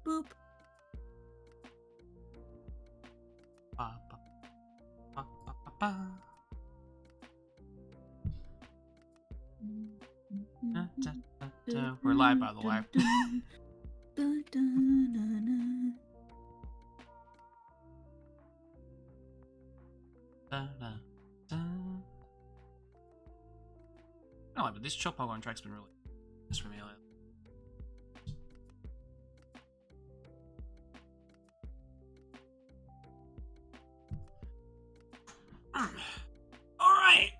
boop. Ba, ba, ba, ba, ba, ba. Da, da, da, da. We're live, by the way. Da, da, da. I don't know, but this chill Pokemon track's been really nice for me lately. Alright!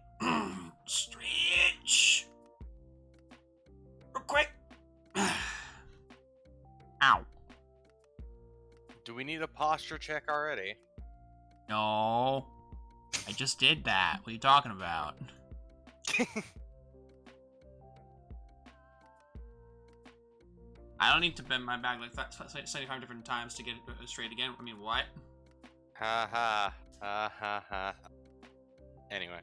Stretch! Real quick! Ow. Do we need a posture check already? No. I just did that. What are you talking about? I don't need to bend my back like that 75 different times to get it straight again. I mean, what? Ha ha. Ha ha ha. Anyway.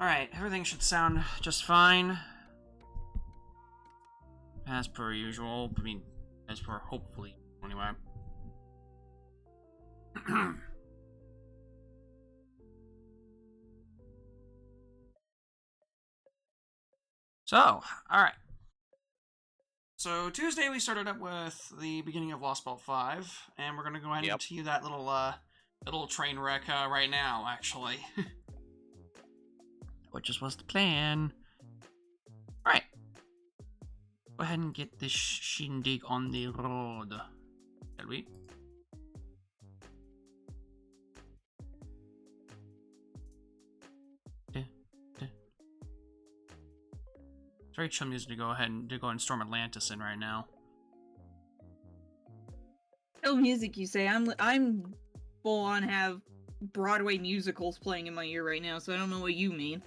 Alright, everything should sound just fine. As per usual. I mean, as per hopefully, anyway. So, alright. So, Tuesday we started up with the beginning of Lost Belt 5, and we're gonna go ahead and continue that little train wreck right now, actually. Which is was the plan. Alright. Go ahead and get this shindig on the road. Shall we? It's very chill music to go ahead and storm Atlantis in right now. No music, you say? I'm full on have Broadway musicals playing in my ear right now, so I don't know what you mean.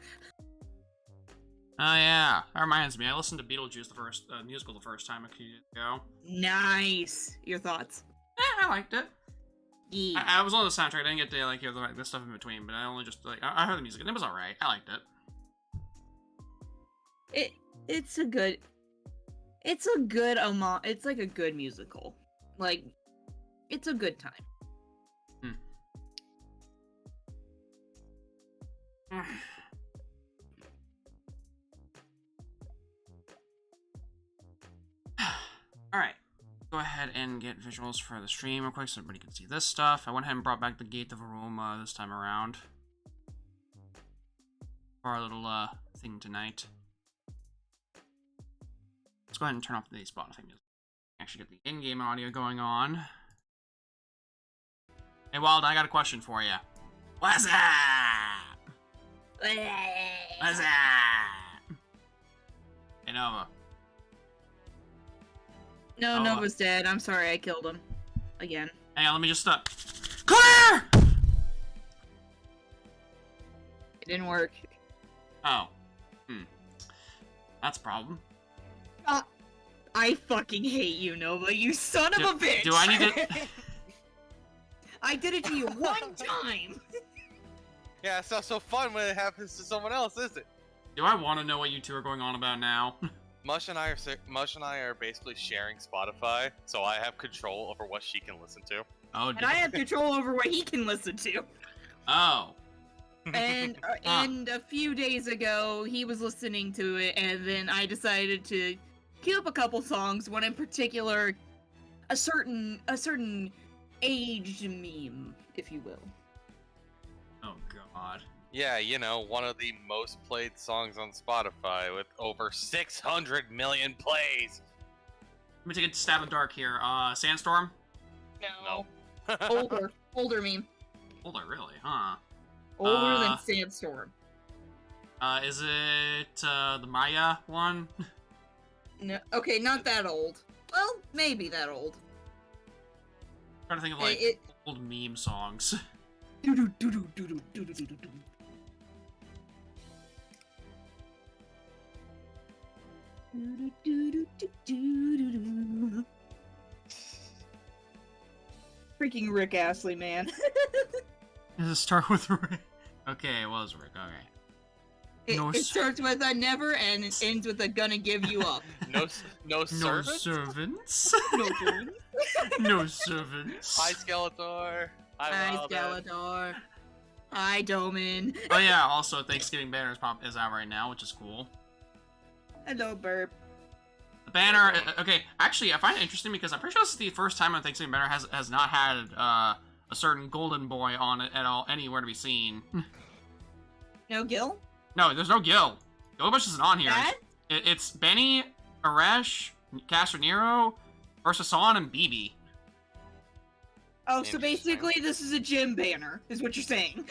Oh yeah, that reminds me. I listened to Beetlejuice the first musical the first time a few years ago. Nice. Your thoughts? I liked it. Yeah. I was on the soundtrack. I didn't get to hear the stuff in between, but I only just I heard the music and it was alright. I liked it. It's like a good musical. Like, it's a good time. Alright, go ahead and get visuals for the stream real quick so everybody can see this stuff. I went ahead and brought back the Gate of Aroma this time around for our little thing tonight. Let's go ahead and turn off the Spotify music. Actually get the in-game audio going on. Hey Wild, I got a question for you. What's up? What's up? Hey Nova. No, Nova's dead. I'm sorry, I killed him. Again. Hang on, let me just clear! It didn't work. Oh. That's a problem. I fucking hate you, Nova, you son of a bitch! Do I need to... I did it to you one time! Yeah, it's not so fun when it happens to someone else, is it? Do I want to know what you two are going on about now? Mush and I are basically sharing Spotify, so I have control over what she can listen to. Oh, and I have control over what he can listen to. Oh. And a few days ago, he was listening to it, and then I decided to queue up a couple songs. One in particular, a certain aged meme, if you will. Oh God. Yeah, you know, one of the most played songs on Spotify with over 600 million plays. Let me take a stab in the dark here. Sandstorm? No. Older meme. Older, really? Huh? Older than Sandstorm. Is it the Maya one? No. Okay, not that old. Well, maybe that old. I'm trying to think of like old meme songs. Freaking Rick Astley, man. Does it start with Rick? Okay, it was Rick. Okay. It starts with a never and it ends with a gonna give you up. No servants? servants. No servants. No servants. Hi, Skeletor. Hi, Skeletor. Hi, Domin. Oh yeah, also Thanksgiving banner is out right now, which is cool. Hello, Burp. The banner, okay, actually I find it interesting because I'm pretty sure this is the first time on Thanksgiving banner has not had a certain golden boy on it at all, anywhere to be seen. No Gil? No, there's no Gil. Gilgamesh isn't on here. Dad? It's Benny, Aresh, Castronero, Ursasan, and BB. Oh, so basically this is a gym banner, is what you're saying.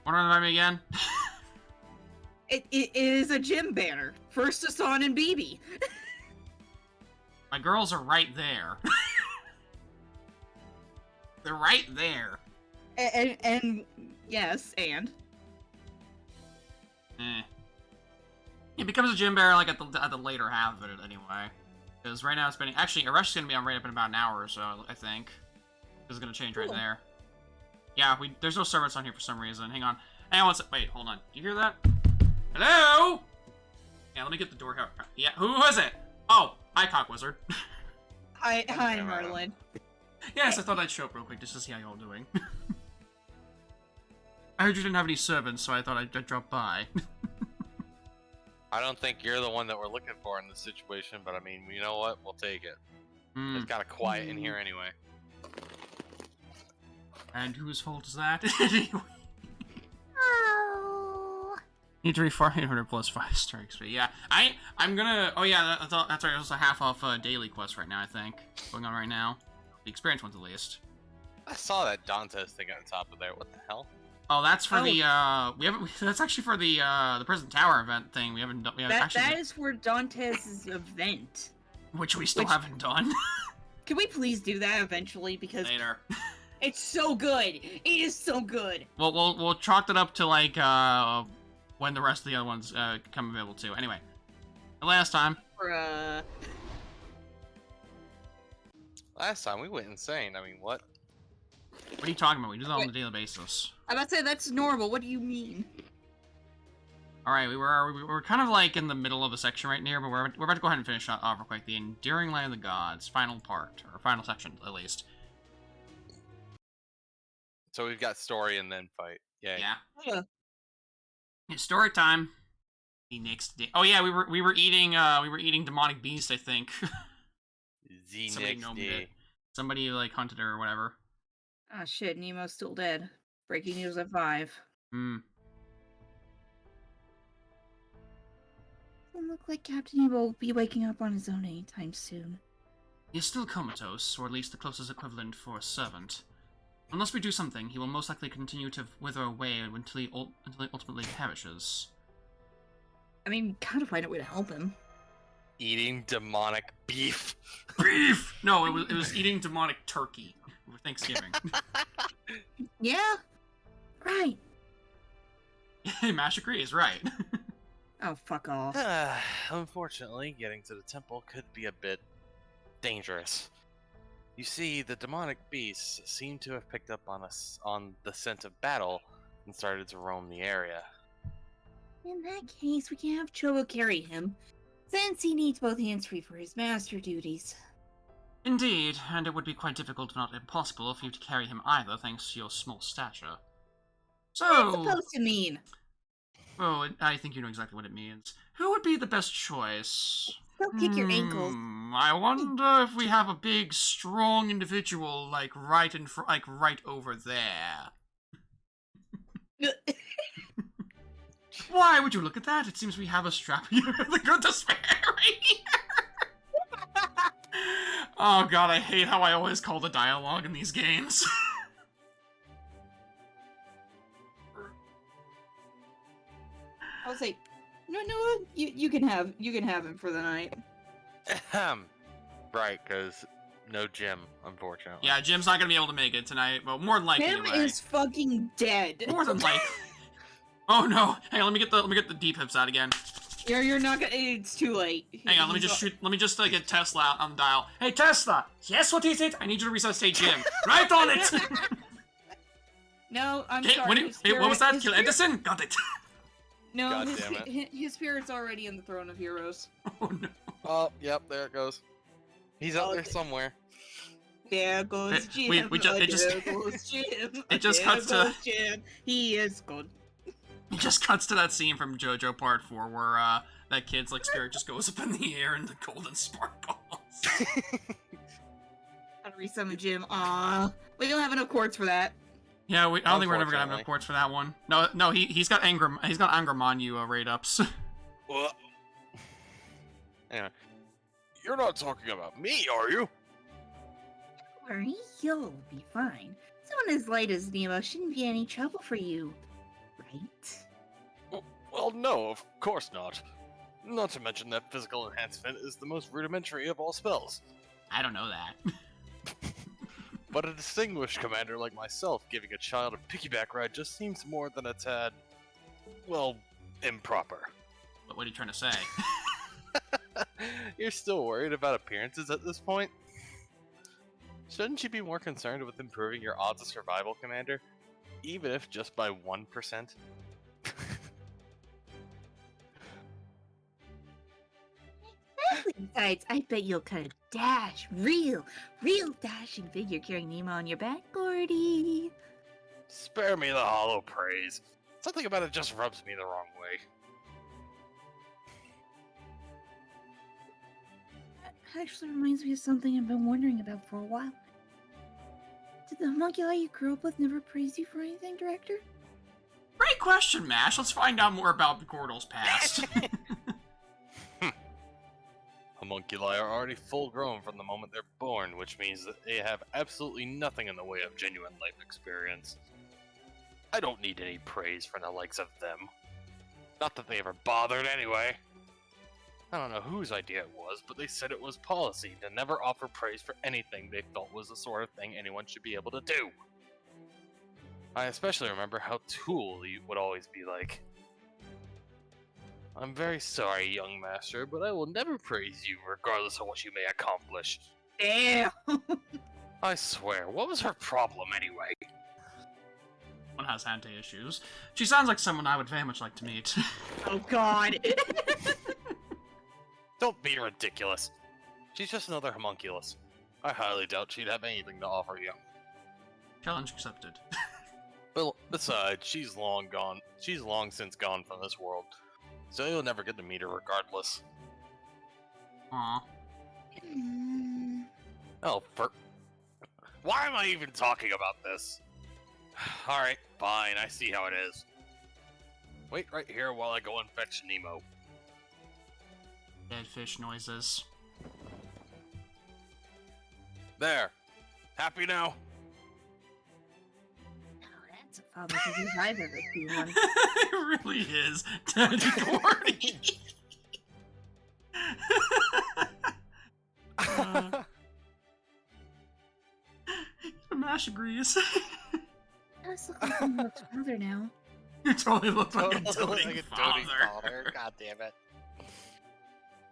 What remind me again? It is a gym banner. First Hassan and BB. My girls are right there. They're right there. And yes, and it becomes a gym banner like at the later half of it anyway. Because right now it's been actually Aresh's gonna be on right up in about an hour or so, I think. This is gonna change right there. Yeah, there's no servants on here for some reason. Hang on. Wait, hold on. Do you hear that? Hello? Yeah, let me get the door here. Yeah, who was it? Oh, hi, Cock Wizard. Hi, Merlin. Yes, I thought I'd show up real quick just to see how y'all doing. I heard you didn't have any servants, so I thought I'd drop by. I don't think you're the one that we're looking for in this situation, but I mean, you know what? We'll take it. It's kind of quiet in here anyway. And whose fault is that? Anyway. Need to reach 800 plus 5 strikes, but yeah, I'm gonna. Oh yeah, that's right. There's a half off daily quest right now. I think going on right now, the experience ones at least. I saw that Dantes thing on top of there. What the hell? Oh, that's for the That's actually for the Prison Tower event thing. We haven't done. That is for Dantes' event, which we still haven't done. Can we please do that eventually? Because later. It's so good. It is so good. We'll chalk it up to like when the rest of the other ones come available too. Anyway, the last time. Last time we went insane. I mean, what? What are you talking about? We do that on a daily basis. I'm about to say that's normal. What do you mean? All right, we were kind of like in the middle of a section right here, but we're about to go ahead and finish off real quick. The Enduring Land of the Gods, final part or final section at least. So we've got story and then fight. Yay. Yeah. It's story time. The next day. Oh yeah, we were eating demonic beast, I think. The Somebody next gnomed day. it. Somebody like hunted her or whatever. Ah shit, Nemo's still dead. Breaking news at 5. Hmm. Doesn't look like Captain Nemo will be waking up on his own anytime soon. He is still comatose, or at least the closest equivalent for a servant. Unless we do something, he will most likely continue to wither away until he ultimately perishes. I mean, gotta find a way to help him. Eating demonic beef. Beef! No, it was eating demonic turkey for Thanksgiving. Yeah, right. Mash agrees, right. Oh, fuck off. Unfortunately, getting to the temple could be a bit dangerous. You see, the demonic beasts seem to have picked up on us on the scent of battle and started to roam the area. In that case, we can have Chobo carry him, since he needs both hands free for his master duties. Indeed, and it would be quite difficult, if not impossible, for you to carry him either, thanks to your small stature. So... What's it supposed to mean? Oh, I think you know exactly what it means. Who would be the best choice? Don't kick your ankles. I wonder if we have a big, strong individual, like right over there. Why would you look at that? It seems we have a strap here. The good to spare right here. Oh god, I hate how I always call the dialogue in these games. I was like, no, you can have him for the night. Right, because no Jim, unfortunately. Yeah, Jim's not gonna be able to make it tonight. Well, more than likely. Jim anyway. is fucking dead. More than likely. Oh no! Hang on, let me get the deep hips out again. You're not gonna. It's too late. Hang on, let me just get Tesla out on the dial. Hey Tesla, yes, what is it? I need you to resuscitate Jim. Right on it. No, I'm Okay, sorry. what was that? Kill Edison? Got it. No, God damn it. his spirit's already in the Throne of Heroes. Oh no. Oh, yep, there it goes. He's out there somewhere. There goes Jim. There goes Jim. it just cuts to Jim. He is good. it just cuts to that scene from JoJo Part 4 where that kid's like spirit just goes up in the air and the golden sparkles. Gotta resummon Jim. Aw, we don't have enough quartz for that. Yeah, I don't think we're never gonna have enough quartz for that one. No, he's got Angramanyu raid ups. Well, anyway, you're not talking about me, are you? Don't worry, you'll be fine. Someone as light as Nemo shouldn't be any trouble for you, right? Well, no, of course not. Not to mention that physical enhancement is the most rudimentary of all spells. I don't know that. But a distinguished commander like myself giving a child a piggyback ride just seems more than a tad, well, improper. What are you trying to say? You're still worried about appearances at this point? Shouldn't you be more concerned with improving your odds of survival, Commander? Even if just by 1%? Besides, I bet you'll cut a dash, real dashing figure carrying Nemo on your back, Gordy. Spare me the hollow praise. Something about it just rubs me the wrong way. That actually reminds me of something I've been wondering about for a while. Did the homunculi you grew up with never praise you for anything, Director? Great question, Mash. Let's find out more about Gordle's past. Homunculi are already full grown from the moment they're born, which means that they have absolutely nothing in the way of genuine life experience. I don't need any praise from the likes of them. Not that they ever bothered anyway. I don't know whose idea it was, but they said it was policy to never offer praise for anything they felt was the sort of thing anyone should be able to do. I especially remember how Tool would always be like, I'm very sorry, young master, but I will never praise you regardless of what you may accomplish. Damn! I swear, what was her problem anyway? One has Hante issues. She sounds like someone I would very much like to meet. Oh god! Don't be ridiculous. She's just another homunculus. I highly doubt she'd have anything to offer you. Challenge accepted. But besides, she's long since gone from this world. So you'll never get to meet her regardless. Aww. Oh, why am I even talking about this? Alright, fine, I see how it is. Wait right here while I go and fetch Nemo. Dead fish noises. There. Happy now? That's a father figure I've ever seen one. It really is. Daddy Gordy. Mash agrees. Does look like Nemo's father now. You totally look like a Totally doting like a father. doting father. God damn it.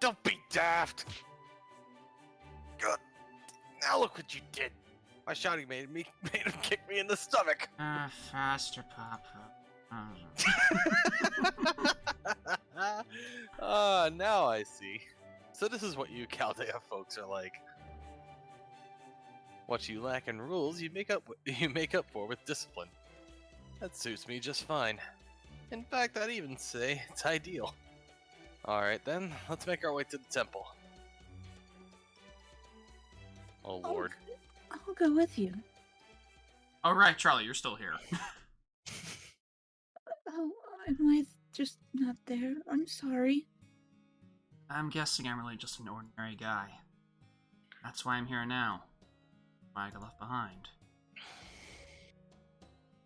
Don't be daft! Good. Now look what you did. My shouting made him kick me in the stomach. Faster, Papa. Now I see. So this is what you Chaldea folks are like. What you lack in rules, you make up for with discipline. That suits me just fine. In fact, I'd even say it's ideal. Alright then, let's make our way to the temple. Oh lord. I'll go with you. Alright, Charlie, you're still here. Oh, am I just not there? I'm sorry. I'm guessing I'm really just an ordinary guy. That's why I'm here now. Why I got left behind.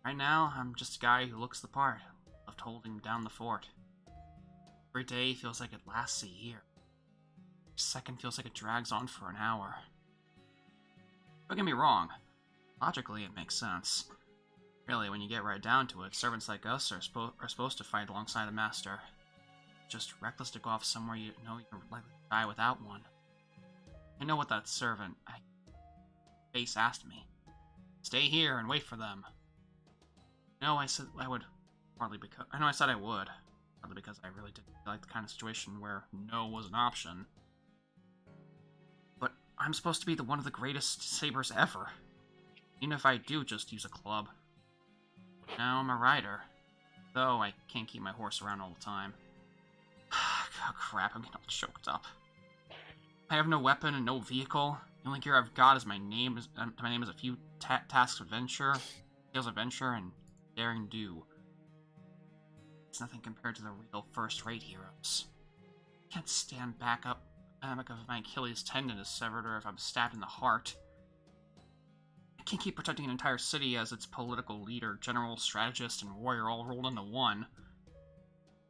Right now, I'm just a guy who looks the part, left holding down the fort. Every day feels like it lasts a year. Every second feels like it drags on for an hour. Don't get me wrong. Logically, it makes sense. Really, when you get right down to it, servants like us are supposed to fight alongside a master. Just reckless to go off somewhere you know you're likely to die without one. I know what that servant face asked me. Stay here and wait for them. No, I said I would, partly because I know I said I would, partly because I really didn't like the kind of situation where no was an option. But I'm supposed to be one of the greatest sabers ever, even if I do just use a club. Now I'm a rider, though I can't keep my horse around all the time. Oh crap! I'm getting all choked up. I have no weapon and no vehicle. The only gear I've got is my name. My name is a few tasks of adventure, tales of adventure, and daring do. It's nothing compared to the real first-rate heroes. I can't stand back up if my Achilles tendon is severed or if I'm stabbed in the heart. I can't keep protecting an entire city as its political leader, general, strategist, and warrior all rolled into one.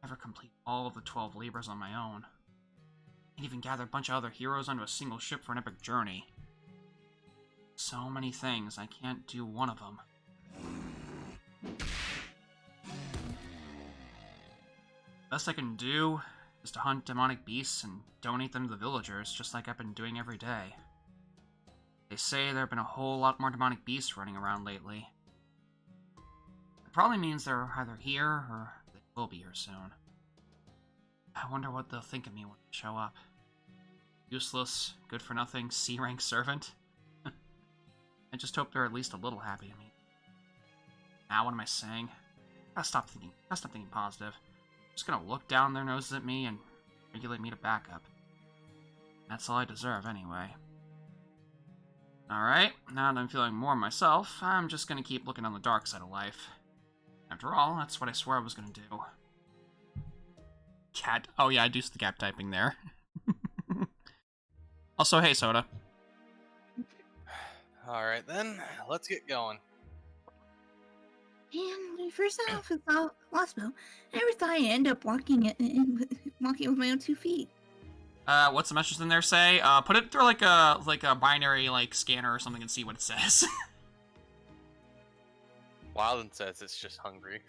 I never complete all of the 12 labors on my own. I can't even gather a bunch of other heroes onto a single ship for an epic journey. So many things, I can't do one of them. Best I can do is to hunt demonic beasts and donate them to the villagers, just like I've been doing every day. They say there have been a whole lot more demonic beasts running around lately. It probably means they're either here or they will be here soon. I wonder what they'll think of me when they show up. Useless, good-for-nothing, C-rank servant? I just hope they're at least a little happy to me. Now, what am I saying? Gotta stop thinking positive. I'm just gonna look down their noses at me and regulate me to back up. That's all I deserve, anyway. Alright, now that I'm feeling more myself, I'm just gonna keep looking on the dark side of life. After all, that's what I swore I was gonna do. Cat. Oh yeah, I do the gap typing there. Also, hey, Soda. Alright then, let's get going. And when I first set off with Lostbow, I never thought I'd end up walking with my own 2 feet. What's the message in there say? Put it through like a binary scanner or something and see what it says. Wilden says it's just hungry.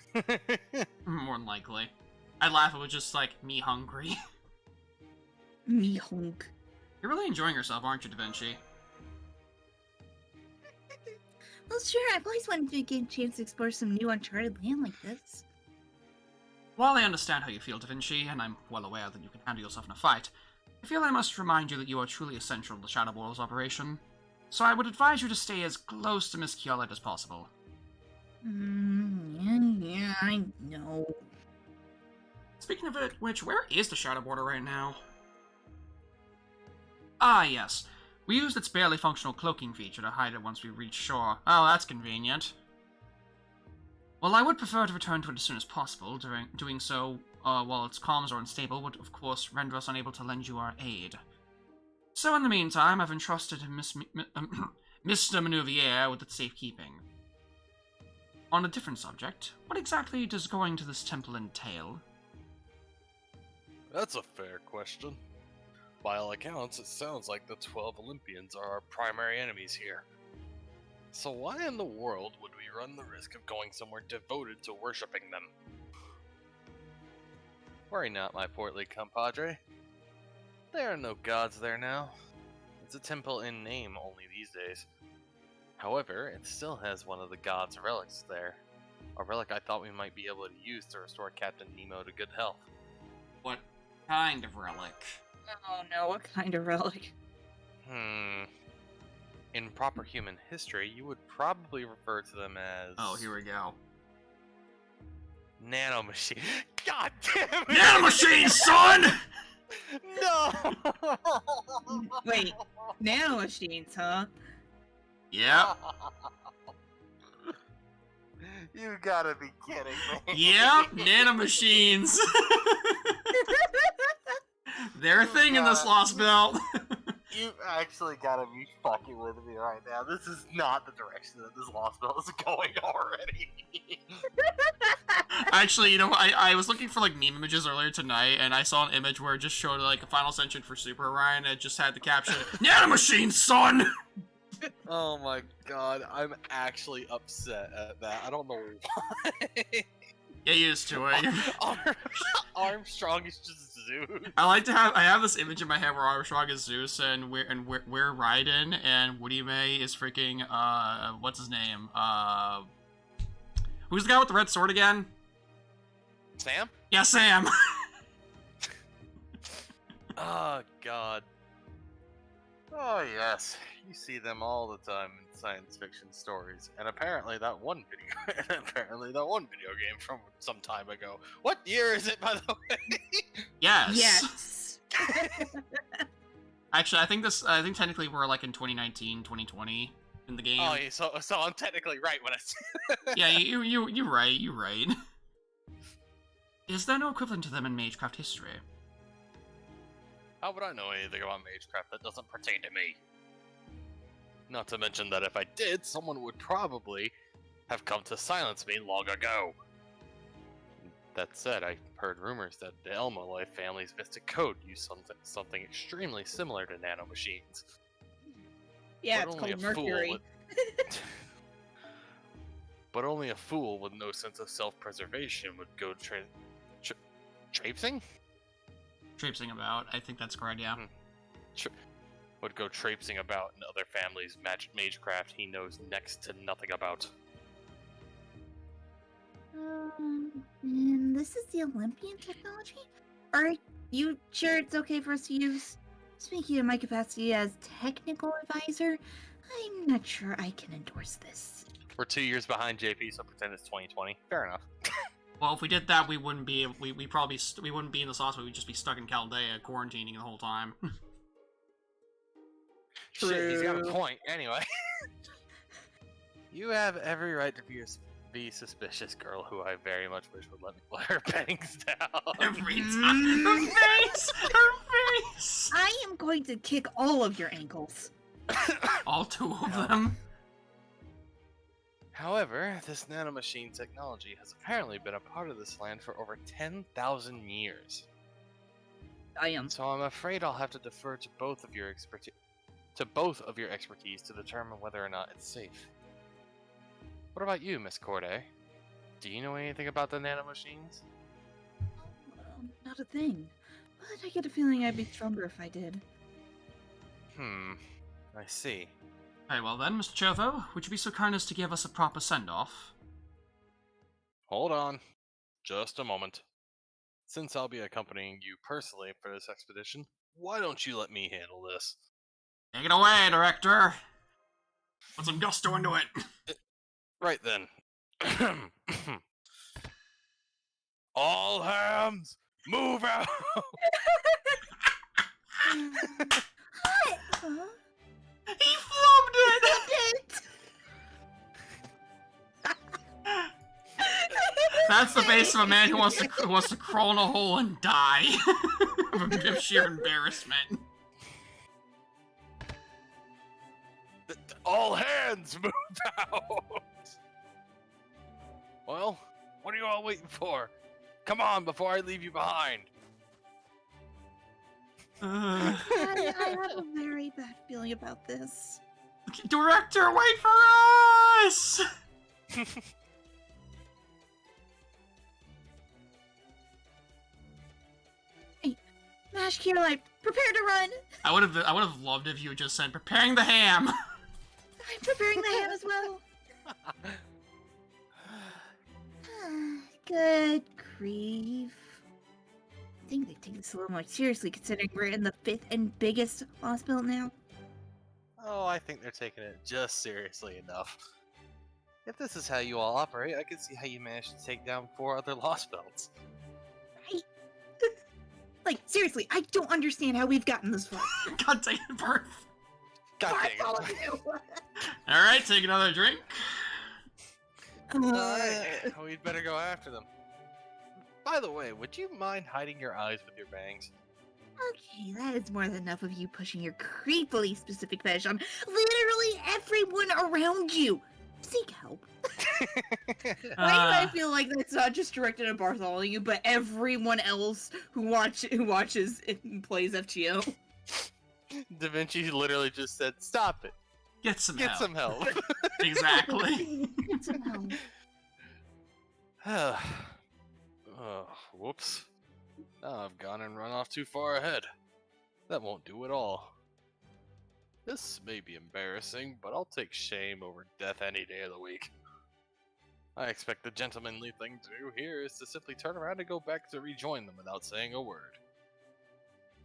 More than likely. I'd laugh if it was just me hungry. Me hunk. You're really enjoying yourself, aren't you, Da Vinci? Well, sure, I've always wanted to get a chance to explore some new uncharted land like this. While I understand how you feel, Da Vinci, and I'm well aware that you can handle yourself in a fight, I feel I must remind you that you are truly essential to the Shadow Warriors operation. So I would advise you to stay as close to Miss Kyolet as possible. Yeah, I know. Speaking of which, where is the Shadow Border right now? Ah, yes. We used its barely functional cloaking feature to hide it once we reached shore. Oh, that's convenient. Well, I would prefer to return to it as soon as possible. Doing so while its comms are unstable would, of course, render us unable to lend you our aid. So in the meantime, I've entrusted Mr. Manuvier with its safekeeping. On a different subject, what exactly does going to this temple entail? That's a fair question. By all accounts, it sounds like the 12 Olympians are our primary enemies here. So why in the world would we run the risk of going somewhere devoted to worshipping them? Worry not, my portly compadre. There are no gods there now. It's a temple in name only these days. However, it still has one of the gods' relics there. A relic I thought we might be able to use to restore Captain Nemo to good health. What kind of relic? Oh no, what kind of relic? In proper human history, you would probably refer to them as... Oh, here we go. Nanomachine. God damn it! Nanomachine, son! No! Wait, nanomachines, huh? Yep. You gotta be kidding me. Yep, nanomachines. They're a thing in this Lost Belt. You've actually gotta be fucking with me right now. This is not the direction that this Lost Belt is going already. Actually, I was looking for meme images earlier tonight, and I saw an image where it just showed a final sentient for Super Orion, and it just had the caption, "Nanomachine, son!" Oh my god, I'm actually upset at that. I don't know why. Get used to it. Armstrong is just Zeus. I have this image in my head where Armstrong is Zeus and we're Raiden and Woody May is freaking what's his name? Who's the guy with the red sword again? Sam? Yeah, Sam. Oh, God. Oh, yes. You see them all the time in science fiction stories. And apparently that one video game from some time ago. What year is it, by the way? Yes. Yes. Actually, I think technically we're like in 2019, 2020 in the game. Oh, yeah, so I'm technically right when I say Yeah, you're right. You're right. Is there no equivalent to them in Magecraft history? How would I know anything about Magecraft that doesn't pertain to me? Not to mention that if I did, someone would probably have come to silence me long ago. That said, I heard rumors that the Elmolife family's Mystic Code used something extremely similar to nanomachines. Yeah, But it's only called a fool Mercury. But only a fool with no sense of self-preservation would go traipsing? Traipsing about. I think that's correct, yeah. Would go traipsing about in other families' magecraft he knows next to nothing about. And this is the Olympian technology? Are you sure it's okay for us to use? Speaking of my capacity as technical advisor, I'm not sure I can endorse this. We're 2 years behind JP, so pretend it's 2020. Fair enough. Well, if we did that, we wouldn't be we wouldn't be in this hospital. We'd just be stuck in Chaldea, quarantining the whole time. Shit, he's got a point. Anyway, you have every right to be suspicious, girl, who I very much wish would let me let her bangs down. Every time. Her face! Her face! I am going to kick all of your ankles. All two of them. However, this nanomachine technology has apparently been a part of this land for over 10,000 years. I am. So I'm afraid I'll have to defer to both of your expertise to determine whether or not it's safe. What about you, Miss Corday? Do you know anything about the nanomachines? Not a thing. But I get a feeling I'd be stronger if I did. I see. Very well then, Mr. Chovo, would you be so kind as to give us a proper send-off? Hold on. Just a moment. Since I'll be accompanying you personally for this expedition, why don't you let me handle this? Take it away, Director! Put some gusto into it! Right then. All hands, move out! Huh? He flubbed it! That's the face of a man who wants to crawl in a hole and die of sheer embarrassment. All hands, move out! Well, what are you all waiting for? Come on, before I leave you behind. I have a very bad feeling about this. Director, wait for us! Hey, Mash Caroline, prepare to run! I would have loved if you had just said, preparing the ham! I'm preparing the ham as well. Good grief. I think they take this a little more seriously considering we're in the 5th and biggest hospital now. Oh, I think they're taking it just seriously enough. If this is how you all operate, I can see how you managed to take down 4 other Lost Belts. Right? Like, seriously, I don't understand how we've gotten this far. God dang it, Birth. God Fuck dang all it. of you. Alright, take another drink. Alright, we'd better go after them. By the way, would you mind hiding your eyes with your bangs? Okay, that is more than enough of you pushing your creepily specific fetish on literally everyone around you. Seek help. Why do I feel like that's not just directed at Bartholomew, but everyone else who watches and plays FGO? Da Vinci literally just said, "Stop it. Get some Get help. some help." Exactly. Get some help. Oh, whoops. Now I've gone and run off too far ahead. That won't do at all. This may be embarrassing, but I'll take shame over death any day of the week. I expect the gentlemanly thing to do here is to simply turn around and go back to rejoin them without saying a word.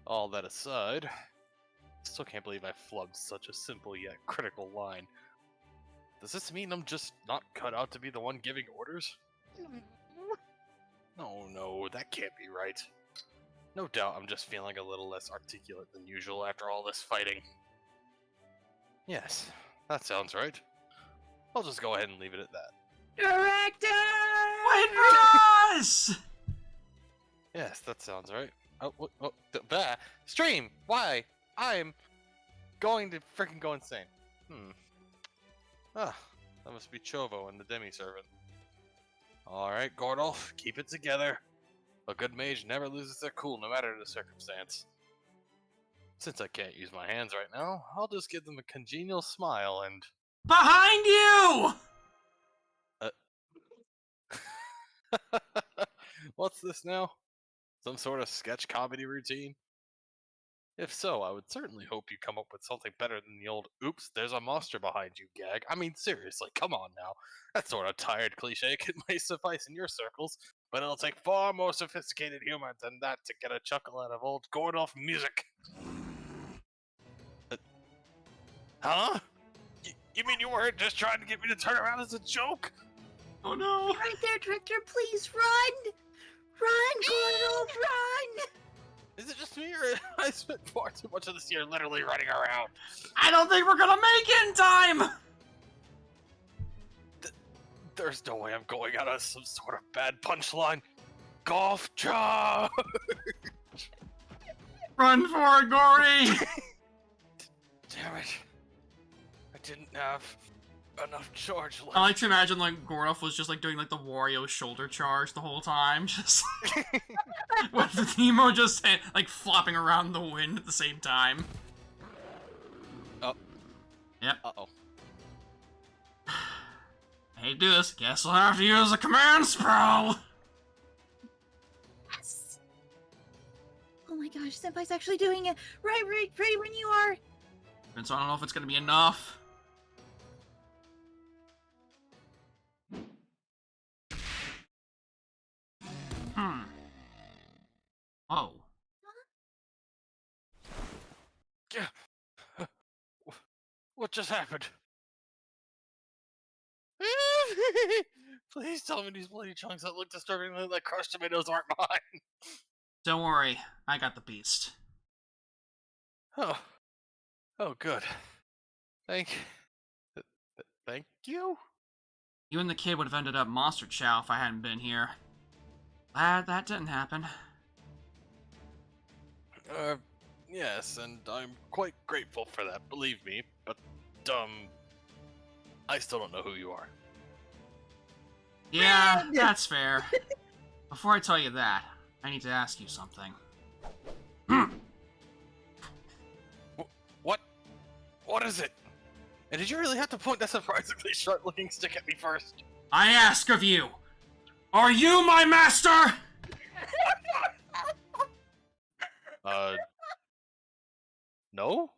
All that aside, still can't believe I flubbed such a simple yet critical line. Does this mean I'm just not cut out to be the one giving orders? No, that can't be right. No doubt I'm just feeling a little less articulate than usual after all this fighting. Yes, that sounds right. I'll just go ahead and leave it at that. Director! Wait for us! Yes, that sounds right. Stream! Why? I'm going to freaking go insane. That must be Chovo and the demi-servant. Alright, Gordolf, keep it together. A good mage never loses their cool no matter the circumstance. Since I can't use my hands right now, I'll just give them a congenial smile and... Behind you! What's this now? Some sort of sketch comedy routine? If so, I would certainly hope you come up with something better than the old "oops, there's a monster behind you" gag. I mean, seriously, come on now. That sort of tired cliche may suffice in your circles, but it'll take far more sophisticated humor than that to get a chuckle out of old Gordolf music. Huh? You mean you weren't just trying to get me to turn around as a joke? Oh no! Right there, Director, please run! Run, Gordolf, run! Is it just me, or I spent far too much of this year literally running around? I don't think we're gonna make it in time! There's no way I'm going out of some sort of bad punchline. Golf charge! Run for it, Gory! Damn it. I didn't have enough charge left. I like to imagine, like, Gordolf was just, like, doing, like, the Wario shoulder charge the whole time, just... with the Nemo just, like, flopping around the wind at the same time. Oh. Yep. Uh-oh. I hate to do this. Guess I'll have to use a command spell! Yes! Oh my gosh, Senpai's actually doing it! Right when you are! And so I don't know if it's gonna be enough. Oh. What just happened? Please tell me these bloody chunks that look disturbingly like crushed tomatoes aren't mine. Don't worry, I got the beast. Oh. Oh, good. Thank you? You and the kid would have ended up Monster Chow if I hadn't been here. Glad that didn't happen. Yes, and I'm quite grateful for that, believe me, but, I still don't know who you are. Yeah, that's fair. Before I tell you that, I need to ask you something. What is it? And did you really have to point that surprisingly sharp-looking stick at me first? I ask of you, are you my master? No?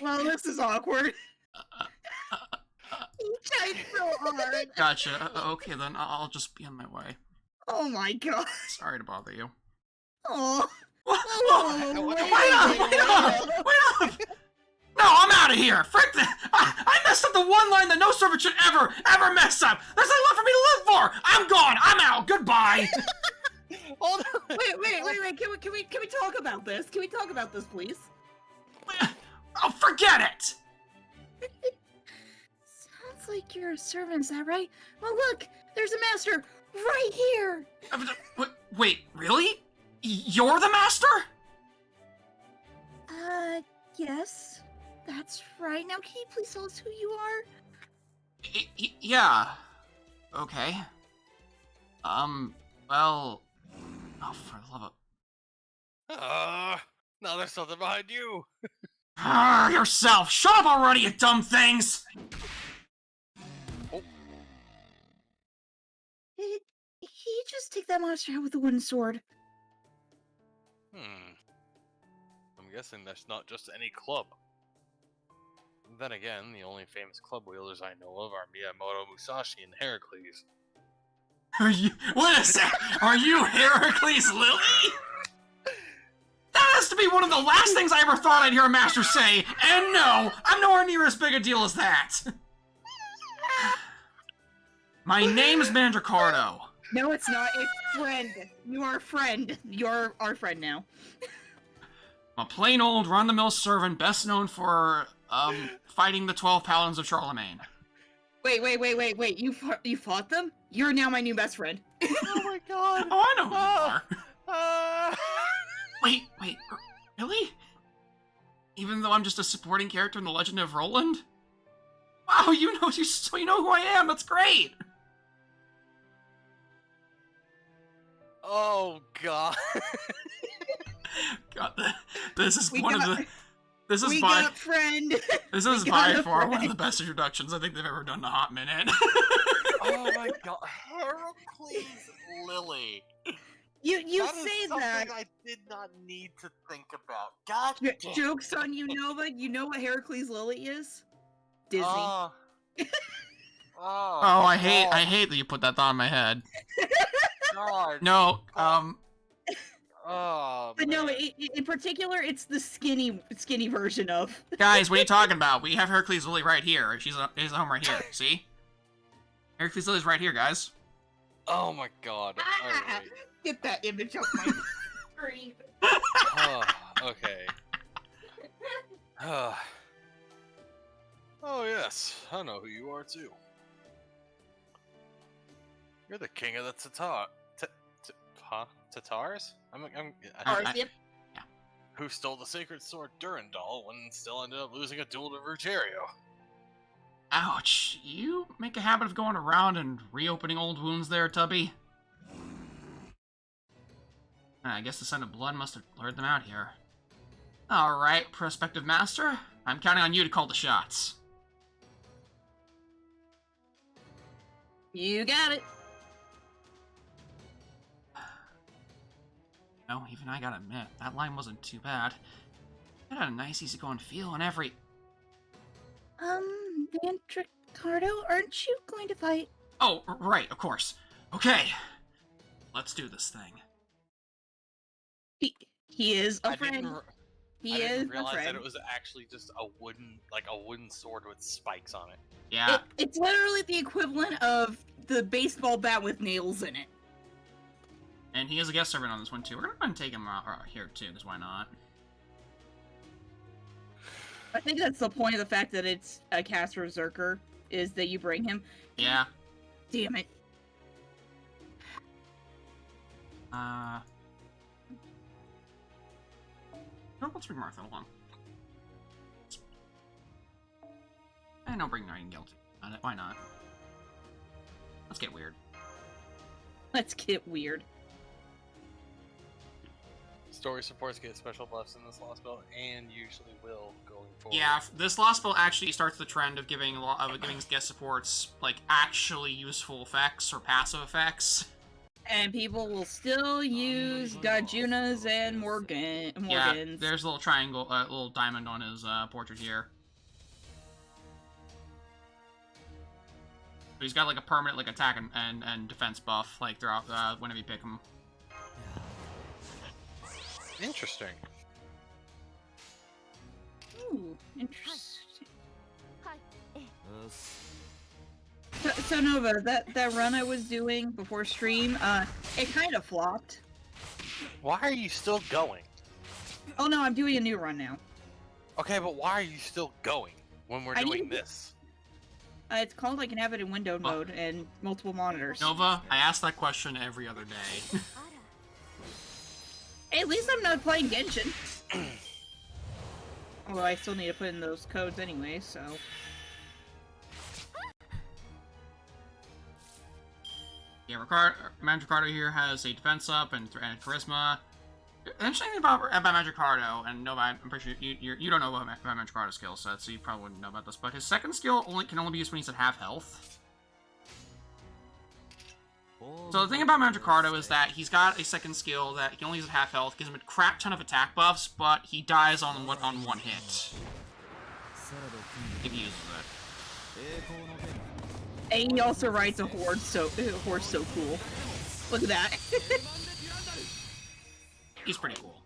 Well, this is awkward. He tried so hard. Gotcha. Okay, then I'll just be on my way. Oh my god. Sorry to bother you. Oh. Wait up! No, I'm out of here! Frick that! I messed up the one line that no servant should ever mess up! There's nothing left for me to live for! I'm gone! I'm out! Goodbye! Hold on! Wait, can we talk about this? Can we talk about this, please? Oh, forget it! Sounds like you're a servant, is that right? Well, look! There's a master right here! Wait, really? You're the master? Yes. That's right. Now, can you please tell us who you are? Yeah. Okay. Well... Oh, for the love of... Now there's something behind you! Yourself! Shut up already, you dumb things! Did he just take that monster out with a wooden sword? I'm guessing that's not just any club. Then again, the only famous club wielders I know of are Miyamoto Musashi and Heracles. Are you? Wait a sec. Are you Heracles Lily? That has to be one of the last things I ever thought I'd hear a master say. And no, I'm nowhere near as big a deal as that. My name's Mandricardo. No, it's not. It's friend. You are a friend. You're our friend now. I'm a plain old run-the-mill servant, best known for fighting the 12 paladins of Charlemagne. Wait. You fought them? You're now my new best friend. Oh my god! Oh, I know who you are. Wait, really? Even though I'm just a supporting character in The Legend of Roland? Wow, you know who I am. That's great. Oh god. God, this is We one got- of the. This is We by got friend. this is we by got a far one of friend. the best introductions I think they've ever done in a hot minute. Oh my god. Heracles Lily. You That is say something that. I did not need to think about. God damn. Joke's on you, Nova. You know what Heracles Lily is? Disney. Oh, Oh, I hate that you put that thought in my head. God. No, Oh, But no, man. in particular, it's the skinny version of. guys, what are you talking about? We have Heracles Lily right here. She's at home right here. See? Heracles Lily's right here, guys. Oh my god. Ah! Alright. Get that image off my screen. Oh, okay. Oh yes, I know who you are too. You're the king of the Tatars? Yep. Who stole the sacred sword Durandal when still ended up losing a duel to Ruggiero. Ouch. You make a habit of going around and reopening old wounds there, Tubby. I guess the scent of blood must have lured them out here. Alright, prospective master. I'm counting on you to call the shots. You got it. No, even I gotta admit, that line wasn't too bad. It had a nice, easygoing feel and every... Mantricardo, aren't you going to fight? Oh, right, of course. Okay, let's do this thing. He is a I friend. didn't He I is didn't a realize friend. that it was actually just a wooden sword with spikes on it. Yeah, It's literally the equivalent of the baseball bat with nails in it. and he is a guest servant on this one too. We're gonna go ahead and take him out here too, because why not? I think that's the point of the fact that it's a cast berserker, is that you bring him. Yeah. Damn it. No, let's bring Martha along. And don't bring Nightingale too. Why not? Let's get weird. Let's get weird. Story supports get special buffs in this Lost Spell, and usually will going forward. Yeah, this Lost Spell actually starts the trend of giving guest supports like actually useful effects or passive effects. And people will still use Gajunas and Morgans. Yeah, there's a little triangle, little diamond on his portrait here. So he's got like a permanent like attack and defense buff like throughout whenever you pick him. Interesting. Ooh, interesting. So Nova, that run I was doing before stream, it kind of flopped. Why are you still going? Oh no, I'm doing a new run now. Okay, but why are you still going when we're I doing didn't- this? It's called like an have it in window mode and multiple monitors. Nova, I ask that question every other day. Hey, at least I'm not playing Genshin. Although I still need to put in those codes anyway, so... Yeah, Mandricardo here has a defense up and charisma. The interesting thing about Mandricardo, and Nova, I'm pretty sure you don't know about Mandricardo's skill set, so you probably wouldn't know about this, but his second skill can only be used when he's at half health. So the thing about Mandricardo is that he's got a second skill that he can only use at half health, gives him a crap ton of attack buffs, but he dies on one hit. If he uses it. And he also rides a horse so cool. Look at that. He's pretty cool.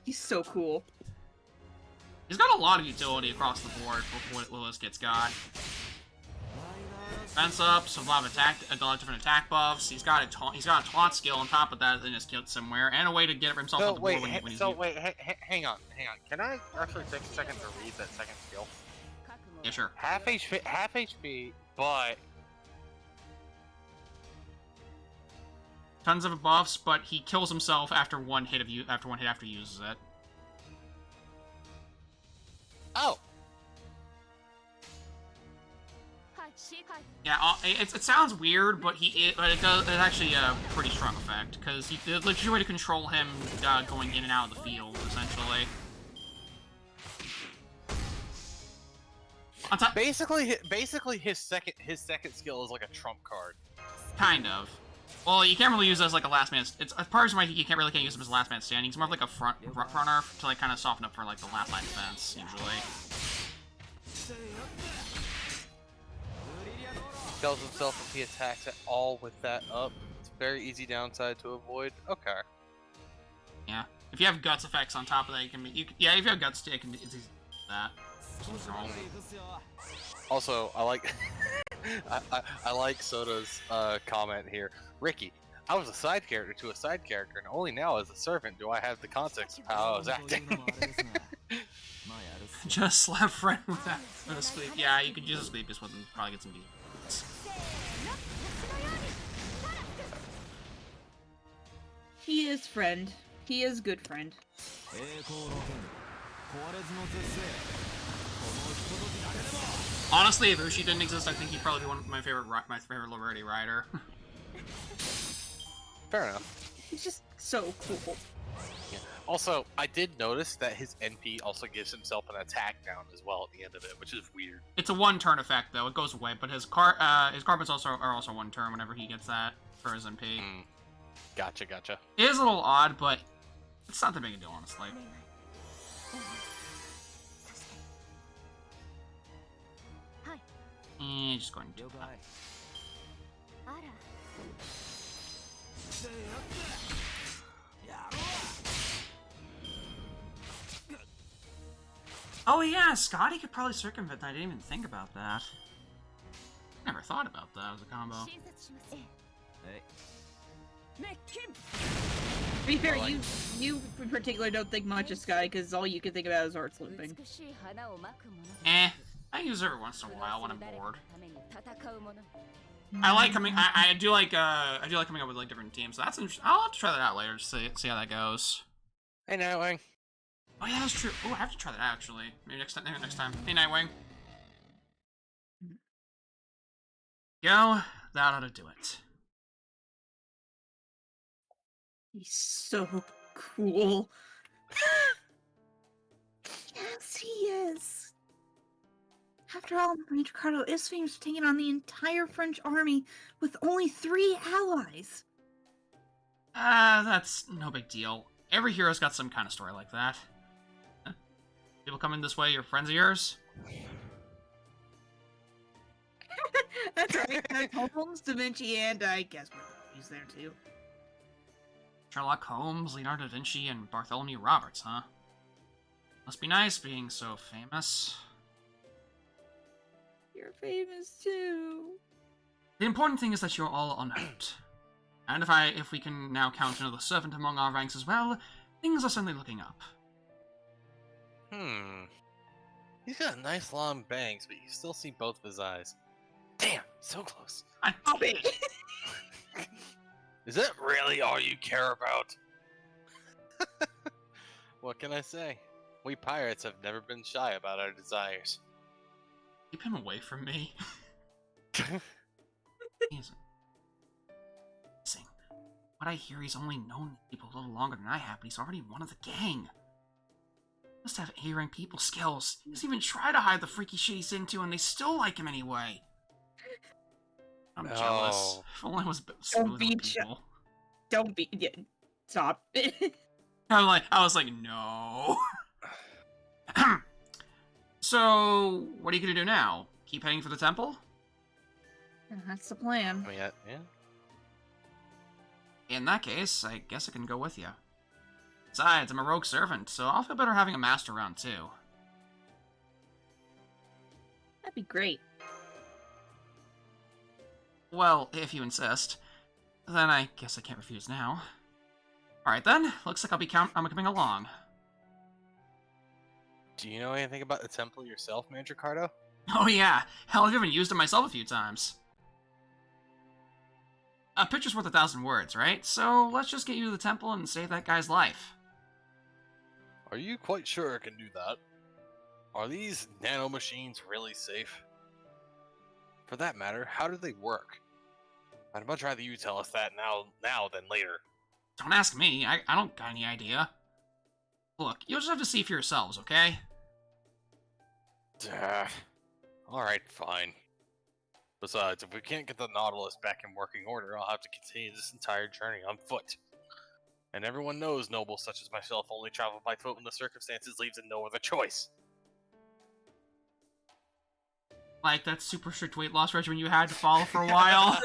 He's so cool. He's got a lot of utility across the board for what Lilith gets got. Defense ups, a lot of different attack buffs. He's got a taunt skill on top of that in his kit somewhere, and a way to get himself on the board when he's. Hang on. Can I actually take a second to read that second skill? Yeah, sure. Half HP, but Tons of buffs, but he kills himself after one hit after he uses it. oh. Yeah, it sounds weird, but it's actually a pretty strong effect because the legit way to control him going in and out of the field, essentially. On top, Basically, his second skill is like a trump card. kind of. Well, you can't really use it as like a last man. It's a part of my you can't use him as a last man standing. He's more of like a runner to like kind of soften up for like the last line defense usually. Tells himself if he attacks at all with that up. It's a very easy downside to avoid. Okay. Yeah. If you have guts effects on top of that, yeah, if you have guts, it's easy that. Also, I like I like Soda's comment here. Ricky, I was a side character to a side character, and only now as a servant do I have the context of how I was acting. Just slap friend with that sleep. Yeah, you could use a sleep just with him, probably get some decent. He is friend. He is good friend. Honestly, if Ushi didn't exist, I think he'd probably be my favorite Loredi rider. Fair enough. He's just so cool. Yeah. Also, I did notice that his NP also gives himself an attack down as well at the end of it, which is weird. It's a one-turn effect though; it goes away. But his carpets are also one turn whenever he gets that for his NP. Gotcha. It is a little odd, but it's not that big a deal, honestly. Just going to do that. Oh yeah, Scotty could probably circumvent that. I didn't even think about that. Never thought about that as a combo. To be fair, you in particular don't think much of Sky because all you can think about is arts looping. I use it every once in a while when I'm bored. I like coming. I do like coming up with like different teams. So that's interesting. I'll have to try that out later to see how that goes. Hey, Nightwing. Oh yeah, that's true. Oh, I have to try that out, actually. Maybe next time. Hey, Nightwing. Go. That ought to do it. He's so cool. Yes, he is. After all, Ricardo is famous for taking on the entire French army with only 3 allies. That's no big deal. Every hero's got some kind of story like that. People coming this way, you're friends of yours? That's right. Holmes, Da Vinci, and I guess he's there too. Sherlock Holmes, Leonardo da Vinci, and Bartholomew Roberts, huh? Must be nice being so famous. You're famous too. The important thing is that you're all unhurt. And if we can now count another servant among our ranks as well, things are certainly looking up. He's got nice long bangs, but you still see both of his eyes. Damn, so close. Stop it! Is that really all you care about? What can I say? We pirates have never been shy about our desires. Keep him away from me. He's missing. What I hear, he's only known people a little longer than I have, but he's already one of the gang. Must have A-rank people skills. He doesn't even try to hide the freaky shit he's into, and they still like him anyway. I'm jealous. If only I was Don't be people. Don't be. Yeah, stop. I was like, no. So, what are you gonna do now? Keep heading for the temple? That's the plan. I mean, yeah. In that case, I guess I can go with you. Besides, I'm a rogue servant, so I'll feel better having a master around too. That'd be great. Well, if you insist. Then I guess I can't refuse now. Alright then, looks like I'm coming along. Do you know anything about the temple yourself, Major Cardo? Oh yeah, hell, I've even used it myself a few times. A picture's worth 1,000 words, right? So let's just get you to the temple and save that guy's life. Are you quite sure I can do that? Are these nanomachines really safe? For that matter, how do they work? I'd much rather you tell us that now than later. Don't ask me, I don't got any idea. Look, you'll just have to see for yourselves, okay? Alright, fine. Besides, if we can't get the Nautilus back in working order, I'll have to continue this entire journey on foot. And everyone knows nobles such as myself only travel by foot when the circumstances leaves them no other choice. Like that super strict weight loss regimen you had to follow for a while.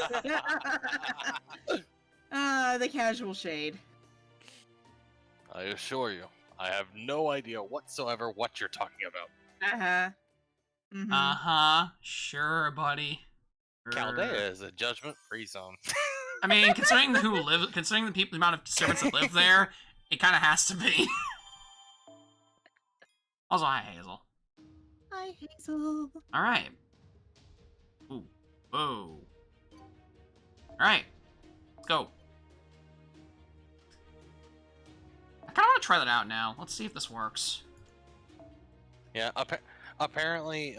The casual shade. I assure you, I have no idea whatsoever what you're talking about. Uh-huh. Mm-hmm. Uh-huh. Sure, buddy. Sure. Chaldea is a judgment-free zone. I mean, considering the amount of servants that live there, it kind of has to be. Also, hi, Hazel. Hi, Hazel. All right. Ooh. Whoa. All right. Let's go. I kind of want to try that out now. Let's see if this works. Yeah, apparently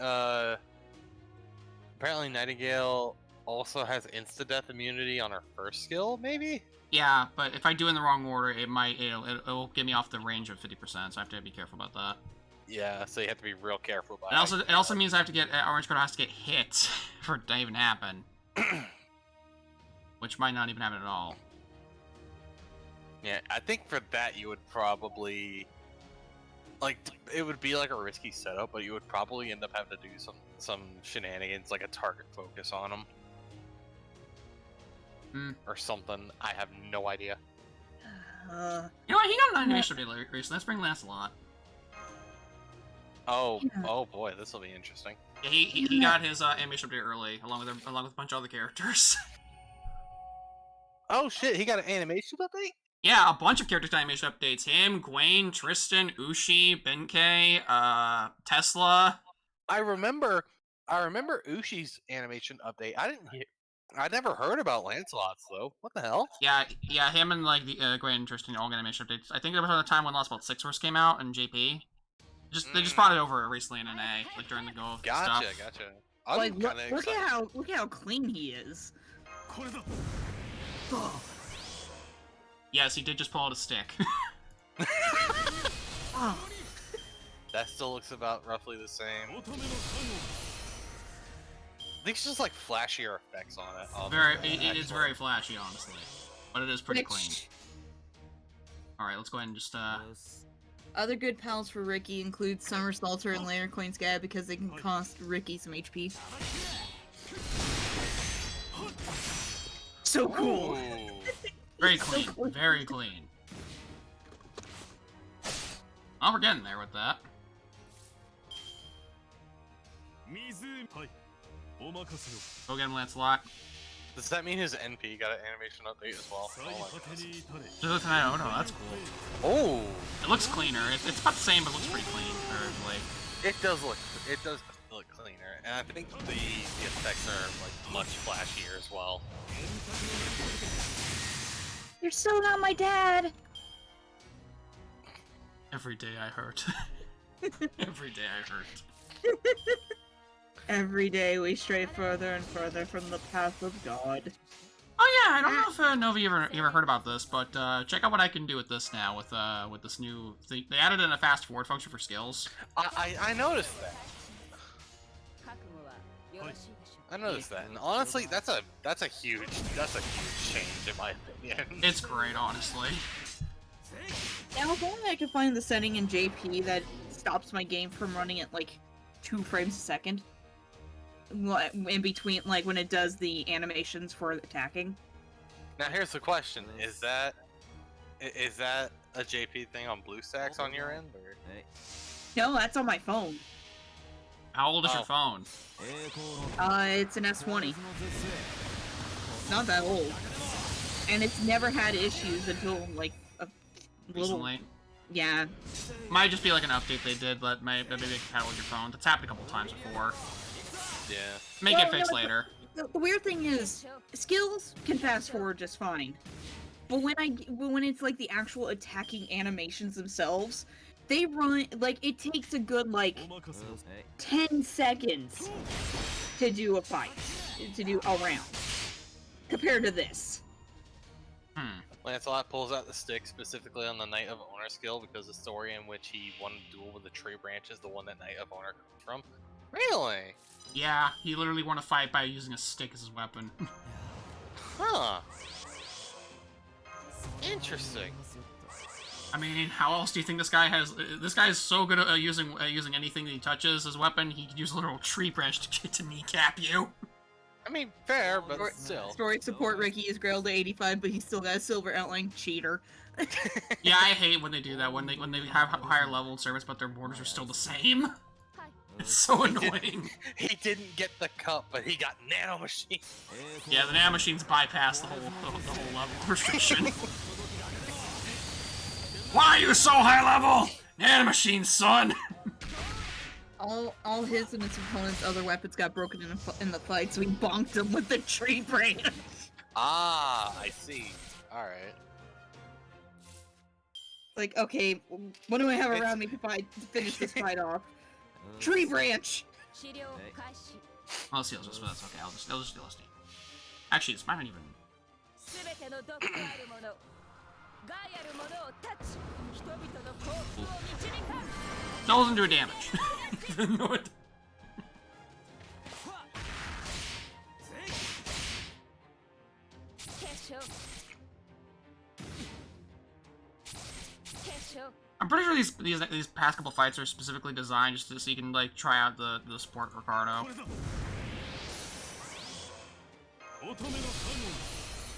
Nightingale also has insta-death immunity on her first skill, maybe? Yeah, but if I do in the wrong order, it'll get me off the range of 50%, so I have to be careful about that. Yeah, so you have to be real careful about It also means I have to get Orange Card has to get hit for it to even happen. Which might not even happen at all. Yeah, I think for that you would probably it would be like a risky setup, but you would probably end up having to do some shenanigans, like a target focus on them. Or something. I have no idea. You know what? He got an animation update recently. Let's bring Lancelot. Oh boy, this will be interesting. Yeah, he got his animation update early, along with a bunch of other characters. Oh shit, he got an animation update? Yeah, a bunch of characters got animation updates. Him, Gwaine, Tristan, Ushi, Benkei, Tesla. I remember Ushi's animation update. I never heard about Lancelot's though. What the hell? Yeah, him and like the Gwaine and Tristan all got animation updates. I think there was a time when Lost Belt 6 first came out and JP. They just brought it over recently in NA, like during the Go of stuff. Gotcha. Like, look at how clean he is. Oh. Yes, he did just pull out a stick. Oh. That still looks about roughly the same. These just like flashier effects on it. It is very flashy, honestly, but it is pretty clean. All right, let's go ahead and just Other good pals for Ricky include Somersaulter and Layer Coin Scab because they can cost Ricky some HP. So cool. Very clean, so cool. Very clean. Oh, we're getting there with that. Go get him, Lancelot. Does that mean his NP got an animation update as well? Oh no, that's cool. Oh! It looks cleaner. It's about the same, but it looks pretty clean. It does look cleaner, and I think the effects are like much flashier as well. You're still not my dad! Every day I hurt. Every day I hurt. Every day we stray further and further from the path of God. Oh yeah, I don't know if Nova you ever heard about this, but check out what I can do with this now with this new thing. They added in a fast forward function for skills. I noticed that. I noticed that, and honestly, that's a huge change in my opinion. It's great, honestly. Now, if only I could find the setting in JP that stops my game from running at like 2 frames a second in between, like when it does the animations for attacking. Now here's the question: Is that a JP thing on BlueStacks on your end, or? No, that's on my phone. How old is your phone? It's an S20. Not that old. And it's never had issues until, like, a little... Recently. Yeah. Might just be like an update they did, but maybe they can handle with your phone. That's happened a couple times before. Yeah. Make it fixed later. The weird thing is, skills can fast forward just fine. But when it's like the actual attacking animations themselves, they run, like, it takes a good, like, 10 seconds to do a fight. To do a round. Compared to this. Lancelot pulls out the stick specifically on the Knight of Honor skill because the story in which he won a duel with the tree branch is the one that Knight of Honor comes from. Really? Yeah, he literally won a fight by using a stick as his weapon. Huh. Interesting. I mean, how else do you think this guy has? This guy is so good at using anything that he touches as weapon. He could use a literal tree branch to kneecap you. I mean, fair, but still. Story support Ricky is Grail to 85, but he's still got a silver outline. Cheater. Yeah, I hate when they do that. When they have higher level service, but their borders are still the same. It's so annoying. He didn't get the cup, but he got nano machine. Yeah, the nano machines bypass the whole level restriction. Why are you so high level? Nano machines, son. All his and his opponent's other weapons got broken in the fight, so he bonked him with the tree branch. Ah, I see. All right. Like, okay, what do I have around me to finish this fight off? Tree branch. Well, see, that's okay. I'll just do this. Actually, this might not even. Doesn't do damage. No, it... I'm pretty sure these past couple fights are specifically designed just so you can like try out the sport Ricardo.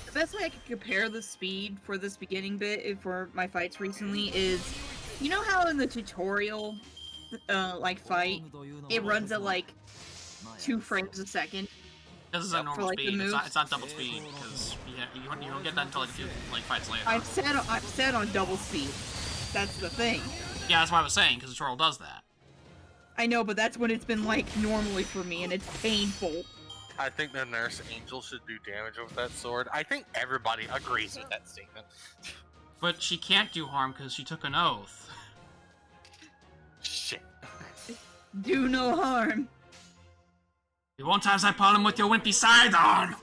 The best way I could compare the speed for this beginning bit for my fights recently is, you know how in the tutorial, like fight, it runs at like 2 frames a second. This is a normal like, speed. It's not double speed because you don't get that until like a few fights later. I'm set on double speed. That's the thing. Yeah, that's what I was saying because the tutorial does that. I know, but that's when it's been like normally for me, and it's painful. I think the Nurse Angel should do damage with that sword. I think everybody agrees with that statement. But she can't do harm because she took an oath. Shit. Do no harm. You won't have that problem with your wimpy side on.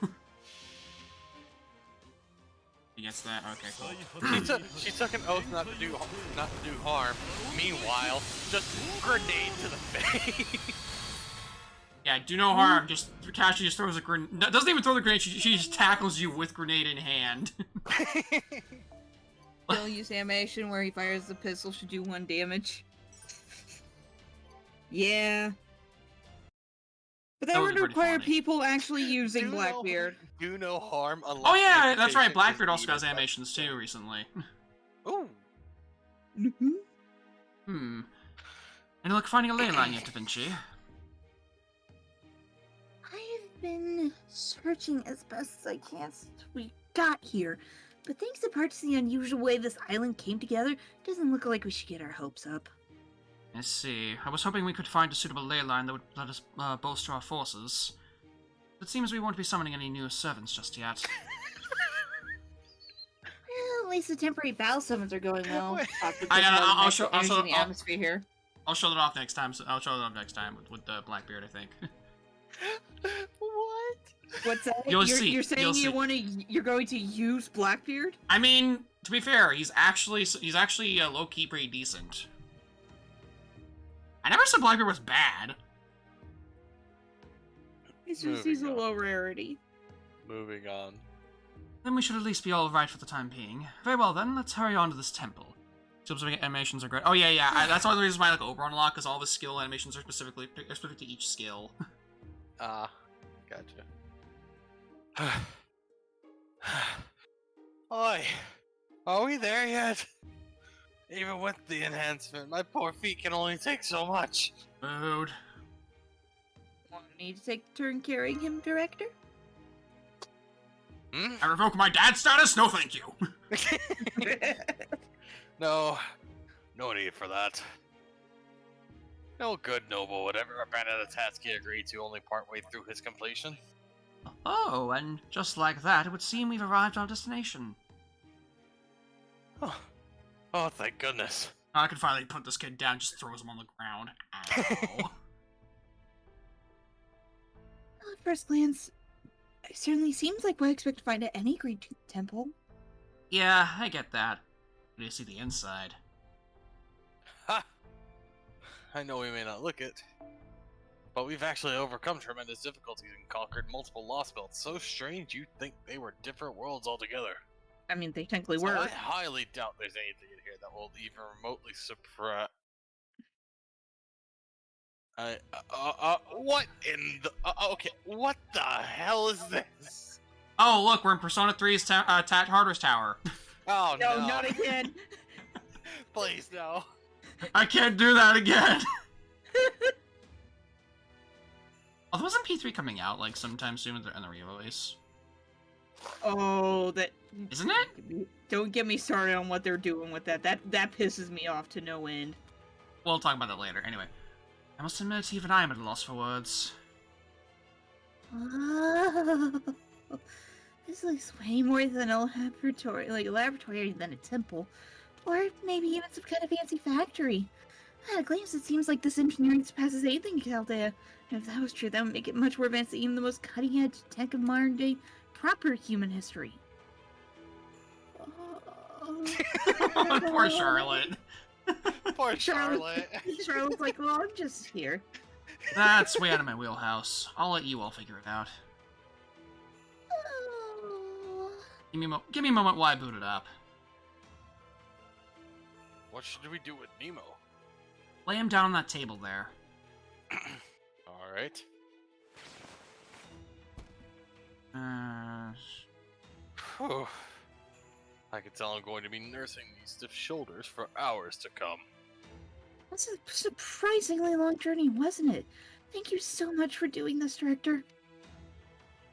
He gets that. Okay, cool. She took an oath not to do harm. Meanwhile, just grenade to the face. Yeah, do no harm. Just Kashi just throws a grenade. Doesn't even throw the grenade. She just tackles you with grenade in hand. He'll use animation where he fires the pistol should do 1 damage. Yeah. But that would require people actually using Blackbeard. Do no harm unless... Oh yeah, that's right. Blackbeard also has animations too recently. Ooh. Any luck finding a ley line yet, Da Vinci? I've been searching as best as I can since we got here. But thanks in part to the unusual way this island came together, doesn't look like we should get our hopes up. I see. I was hoping we could find a suitable ley line that would let us bolster our forces. It seems we won't be summoning any new servants just yet. Well, at least the temporary battle summons are going well. I'll show the atmosphere here. I'll show that off next time. I'll show that off next time with Blackbeard, I think. What? What's that? You're saying you're going to use Blackbeard? I mean, to be fair, he's actually low key pretty decent. I never said Blackbeard was bad. It's just he's a low rarity. Moving on. Then we should at least be alright for the time being. Very well then, let's hurry on to this temple. Specific animations are great. Oh yeah. That's one of the reasons why I like Oberon a lot, because all the skill animations are specific to each skill. Gotcha. Oi, are we there yet? Even with the enhancement, my poor feet can only take so much. Mood. Want me to take the turn carrying him, Director? I revoke my dad status? No, thank you. No need for that. No good noble would ever abandon a task he agreed to only partway through his completion. Oh, and just like that, it would seem we've arrived at our destination. Oh, thank goodness. I can finally put this kid down, just throws him on the ground. Ow. Well, at first glance, it certainly seems like what I expect to find at any Great Temple. Yeah, I get that. But you see the inside. Ha! I know we may not look it, but we've actually overcome tremendous difficulties and conquered multiple lost belts so strange you'd think they were different worlds altogether. I mean, they technically So were. I highly doubt there's anything in here that will even remotely surprise. What in the? Okay, what the hell is this? Oh, look, we're in Persona 3's Hardware Tower. Oh No, not again. Please, no. I can't do that again. Although, wasn't P3 coming out, like, sometime soon in the re-release? Oh, that... Isn't it? Don't get me started on what they're doing with that. That pisses me off to no end. We'll talk about that later. Anyway, I must admit, even I am at a loss for words. Oh, this looks way more than a laboratory than a temple. Or maybe even some kind of fancy factory. At a glance, it seems like this engineering surpasses anything out there. And if that was true, that would make it much more advanced than even the most cutting-edge tech of modern-day proper human history. Poor Charlotte. Poor Charlotte. Charlotte's like, well, I'm just here. That's way out of my wheelhouse. I'll let you all figure it out. Oh. Give me a moment while I boot it up. What should we do with Nemo? Lay him down on that table there. Alright. Whew. I can tell I'm going to be nursing these stiff shoulders for hours to come. That's a surprisingly long journey, wasn't it? Thank you so much for doing this, Director.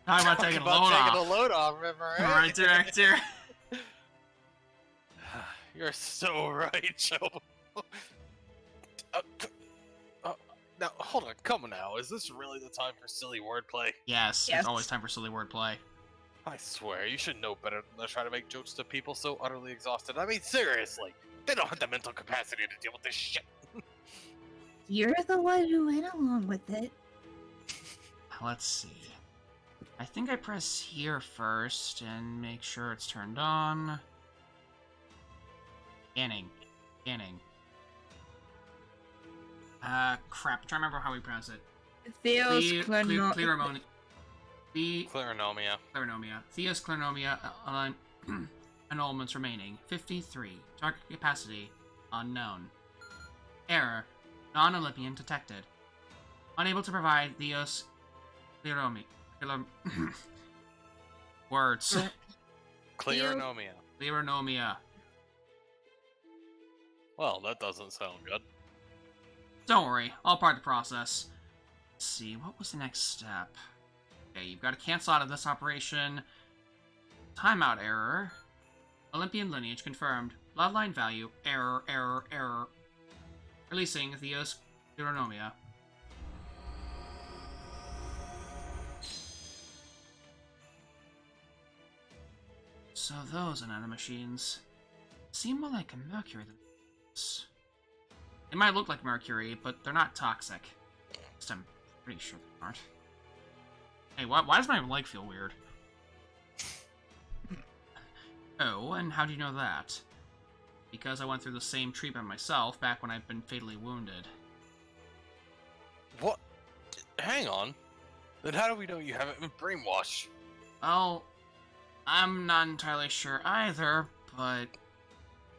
Talk about taking a load off. remember? Alright, Director. You're so right, Joe. Now, hold on, come on now. Is this really the time for silly wordplay? Yes, it's always time for silly wordplay. I swear, you should know better than to try to make jokes to people so utterly exhausted. I mean, seriously, they don't have the mental capacity to deal with this shit. You're the one who went along with it. Let's see. I think I press here first and make sure it's turned on. Scanning. Crap. I'm trying to remember how we pronounce it. Theos Clarinomia. Theos Clarinomia annulments remaining. 53. Target capacity unknown. Error. Non-Olympian detected. Unable to provide Theos Clarinomia. Words. Clarinomia. Well, that doesn't sound good. Don't worry, all part of the process. Let's see, what was the next step? Okay, you've got to cancel out of this operation. Timeout error. Olympian lineage confirmed. Bloodline value. Error. Releasing Theos Clarinomia. So those nanomachines seem more like a Mercury than this. They might look like Mercury, but they're not toxic. At least I'm pretty sure they aren't. Hey, why does my leg feel weird? Oh, and how do you know that? Because I went through the same treatment myself back when I've been fatally wounded. What? Hang on. Then how do we know you haven't been brainwashed? Well, I'm not entirely sure either, but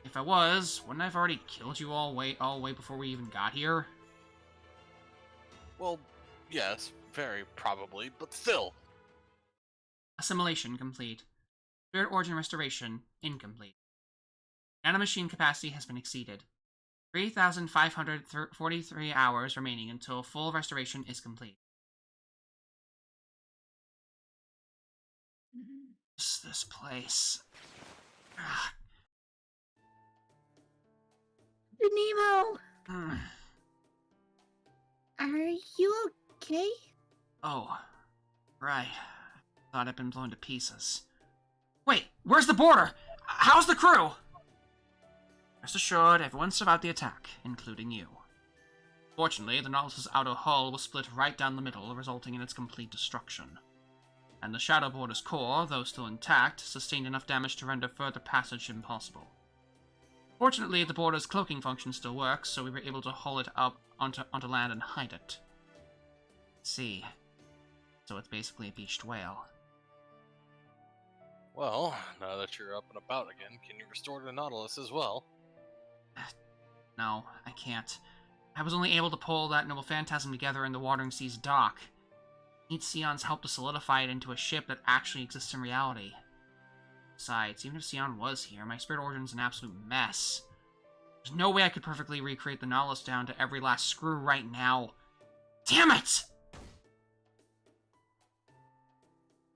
If I was, wouldn't I have already killed you all way before we even got here? Well, yes, very probably, but still. Assimilation complete. Spirit origin restoration incomplete. Nanomachine capacity has been exceeded. 3,543 hours remaining until full restoration is complete. This place. Ah. Nemo, Mm. are you okay? Oh, right. Thought I'd been blown to pieces. Wait, where's the border? How's the crew? Rest assured, everyone survived the attack, including you. Fortunately, the Nautilus's outer hull was split right down the middle, resulting in its complete destruction. And the Shadow Border's core, though still intact, sustained enough damage to render further passage impossible. Fortunately, the border's cloaking function still works, so we were able to haul it up onto land and hide it. See. So it's basically a beached whale. Well, now that you're up and about again, can you restore the Nautilus as well? No, I can't. I was only able to pull that noble phantasm together in the Watering Sea's dock. Need Sion's help to solidify it into a ship that actually exists in reality. Besides, even if Sion was here, my spirit origin's an absolute mess. There's no way I could perfectly recreate the Nautilus down to every last screw right now. Damn it!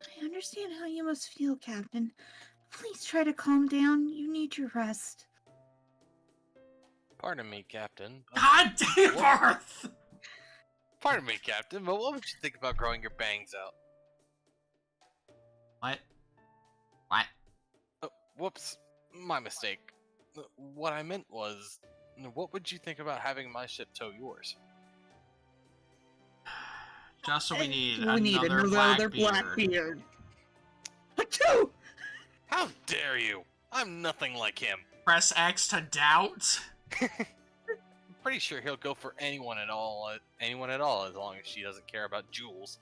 I understand how you must feel, Captain. Please try to calm down. You need your rest. Pardon me, Captain. God damn Earth! Pardon me, Captain, but what would you think about growing your bangs out? What? What? Whoops, my mistake. What I meant was, what would you think about having my ship tow yours? Just so we need another Blackbeard. Achoo! How dare you? I'm nothing like him. Press X to doubt? Pretty sure he'll go for anyone at all, as long as she doesn't care about jewels.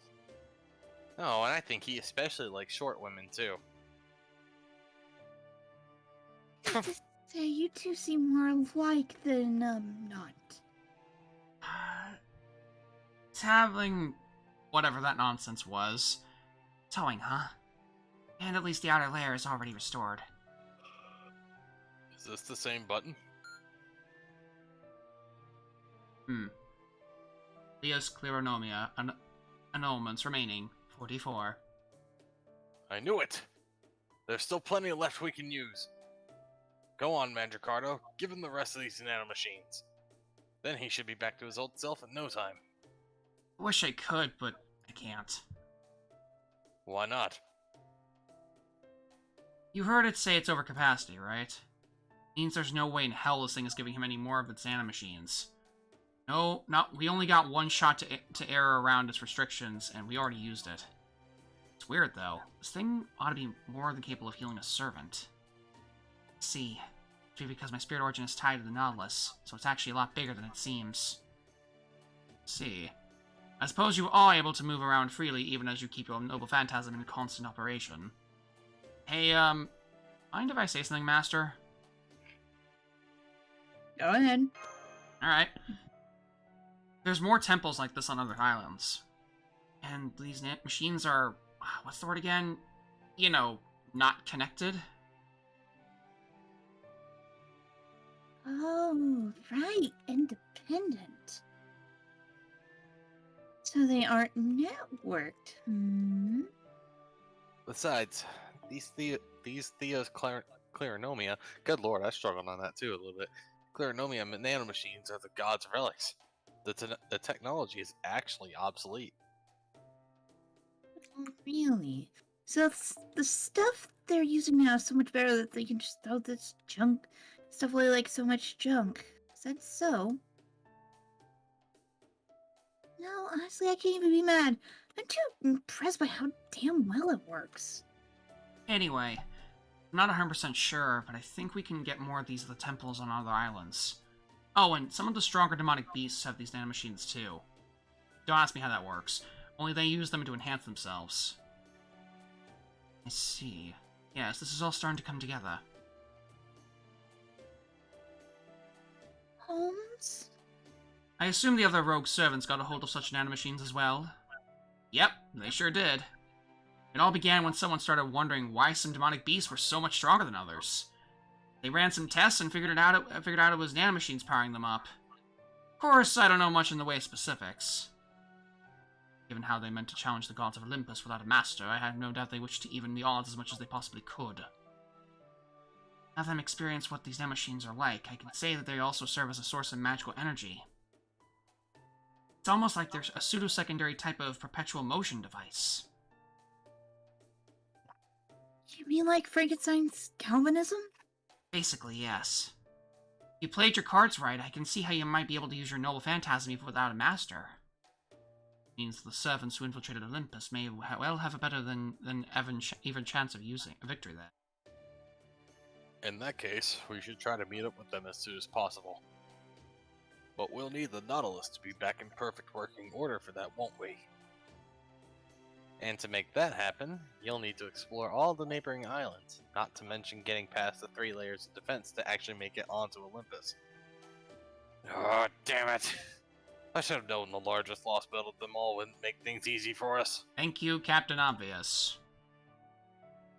Oh, and I think he especially likes short women too. To say, you two seem more alike than, not. Having whatever that nonsense was. Towing, huh? And at least the outer layer is already restored. Is this the same button? Leo's Cleronomia, annulments remaining, 44. I knew it! There's still plenty left we can use. Go on, Mandricardo, give him the rest of these nanomachines. Then he should be back to his old self in no time. I wish I could, but I can't. Why not? You heard it say it's over capacity, right? Means there's no way in hell this thing is giving him any more of its nanomachines. No, we only got one shot to error around its restrictions, and we already used it. It's weird, though. This thing ought to be more than capable of healing a servant. See, it's because my spirit origin is tied to the Nautilus, so it's actually a lot bigger than it seems. See. I suppose you're all able to move around freely, even as you keep your noble phantasm in constant operation. Hey, mind if I say something, Master? Go ahead. Alright. There's more temples like this on other islands. And these machines are... what's the word again? You know, not connected? Oh, right. Independent. So they aren't networked. Hmm? Besides, these Theo's Cleronomia, good lord, I struggled on that too a little bit. Cleronomia nanomachines are the god's relics. The technology is actually obsolete. Oh, really? So the stuff they're using now is so much better that they can just throw this junk stuff away like so much junk. Is that so? No, honestly, I can't even be mad. I'm too impressed by how damn well it works. Anyway, I'm not 100% sure, but I think we can get more of these at the temples on other islands. Oh, and some of the stronger demonic beasts have these nanomachines too. Don't ask me how that works. Only they use them to enhance themselves. I see. Yes, this is all starting to come together. Holmes? I assume the other rogue servants got a hold of such nanomachines as well. Yep, they sure did. It all began when someone started wondering why some demonic beasts were so much stronger than others. They ran some tests and figured out it was nanomachines powering them up. Of course, I don't know much in the way of specifics. Given how they meant to challenge the gods of Olympus without a master, I have no doubt they wished to even the odds as much as they possibly could. Now that I'm experienced what these nanomachines are like, I can say that they also serve as a source of magical energy. It's almost like they're a pseudo-secondary type of perpetual motion device. You mean like Frankenstein's Calvinism? Basically, yes. If you played your cards right, I can see how you might be able to use your noble phantasm even without a master. It means the servants who infiltrated Olympus may well have a better than even chance of using a victory there. In that case, we should try to meet up with them as soon as possible. But we'll need the Nautilus to be back in perfect working order for that, won't we? And to make that happen, you'll need to explore all the neighboring islands, not to mention getting past the 3 layers of defense to actually make it onto Olympus. Oh, damn it! I should have known the largest lost belt of them all wouldn't make things easy for us. Thank you, Captain Obvious.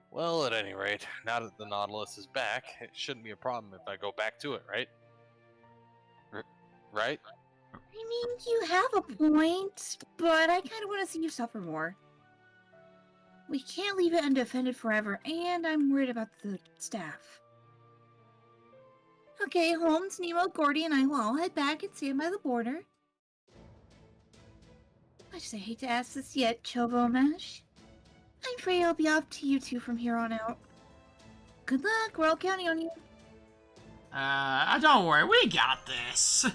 Well, at any rate, now that the Nautilus is back, it shouldn't be a problem if I go back to it, right? Right? I mean, you have a point, but I kind of want to see you suffer more. We can't leave it undefended forever, and I'm worried about the staff. Okay, Holmes, Nemo, Gordy, and I will all head back and stand by the border. I just hate to ask this yet, Chobo Mesh. I'm afraid I'll be off to you two from here on out. Good luck, we're all counting on you. Don't worry, we got this.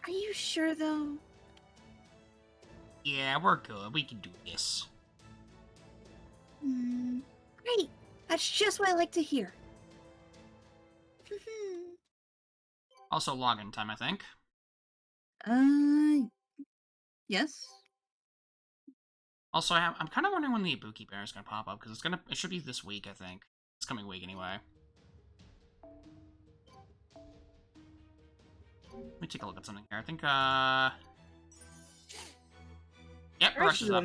Are you sure, though? Yeah, we're good. We can do this. Great. That's just what I like to hear. Also login time, I think. Yes. Also, I'm kind of wondering when the Ibuki Bear is gonna pop up, because it should be this week, I think. This coming week, anyway. Let me take a look at something here. I think, Yep, Rush is up.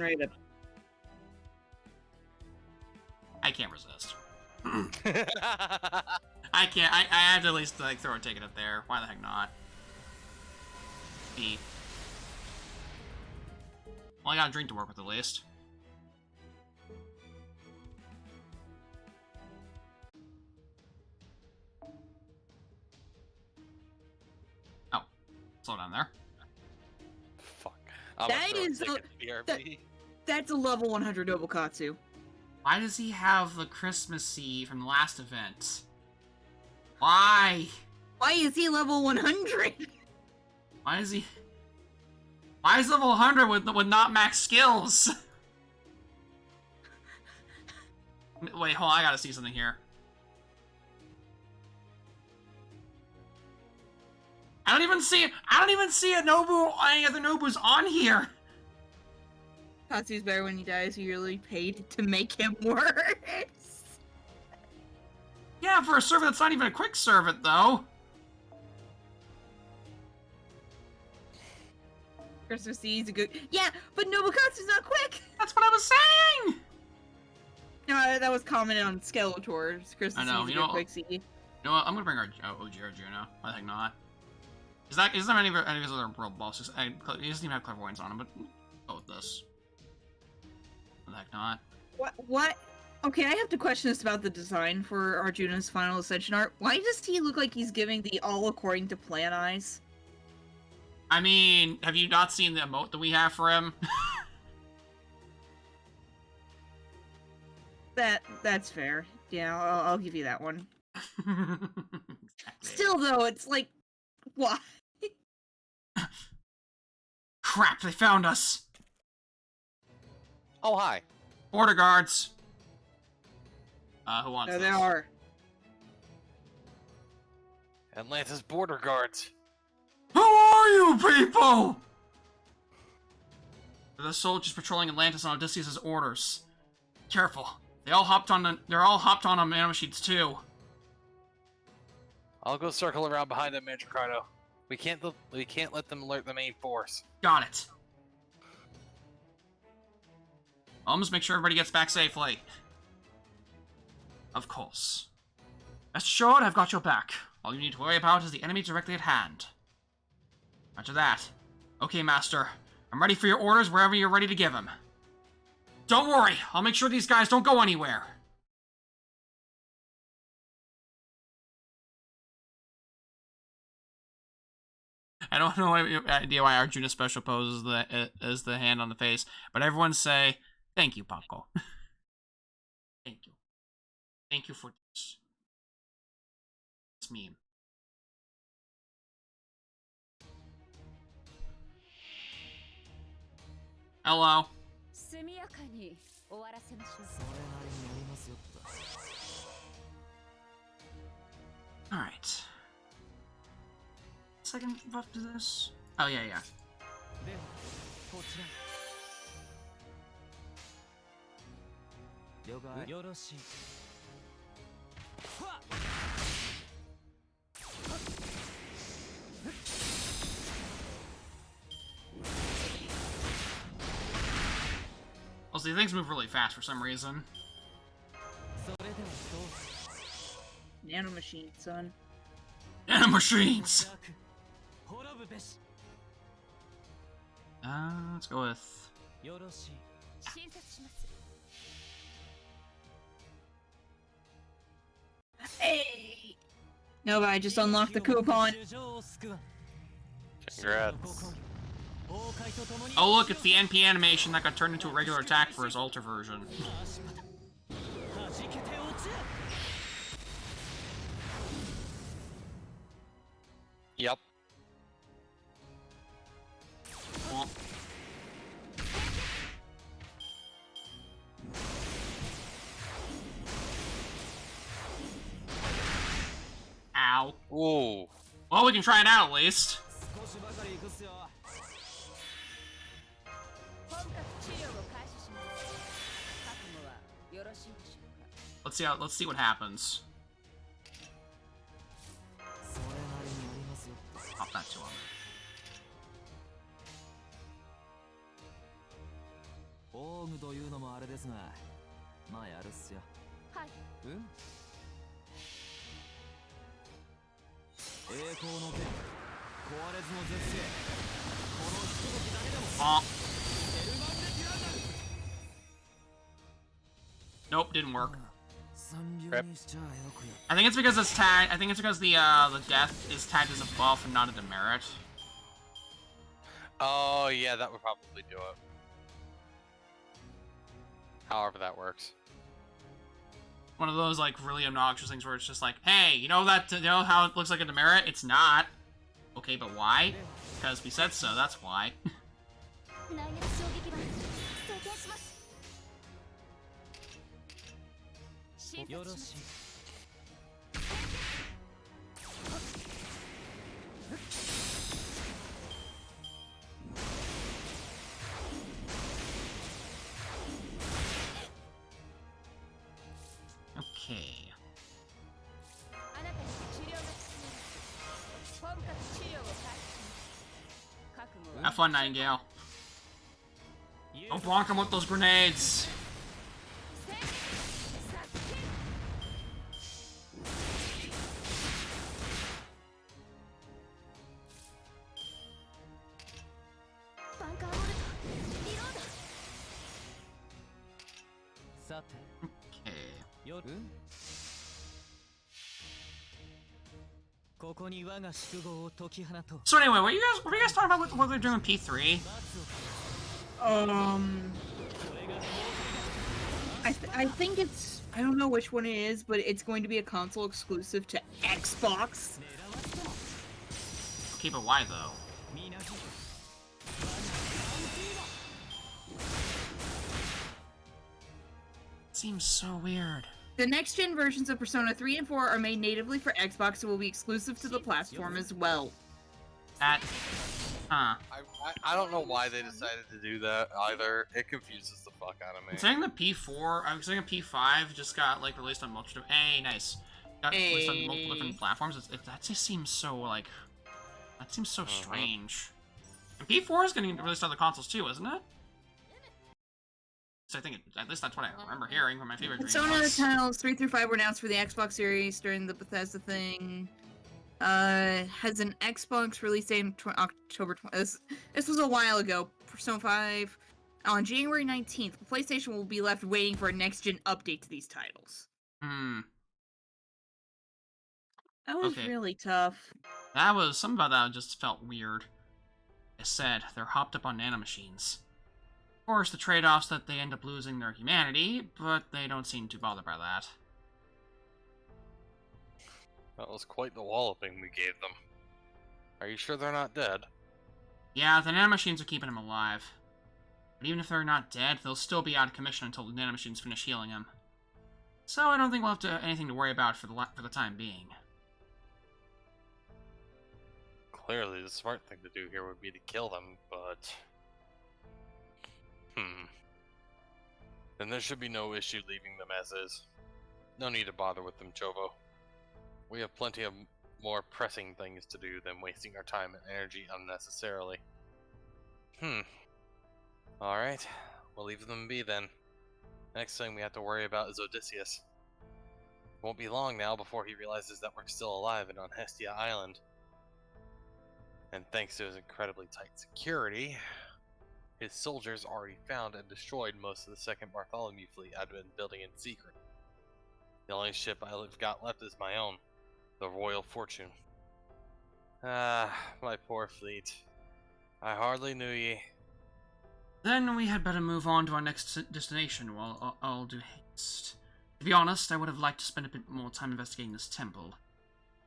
I can't resist. I can't. I have to at least like throw a ticket up there. Why the heck not? B. Well, I got a drink to work with at least. Oh, slow down there. Fuck. That's a level 100 Nobukatsu. Why does he have the Christmassy from the last event? Why? Why is he level 100? Why is he... Why is level 100 with not max skills? Wait, hold on, I gotta see something here. I don't even see a Nobu, any other Nobus on here. Katsu's better when he dies. You're really paid to make him worse. Yeah, for a servant that's not even a quick servant, though. Christmas Eve's a good... Yeah, but Nobukatsu's not quick! That's what I was saying! No, that was commented on Skeletor's Christmas Eve's a good quick C. You know what, I'm gonna bring our OG Arjuna. Why the heck not? Is there any of his other world bosses? He doesn't even have clairvoyance on him, but go with this. Why the heck not? What? Okay, I have to question this about the design for Arjuna's Final Ascension art. Why does he look like he's giving the all according to plan eyes? I mean, have you not seen the emote that we have for him? That's fair. Yeah, I'll give you that one. Exactly. Still, though, it's like, why? Crap, they found us! Oh, hi. Border guards! Who wants There this? they are. Atlantis border guards. Who are you people? They're the soldiers patrolling Atlantis on Odysseus' orders. Careful. They're all hopped on nanomachines too. I'll go circle around behind them, Mandracardo. We can't let them alert the main force. Got it. Almost make sure everybody gets back safely. Of course. Rest assured, I've got your back. All you need to worry about is the enemy directly at hand. After that. Okay, Master. I'm ready for your orders wherever you're ready to give them. Don't worry, I'll make sure these guys don't go anywhere. I don't know any idea why Arjuna's special pose is the hand on the face, but everyone say, thank you, Paco. Thank you. Thank you for this. This meme. Hello. Alright. Second buff to this? Oh, yeah, yeah. Well, see, things move really fast for some reason. Nanomachine, son. Nanomachines! Let's go with... Hey! No, but I just unlocked the coupon. Congrats. Oh look, it's the NP animation that got turned into a regular attack for his Alter version. Yep. Oh. Ow. Ooh. Well, we can try it out at least. Let's see what happens. Pop that to him. Oh. Nope, didn't work. Rip. I think it's because it's tagged. I think it's because the death is tagged as a buff and not a demerit. Oh yeah, that would probably do it. However that works. One of those like really obnoxious things where it's just like, hey, you know how it looks like a demerit? It's not. Okay, but why? Because we said so. That's why. Okay. Have fun, Nightingale. Don't block him with those grenades. So anyway, what were you guys talking about what they're doing in P3? I think it's, I don't know which one it is, but it's going to be a console exclusive to Xbox. Okay, but why though? Seems so weird. The next-gen versions of Persona 3 and 4 are made natively for Xbox and will be exclusive to the platform as well. That... Huh. I don't know why they decided to do that either. It confuses the fuck out of me. I'm saying the P4, I'm saying the P5 just got like released on multi. Hey, nice. released on multiple different platforms. That just seems so like, that seems so strange. And P4 is getting released on the consoles too, isn't it? So I think at least that's what I remember hearing from my favorite dream. Some of the titles 3 through 5 were announced for the Xbox Series during the Bethesda thing. Has an Xbox release date in October 20th. This was a while ago. Persona 5 on January 19th. PlayStation will be left waiting for a next-gen update to these titles. That was really tough. That was, something about that just felt weird. They said they're hopped up on nanomachines. Of course, the trade-offs that they end up losing their humanity, but they don't seem too bothered by that. That was quite the walloping we gave them. Are you sure they're not dead? Yeah, the nanomachines are keeping them alive. But even if they're not dead, they'll still be out of commission until the nanomachines finish healing them. So I don't think we'll have anything to worry about for the time being. Clearly, the smart thing to do here would be to kill them, but... Then there should be no issue leaving them as is. No need to bother with them, Chovo. We have plenty of more pressing things to do than wasting our time and energy unnecessarily. Alright, we'll leave them be then. Next thing we have to worry about is Odysseus. Won't be long now before he realizes that we're still alive and on Hestia Island. And thanks to his incredibly tight security, his soldiers already found and destroyed most of the second Bartholomew fleet I'd been building in secret. The only ship I've got left is my own, the Royal Fortune. Ah, my poor fleet. I hardly knew ye. Then we had better move on to our next destination while I'll do haste. To be honest, I would have liked to spend a bit more time investigating this temple.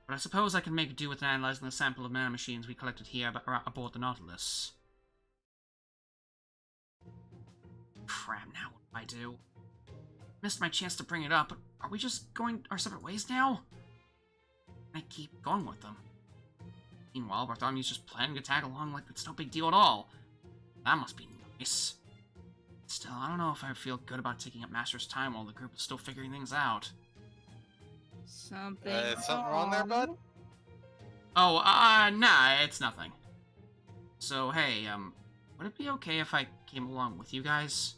But I suppose I can make do with analyzing the sample of nanomachines we collected here aboard the Nautilus. Crap, now what do I do? Missed my chance to bring it up, but are we just going our separate ways now? I keep going with them. Meanwhile, Bartholomew's just planning to tag along like it's no big deal at all. That must be nice. Still, I don't know if I feel good about taking up Master's time while the group is still figuring things out. Something wrong there, bud? Oh, nah, it's nothing. So, hey, would it be okay if I came along with you guys?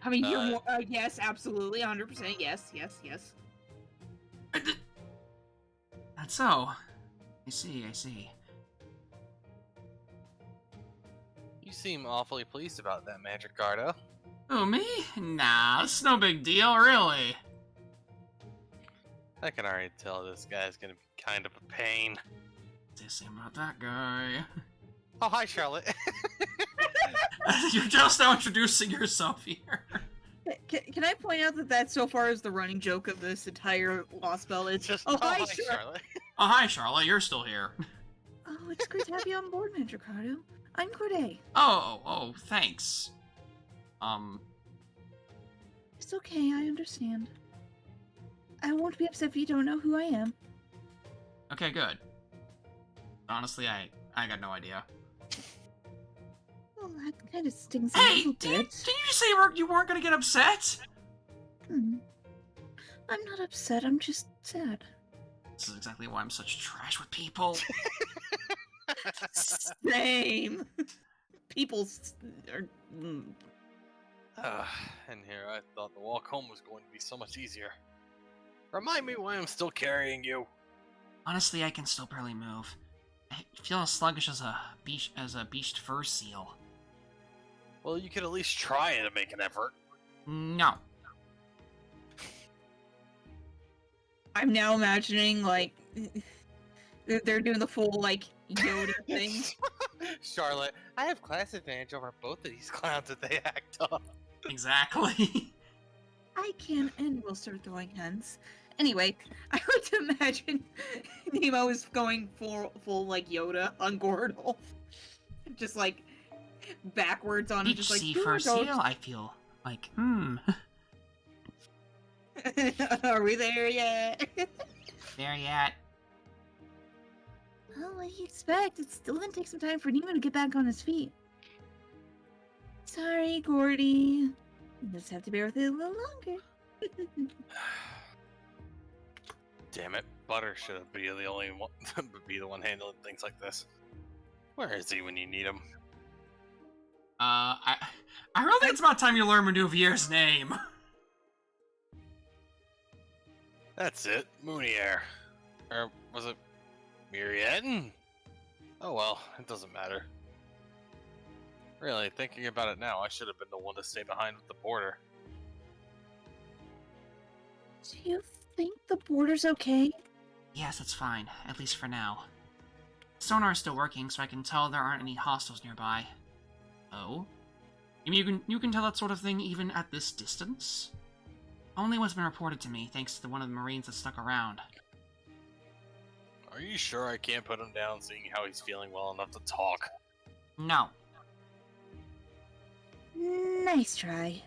I mean, you're more, yes, absolutely, 100%, yes. That's so. I see. You seem awfully pleased about that, Magicardo. Who, me? Nah, it's no big deal, really. I can already tell this guy's gonna be kind of a pain. Dissing about that guy. Oh, hi, Charlotte. You're just now introducing yourself here. Can I point out that so far is the running joke of this entire Lost Spell? It's just, hi, Charlotte. Oh, hi, Charlotte. You're still here. Oh, it's great to have you on board, Magicardo. I'm Corday. Oh, thanks. It's okay, I understand. I won't be upset if you don't know who I am. Okay, good. Honestly, I got no idea. Well, that kind of stings Hey, a little bit. Did you just say you weren't gonna get upset? I'm not upset, I'm just sad. This is exactly why I'm such trash with people. Same. People are... And here I thought the walk home was going to be so much easier. Remind me why I'm still carrying you. Honestly, I can still barely move. I feel as sluggish as a beached fur seal. Well, you could at least try to make an effort. No. I'm now imagining, like, they're doing the full, like, Yoda thing. Charlotte, I have class advantage over both of these clowns if they act up. Exactly. I can and will start throwing hands. Anyway, I like to imagine Nemo is going full like Yoda on Gordolf. Just like backwards on him, just like Beach sea fur seal, I feel like, Are we there yet? There yet. Well, what do you expect? It's still gonna take some time for Nemo to get back on his feet. Sorry, Gordy. You just have to bear with it a little longer. Damn it, Butter should be the only one, be the one handling things like this. Where is he when you need him? I really think it's about time you learn Manuvier's name. That's it, Moonier. Or was it Myriad? Oh well, it doesn't matter. Really, thinking about it now, I should have been the one to stay behind with the border. Do you think the border's okay? Yes, it's fine, at least for now. Sonar is still working, so I can tell there aren't any hostiles nearby. Oh? You mean you can tell that sort of thing even at this distance? Only what's been reported to me, thanks to one of the Marines that stuck around. Are you sure I can't put him down, seeing how he's feeling well enough to talk? No. Nice try.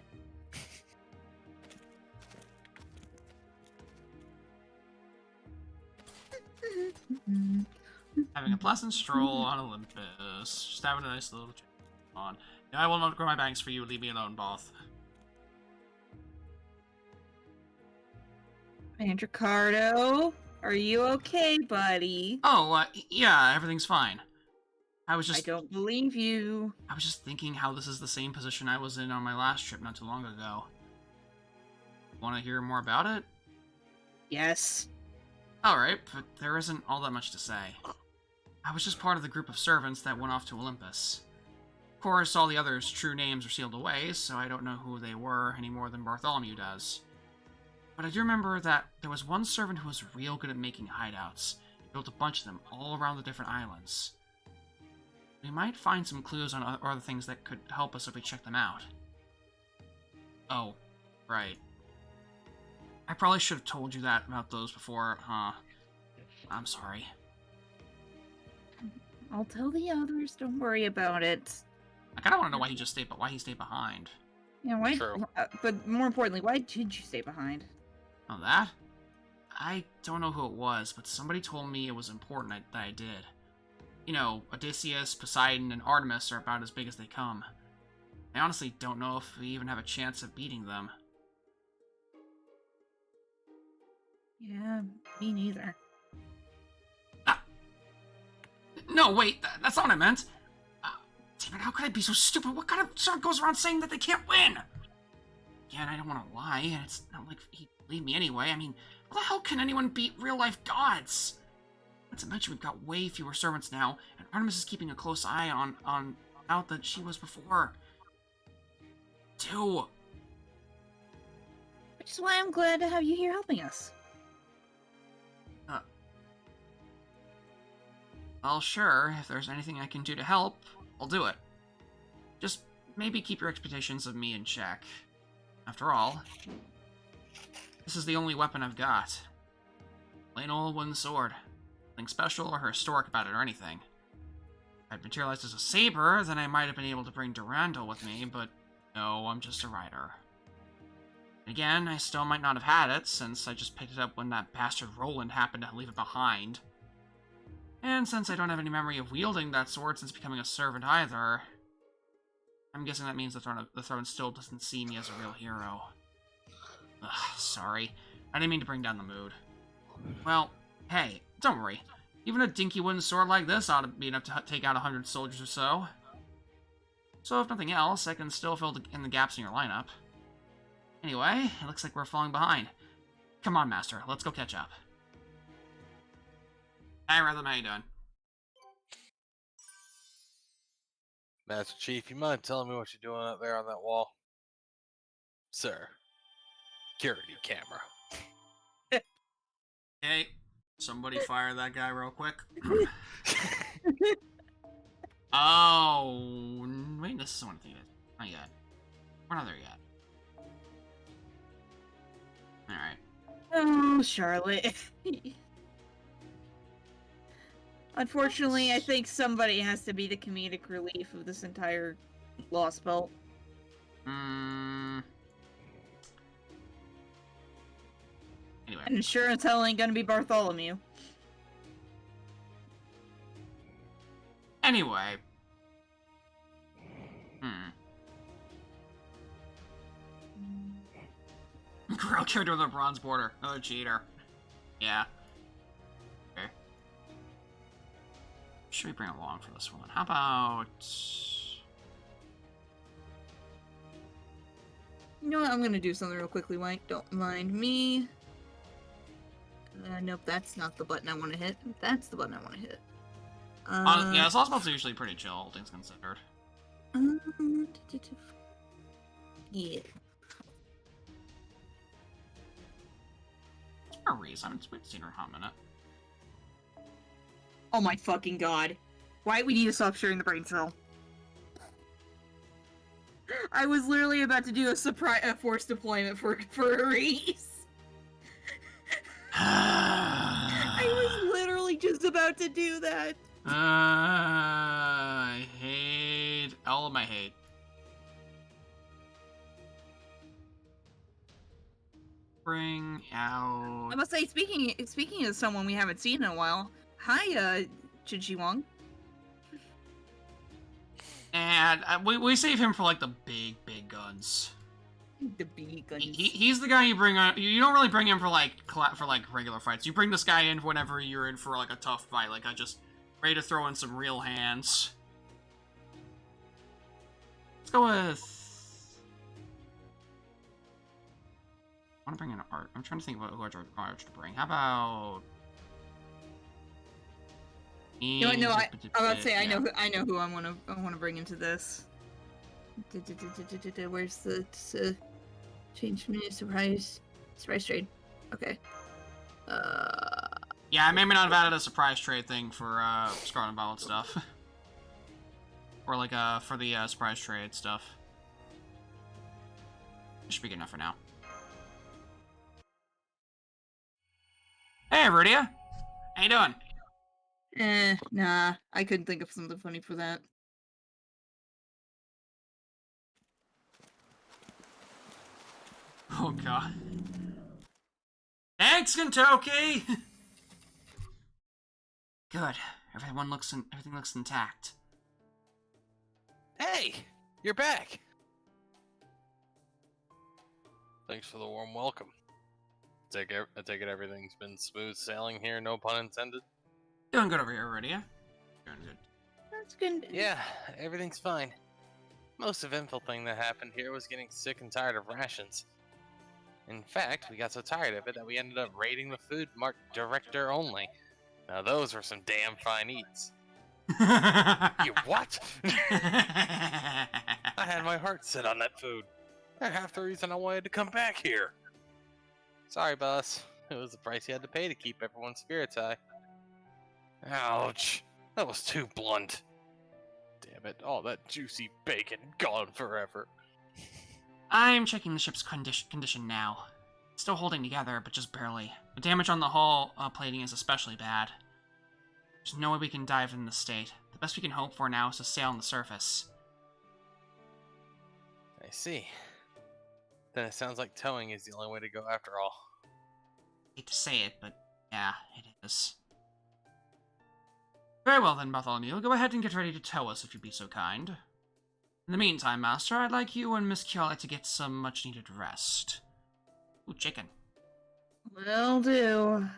Having a pleasant stroll on Olympus. Just having a nice little chat on. Yeah, I will not grow my bangs for you. Leave me alone, Both. Ricardo, are you okay, buddy? Oh, yeah, everything's fine. I don't believe you. I was just thinking how this is the same position I was in on my last trip not too long ago. Want to hear more about it? Yes. Alright, but there isn't all that much to say. I was just part of the group of servants that went off to Olympus. Of course, all the others' true names are sealed away, so I don't know who they were any more than Bartholomew does. But I do remember that there was one servant who was real good at making hideouts. He built a bunch of them all around the different islands. We might find some clues on other things that could help us if we check them out. Oh, right. I probably should have told you that about those before, huh? I'm sorry. I'll tell the others. Don't worry about it. I kind of want to know why he stayed behind. Yeah, why? True. But more importantly, why did you stay behind? Oh, that? I don't know who it was, but somebody told me it was important that I did. You know, Odysseus, Poseidon, and Artemis are about as big as they come. I honestly don't know if we even have a chance of beating them. Yeah, me neither. No, wait, that's not what I meant. Damn it, how could I be so stupid? What kind of servant goes around saying that they can't win? Again, I don't want to lie, and it's not like he'd believe me anyway. I mean, how the hell can anyone beat real-life gods? Not to mention we've got way fewer servants now, and Artemis is keeping a close eye on out that she was before. Too. Which is why I'm glad to have you here helping us. Well, sure, if there's anything I can do to help, I'll do it. Just maybe keep your expectations of me in check. After all, this is the only weapon I've got. Plain old wooden sword. Nothing special or historic about it or anything. If I'd materialized as a saber, then I might have been able to bring Durandal with me, but no, I'm just a rider. Again, I still might not have had it, since I just picked it up when that bastard Roland happened to leave it behind. And since I don't have any memory of wielding that sword since becoming a servant either, I'm guessing that means the throne still doesn't see me as a real hero. Ugh, sorry. I didn't mean to bring down the mood. Well, hey, don't worry. Even a dinky wooden sword like this ought to be enough to take out 100 soldiers or so. So if nothing else, I can still fill in the gaps in your lineup. Anyway, it looks like we're falling behind. Come on, Master, let's go catch up. Hi, Rhythm, how you doing? Master Chief, you mind telling me what you're doing out there on that wall? Sir, security camera. Hey, somebody fire that guy real quick. Oh, wait, this is one thing. Not yet. We're not there yet. Alright. Oh, Charlotte. Unfortunately, I think somebody has to be the comedic relief of this entire Lost Belt. Anyway. And sure as hell ain't gonna be Bartholomew. Anyway. Grill character with a bronze border. Another cheater. Yeah. should we bring along for this one? How about... You know what? I'm gonna do something real quickly, Mike. Don't mind me. Nope, that's not the button I want to hit. That's the button I want to hit. yeah, Lost Spell's usually pretty chill, all things considered. Yeah. It's Maurice. I haven't seen her in a hot minute. Oh my fucking god. Why we need to stop sharing the brain cell? I was literally about to do a forced deployment for Reese. I was literally just about to do that. I hate all of my hate. Bring out. I must say, speaking of someone we haven't seen in a while. Hi, Chin Wong. And we save him for like the big guns. The big guns. He's the guy you bring on. You don't really bring him for like regular fights. You bring this guy in whenever you're in for like a tough fight. Like I just ready to throw in some real hands. Let's go with. I want to bring in art. I'm trying to think about who I to bring. How about? You know, I was about to say I know who I want to bring into this. Where's the change menu surprise trade? Okay. Yeah, I may not have added a surprise trade thing for Scarlet and Violet stuff, or like for the surprise trade stuff. Should be good enough for now. Hey, Viridia. How you doing? Nah. I couldn't think of something funny for that. Oh god. Thanks, Kentucky. Good. Everything looks intact. Hey, you're back. Thanks for the warm welcome. I take it everything's been smooth sailing here, no pun intended. Doing good over here, Viridia. Doing good. That's good. Yeah, everything's fine. Most eventful thing that happened here was getting sick and tired of rations. In fact, we got so tired of it that we ended up raiding the food marked director only. Now those were some damn fine eats. You what? I had my heart set on that food. That's half the reason I wanted to come back here. Sorry, boss. It was the price you had to pay to keep everyone's spirits high. Ouch. That was too blunt. Damn it, all that juicy bacon gone forever. I'm checking the ship's condition now. It's still holding together, but just barely. The damage on the hull plating is especially bad. There's no way we can dive in this state. The best we can hope for now is to sail on the surface. I see. Then it sounds like towing is the only way to go after all. Hate to say it, but yeah, it is. Very well then, Bartholomew. Go ahead and get ready to tow us if you'd be so kind. In the meantime, Master, I'd like you and Miss Chiala to get some much-needed rest. Ooh, chicken. Will do.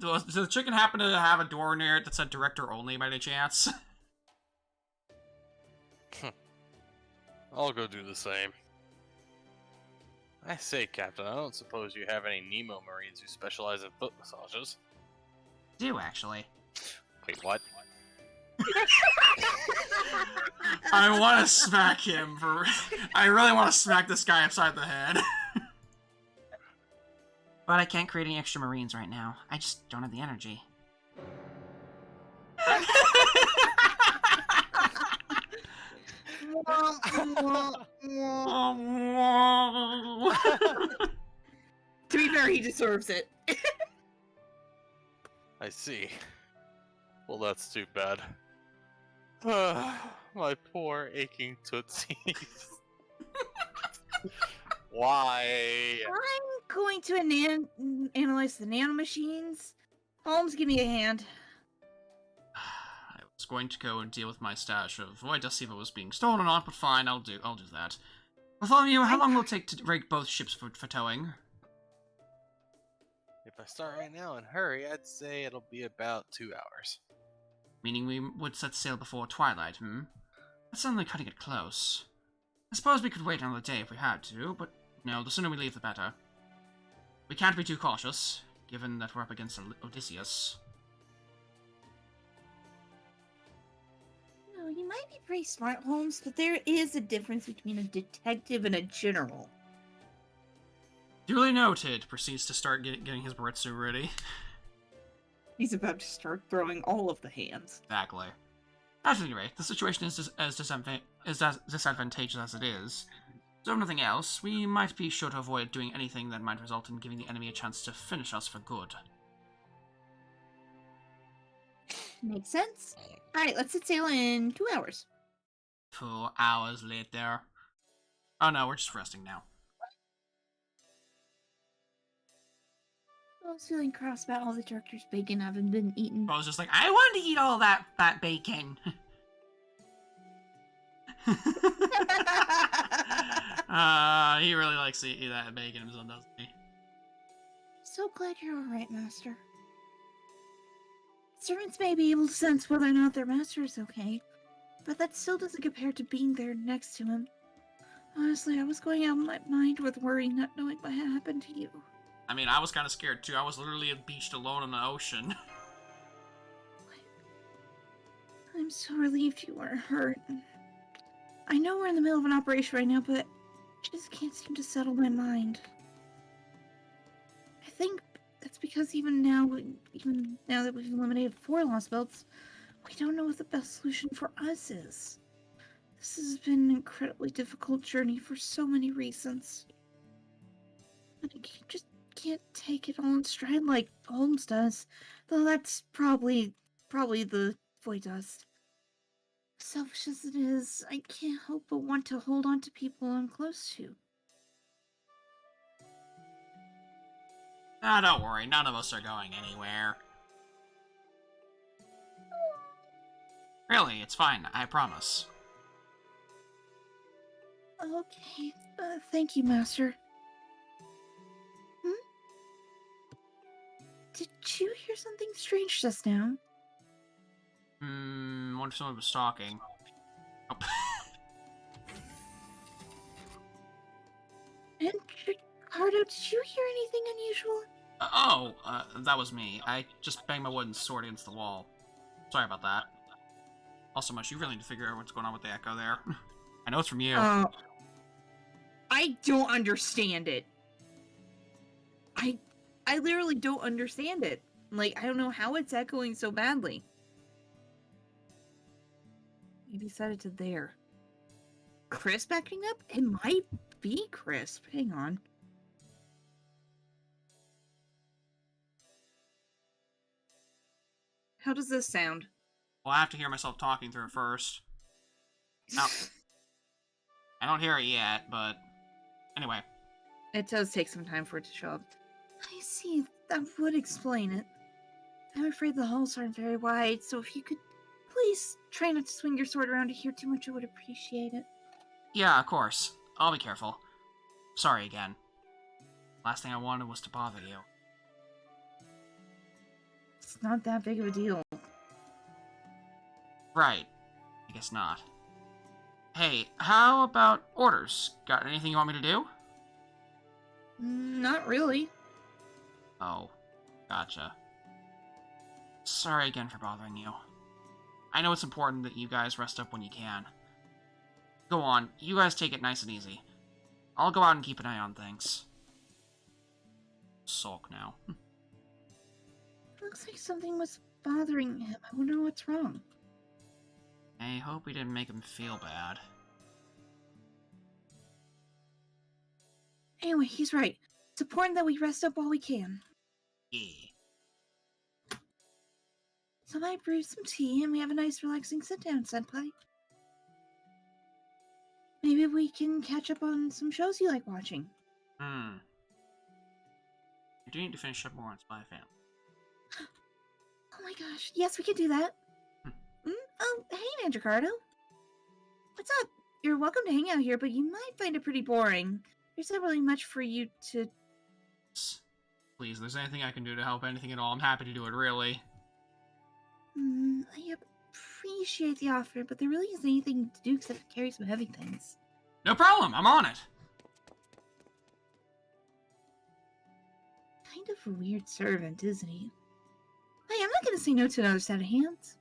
Does the chicken happen to have a door near it that said director only by any chance? I'll go do the same. I say, Captain, I don't suppose you have any Nemo Marines who specialize in foot massages? I do, actually. Wait, what? I want to smack him for... I really want to smack this guy upside the head. But I can't create any extra Marines right now. I just don't have the energy. To be fair, he deserves it. I see. Well, that's too bad. My poor aching tootsies. Why? I'm going to analyze the nanomachines. Holmes, give me a hand. I was going to go and deal with my stash of void to see if it was being stolen or not, but fine, I'll do that. Bartholomew, how long will it take to rake both ships for towing? If I start right now and hurry, I'd say it'll be about 2 hours. Meaning we would set sail before twilight, That's suddenly cutting it close. I suppose we could wait another day if we had to, but no, the sooner we leave the better. We can't be too cautious, given that we're up against Odysseus. No, you might be pretty smart, Holmes, but there is a difference between a detective and a general. Duly noted. Proceeds to start getting his Baritsu ready. He's about to start throwing all of the hands. Exactly. At any rate, the situation is as disadvantageous as it is. So if nothing else, we might be sure to avoid doing anything that might result in giving the enemy a chance to finish us for good. Makes sense. Alright, let's set sail in 2 hours. 2 hours later. Oh no, we're just resting now. I was feeling cross about all the director's bacon having been eaten. I was just like, I wanted to eat all that bacon. He really likes to eat that bacon himself, doesn't he? So glad you're alright, Master. Servants may be able to sense whether or not their master is okay, but that still doesn't compare to being there next to him. Honestly, I was going out of my mind with worry not knowing what had happened to you. I mean, I was kind of scared too. I was literally beached alone in the ocean. I'm so relieved you weren't hurt. I know we're in the middle of an operation right now, but I just can't seem to settle my mind. I think that's because even now that we've eliminated 4 lost belts, we don't know what the best solution for us is. This has been an incredibly difficult journey for so many reasons. And I just can't take it all in stride like Holmes does, though that's probably the void dust. Selfish as it is, I can't help but want to hold on to people I'm close to. Ah, don't worry. None of us are going anywhere. Really, it's fine. I promise. Okay, thank you, Master. Did you hear something strange just now? What if someone was stalking? Oh. And Ricardo, did you hear anything unusual? That was me. I just banged my wooden sword against the wall. Sorry about that. Also, Mush, you really need to figure out what's going on with the echo there. I know it's from you. I don't understand it. I literally don't understand it. Like, I don't know how it's echoing so badly. Maybe set it to there. Crisp acting up? It might be crisp. Hang on. How does this sound? Well, I have to hear myself talking through it first. No. I don't hear it yet, but... Anyway. It does take some time for it to show up. I see. That would explain it. I'm afraid the halls aren't very wide, so if you could please try not to swing your sword around to hear too much, I would appreciate it. Yeah, of course. I'll be careful. Sorry again. Last thing I wanted was to bother you. It's not that big of a deal. Right. I guess not. Hey, how about orders? Got anything you want me to do? Not really. Oh, gotcha. Sorry again for bothering you. I know it's important that you guys rest up when you can. Go on, you guys take it nice and easy. I'll go out and keep an eye on things. Sulk now. Looks like something was bothering him. I wonder what's wrong. I hope we didn't make him feel bad. Anyway, he's right. It's important that we rest up while we can. Yeah. So I might brew some tea and we have a nice relaxing sit-down, Senpai. Maybe we can catch up on some shows you like watching. I do need to finish up more on Spy Family. Oh my gosh, yes, we can do that. Oh, hey, Mandricardo. What's up? You're welcome to hang out here, but you might find it pretty boring. There's not really much for you to... Please, if there's anything I can do to help anything at all, I'm happy to do it, really. Yep. appreciate the offer, but there really isn't anything to do except carry some heavy things. No problem, I'm on it. Kind of a weird servant, isn't he? Hey, I'm not gonna say no to another set of hands.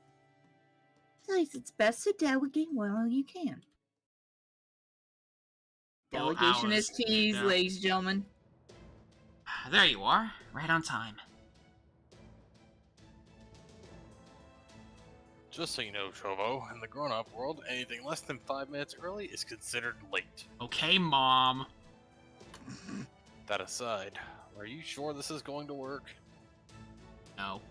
Besides, it's best to delegate while you can. Well, Delegation hours. is cheese, Yeah. ladies and gentlemen. There you are, right on time. Just so you know, Trovo, in the grown-up world, anything less than 5 minutes early is considered late. Okay, Mom. That aside, are you sure this is going to work? No.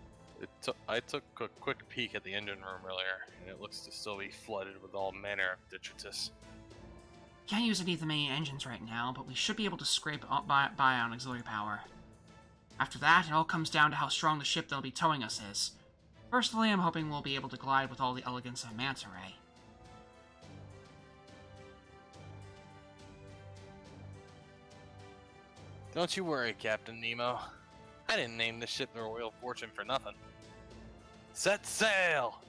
I took a quick peek at the engine room earlier, and it looks to still be flooded with all manner of detritus. Can't use any of the main engines right now, but we should be able to scrape by on auxiliary power. After that, it all comes down to how strong the ship that'll be towing us is. Personally, I'm hoping we'll be able to glide with all the elegance of Manta Ray. Don't you worry, Captain Nemo. I didn't name this ship the Royal Fortune for nothing. Set sail!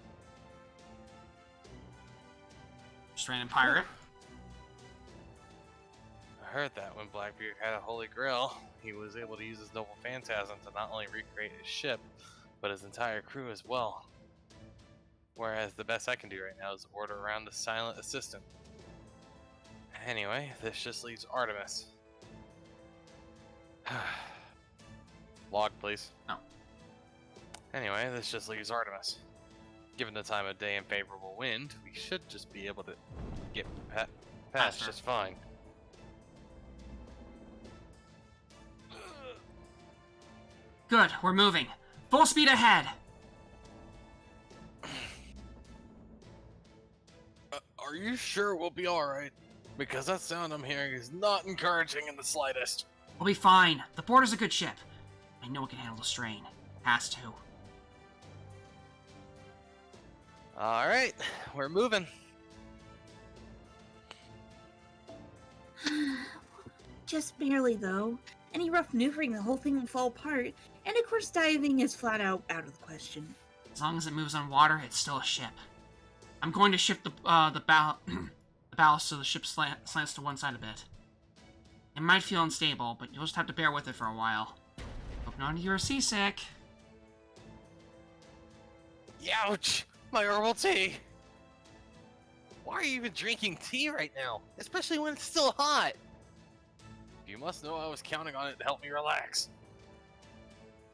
Stranded pirate. I heard that when Blackbeard had a holy grail, he was able to use his noble phantasm to not only recreate his ship, but his entire crew as well. Whereas the best I can do right now is order around the silent assistant. Anyway, this just leaves Artemis. Log, please. No. Anyway, this just leaves Artemis. Given the time of day and favorable wind, we should just be able to get past Faster. just fine. Good, we're moving. Full speed ahead! Are you sure we'll be alright? Because that sound I'm hearing is not encouraging in the slightest. We'll be fine. The Border's a good ship. I know it can handle the strain. Has to. Alright, we're moving. Just barely, though. Any rough maneuvering, the whole thing will fall apart. And of course, diving is flat out of the question. As long as it moves on water, it's still a ship. I'm going to shift the ballast so the ship slants to one side a bit. It might feel unstable, but you'll just have to bear with it for a while. Hope none of you are seasick. Youch! My herbal tea! Why are you even drinking tea right now? Especially when it's still hot! You must know I was counting on it to help me relax.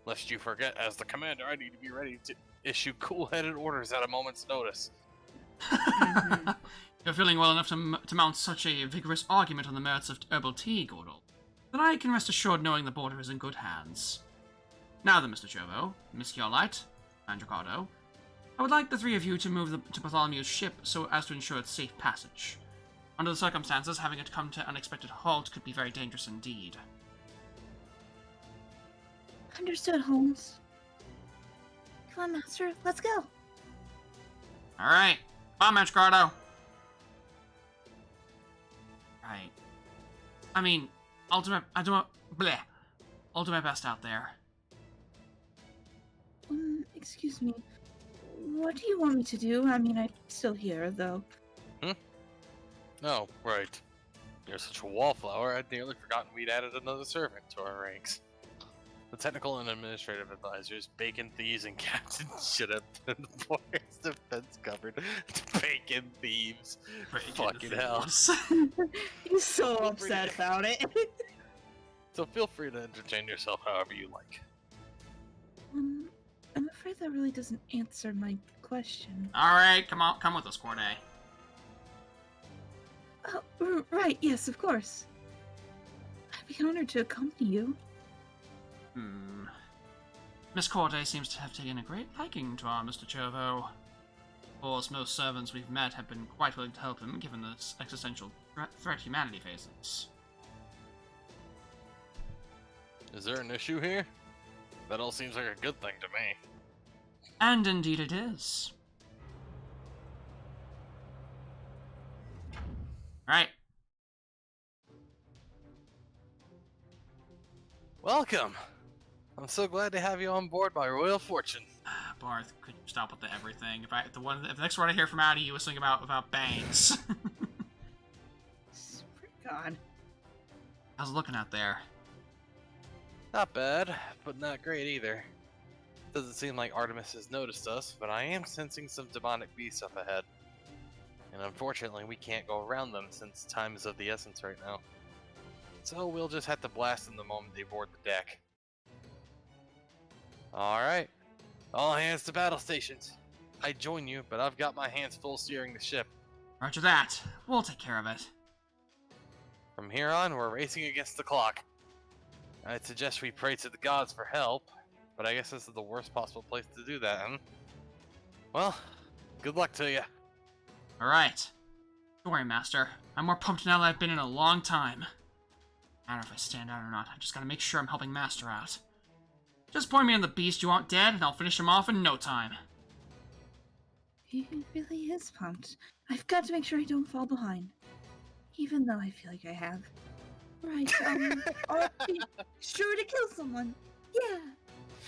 Lest you forget, as the commander, I need to be ready to issue cool-headed orders at a moment's notice. You're feeling well enough to mount such a vigorous argument on the merits of herbal tea, Gordon. Then I can rest assured knowing the Border is in good hands. Now then, Mr. Chovo, Miss Kiolite, and Ricardo, I would like the three of you to move to Bartholomew's ship so as to ensure its safe passage. Under the circumstances, having it come to an unexpected halt could be very dangerous indeed. Understood, Holmes. Come on, Master, let's go. Alright, come on, Match Ricardo. Right. I mean, I'll do my best out there. Excuse me. What do you want me to do? I mean, I'm still here, though. Oh, right. You're such a wallflower, I'd nearly forgotten we'd added another servant to our ranks. The technical and administrative advisors, bacon thieves, and captains should have been the Boyer's defense covered. Bacon thieves. Fucking hell. He's so upset about it. So feel free to entertain yourself however you like. I'm afraid that really doesn't answer my question. Alright, come with us, Corday. Oh, right, yes, of course. I'd be honored to accompany you. Miss Corday seems to have taken a great liking to our Mr. Chovo. Of course, most servants we've met have been quite willing to help him, given the existential threat humanity faces. Is there an issue here? That all seems like a good thing to me. And indeed it is. Alright. Welcome! I'm so glad to have you on board my Royal Fortune. Barth, could you stop with the everything? If the next word I hear from out of you is something about bangs. God. How's it looking out there? Not bad, but not great either. Doesn't seem like Artemis has noticed us, but I am sensing some demonic beasts up ahead. And unfortunately, we can't go around them since time is of the essence right now. So we'll just have to blast them the moment they board the deck. Alright, all hands to battle stations. I join you, but I've got my hands full steering the ship. Roger that. We'll take care of it. From here on, we're racing against the clock. I'd suggest we pray to the gods for help, but I guess this is the worst possible place to do that, huh? Well, good luck to you. Alright. Don't worry, Master. I'm more pumped now than I've been in a long time. I don't know if I stand out or not. I just gotta make sure I'm helping Master out. Just point me on the beast you want dead, and I'll finish him off in no time. He really is pumped. I've got to make sure I don't fall behind. Even though I feel like I have. Right, I'll be sure to kill someone. Yeah.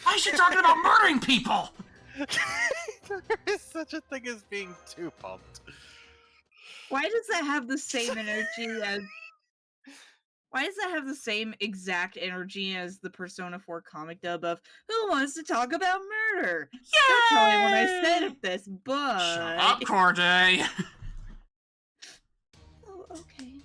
Why is she talking about murdering people? There is such a thing as being too pumped. Why does that have the same energy as... Why does that have the same exact energy as the Persona 4 comic dub of Who Wants to Talk About Murder? Yay! Don't tell me when I said this, but... Shut up, Corday! Oh, okay.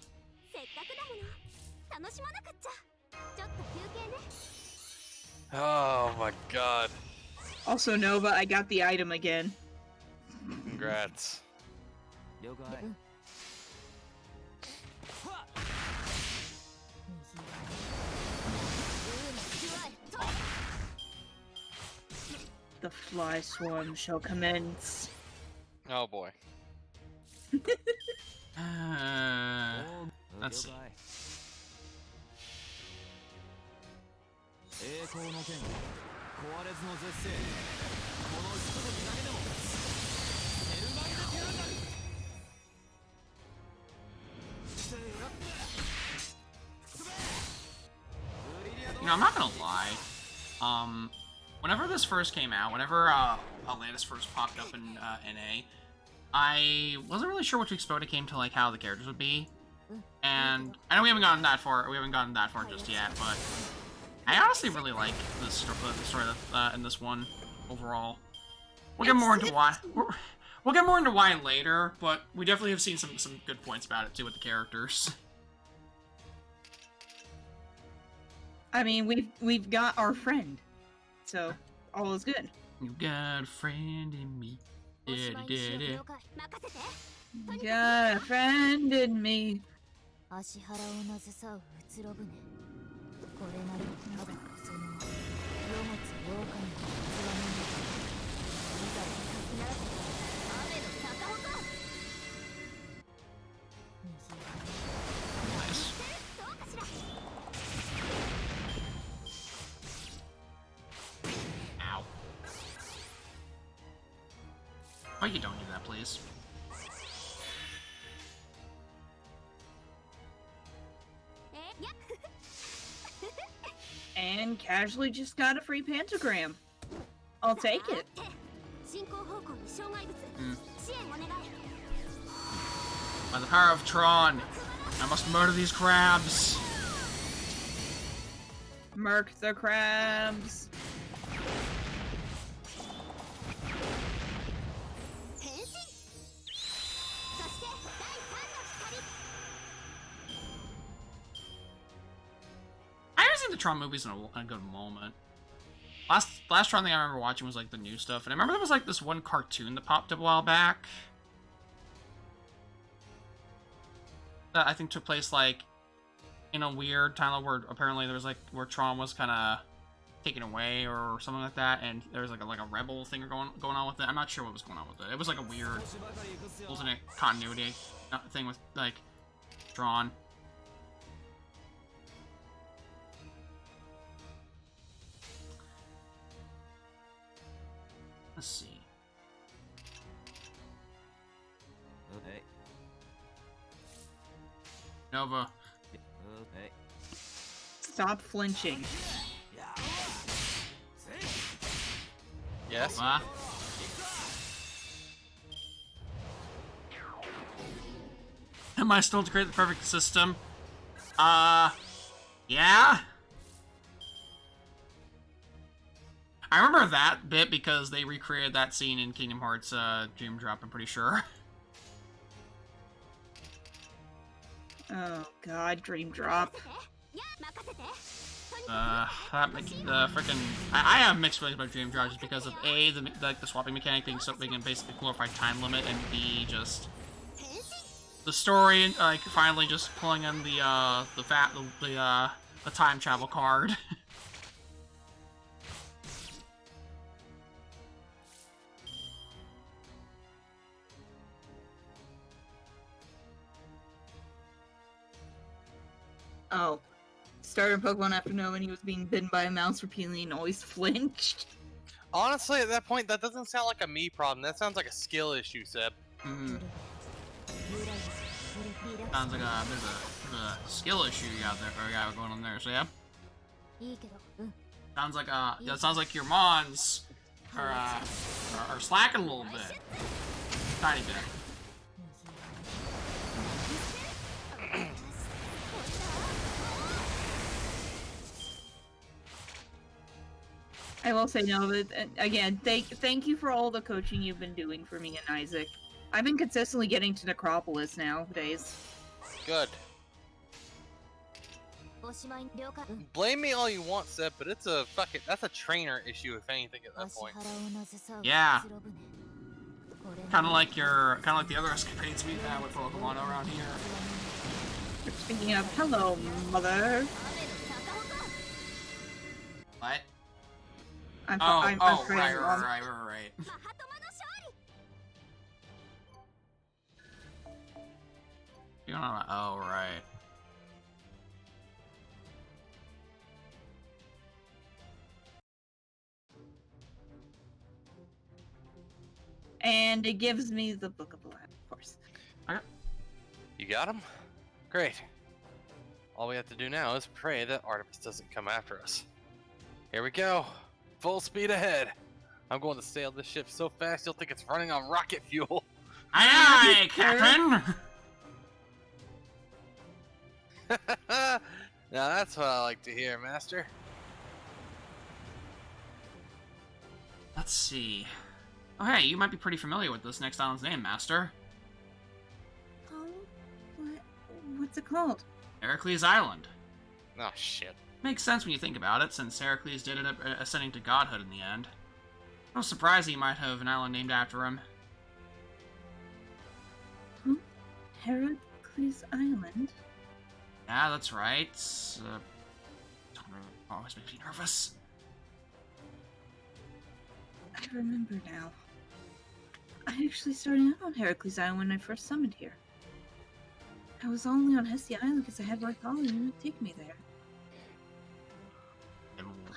Oh my god. Also, Nova, I got the item again. Congrats. The fly swarm shall commence. Oh boy. Let's see. You know, I'm not gonna lie. Whenever this first came out, whenever Atlantis first popped up in NA, I wasn't really sure what to expect when it came to like how the characters would be. And I know we haven't gotten that far. We haven't gotten that far just yet, but I honestly really like the story in this one overall. We'll get more into why. We'll get more into why later, but we definitely have seen some good points about it too with the characters. I mean, we've got our friend, so all is good. You got a friend in me. You got a friend in me. Nice. Ow. Oh, you don't do that, please. And casually just got a free pentagram. I'll take it. By the power of Tron, I must murder these crabs. Murk the crabs. I haven't seen the Tron movies in a good moment. Last Tron thing I remember watching was like the new stuff, and I remember there was like this one cartoon that popped up a while back that I think took place like in a weird timeline where apparently there was like where Tron was kind of taken away or something like that, and there was like a rebel thing going on with it. I'm not sure what was going on with it. It was like a weird alternate continuity thing with like Tron. Let's see. Nova. Stop flinching. Yes? Am I still to create the perfect system? Yeah? I remember that bit because they recreated that scene in Kingdom Hearts Dream Drop, I'm pretty sure. Oh god, Dream Drop. The freaking... I have mixed feelings about Dream Drop just because of A, the swapping mechanic being something and basically glorified time limit, and B, just... the story, like, finally just pulling in the time travel card. Oh. Started Pokemon after knowing he was being bitten by a mouse repeatedly and always flinched. Honestly, at that point, that doesn't sound like a me problem. That sounds like a skill issue, Seb. Mm. Sounds like there's a skill issue you got there, or you got going on there. So yeah. Sounds like yeah, it sounds like your mons are slacking a little bit, tiny bit. I will say no, but again, thank you for all the coaching you've been doing for me and Isaac. I've been consistently getting to Necropolis nowadays. Good. Blame me all you want, Seb, but it's a that's a trainer issue, if anything, at that point. Yeah. Kind of like the other escapades we've had with Pokemon around here. Speaking of, hello, mother. What? I'm right. You don't know. Oh, right. And it gives me the Book of Life, of course. Okay. You got him? Great. All we have to do now is pray that Artemis doesn't come after us. Here we go. Full speed ahead. I'm going to sail this ship so fast you'll think it's running on rocket fuel. Aye, aye, Captain! Now that's what I like to hear, Master. Let's see. Oh, hey, you might be pretty familiar with this next island's name, Master. Oh, what's it called? Heracles Island. Oh, shit. Makes sense when you think about it, since Heracles did end up ascending to godhood in the end. No surprise he might have an island named after him. Huh? Heracles Island? Yeah, that's right. Always makes me nervous. I remember now. I actually started out on Heracles Island when I first summoned here. I was only on Hestia Island because I had my colleague who would take me there.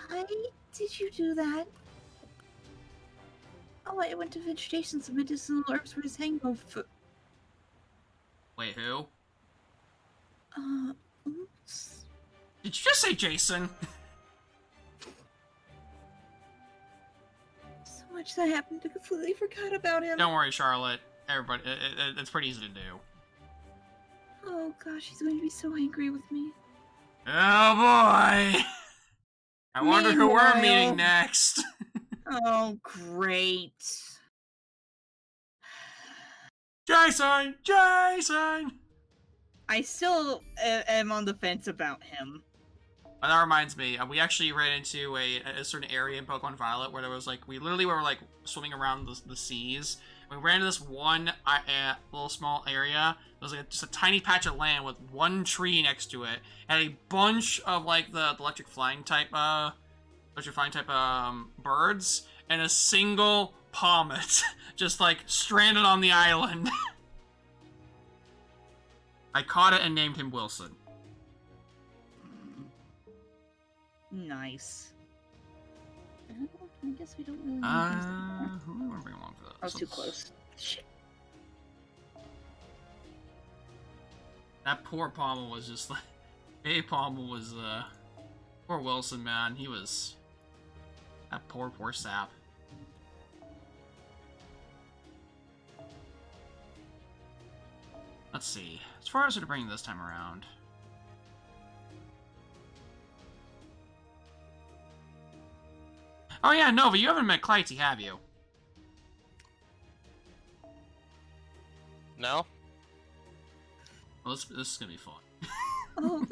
Why did you do that? Oh, I went to vegetation, some medicinal herbs for his hangover. Wait, who? Oops. Did you just say Jason? So much that happened, I completely forgot about him. Don't worry, Charlotte. Everybody, it's pretty easy to do. Oh gosh, he's going to be so angry with me. Oh boy! I wonder who we're Meanwhile- meeting next. Oh, great. Jason! Jason! I still am on the fence about him. Oh, that reminds me, we actually ran into a certain area in Pokemon Violet where there was like, we literally were like swimming around the seas. We ran into this one little small area. It was like just a tiny patch of land with one tree next to it, and a bunch of like the electric flying type birds, and a single Pommet just like stranded on the island. I caught it and named him Wilson. Nice. I guess we don't really need Who am I bringing along for this? I was too close. Shit. That poor Pommel was just like... Hey, Pommel was, poor Wilson, man. He was... That poor sap. Let's see. As far as to bring this time around. Oh yeah, Nova, you haven't met Clytie, have you? No? Well, this is gonna be fun. Oh.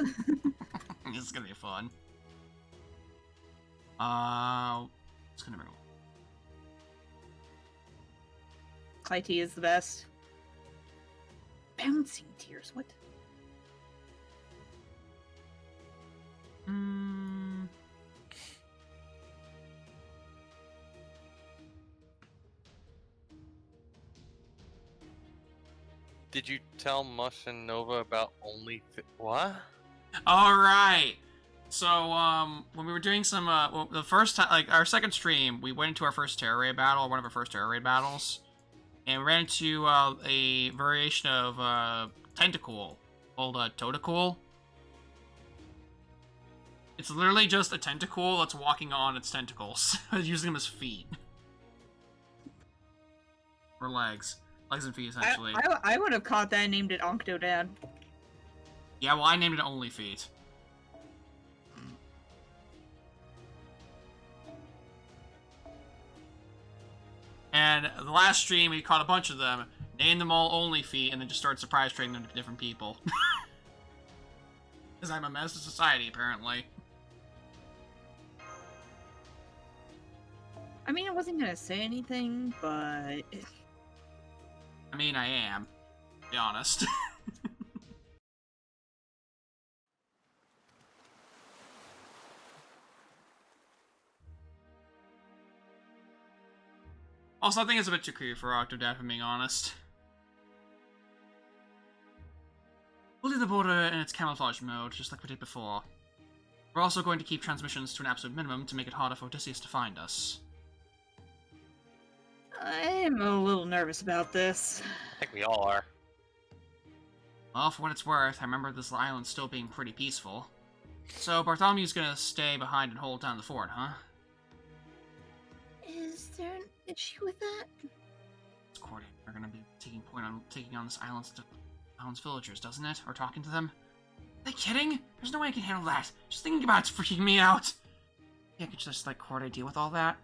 This is gonna be fun. It's gonna bring. Clytie is the best. Bouncing tears, what? Did you tell Mush and Nova about what? Alright! So, when we were doing some, well, the first time, like, our second stream, we went into our first Terror Raid battle, one of our first Terror Raid battles, and we ran into, a variation of, Tentacool, called, Totacool. It's literally just a Tentacool that's walking on its tentacles, using them as feet. Or legs. Legs and feet, essentially. I would have caught that and named it Octodad. Yeah, well, I named it Only Feet. And the last stream, we caught a bunch of them, named them all Only Feet, and then just started surprise trading them to different people. Because I'm a menace to society, apparently. I mean, I wasn't gonna say anything, but... I mean, I am. To be honest. Also, I think it's a bit too creepy for Octodad, if I'm being honest. We'll leave the border in its camouflage mode, just like we did before. We're also going to keep transmissions to an absolute minimum to make it harder for Odysseus to find us. I'm a little nervous about this. I think we all are. Well, for what it's worth, I remember this island still being pretty peaceful. So Bartholomew's gonna stay behind and hold down the fort, huh? Is there an issue with that? It's Cordy. We're gonna be taking on this island's villagers, doesn't it? Or talking to them? Are they kidding? There's no way I can handle that. Just thinking about it's freaking me out. Yeah, I could just let Cordy deal with all that.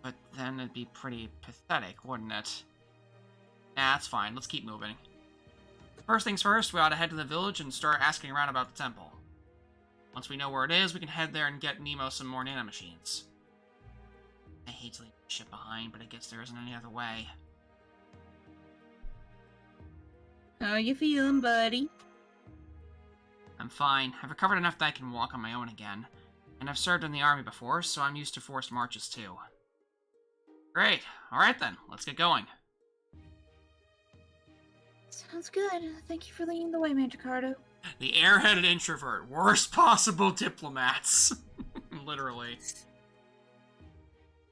But then it'd be pretty pathetic, wouldn't it? Nah, that's fine. Let's keep moving. First things first, we ought to head to the village and start asking around about the temple. Once we know where it is, we can head there and get Nemo some more nanomachines. I hate to leave the ship behind, but I guess there isn't any other way. How you feeling, buddy? I'm fine. I've recovered enough that I can walk on my own again. And I've served in the army before, so I'm used to forced marches too. Great. Alright then, let's get going. Sounds good. Thank you for leading the way, Mandracardo. The airheaded introvert. Worst possible diplomats. Literally.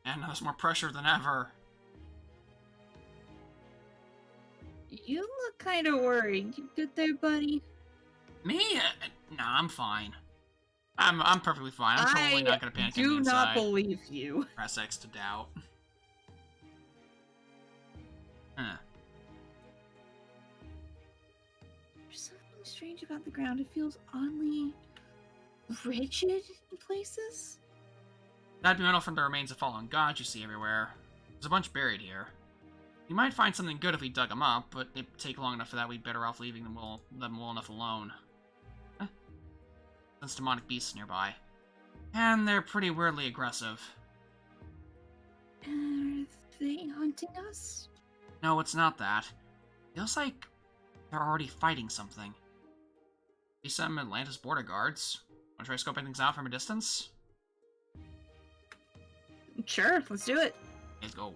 And there's more pressure than ever. You look kind of worried. You good there, buddy? Me? Nah, I'm fine. I'm perfectly fine. I'm totally not gonna panic on the inside. Do not believe you. Press X to doubt. Huh. There's something strange about the ground. It feels oddly rigid in places. That'd be metal from the remains of fallen gods you see everywhere. There's a bunch buried here. You might find something good if we dug them up, but it'd take long enough for that. We'd better off leaving them well enough alone. Huh? There's demonic beasts nearby. And they're pretty weirdly aggressive. Are they hunting us? No, it's not that. Feels like they're already fighting something. See some Atlantis border guards. Wanna try scoping things out from a distance? Sure, let's do it. Let's go.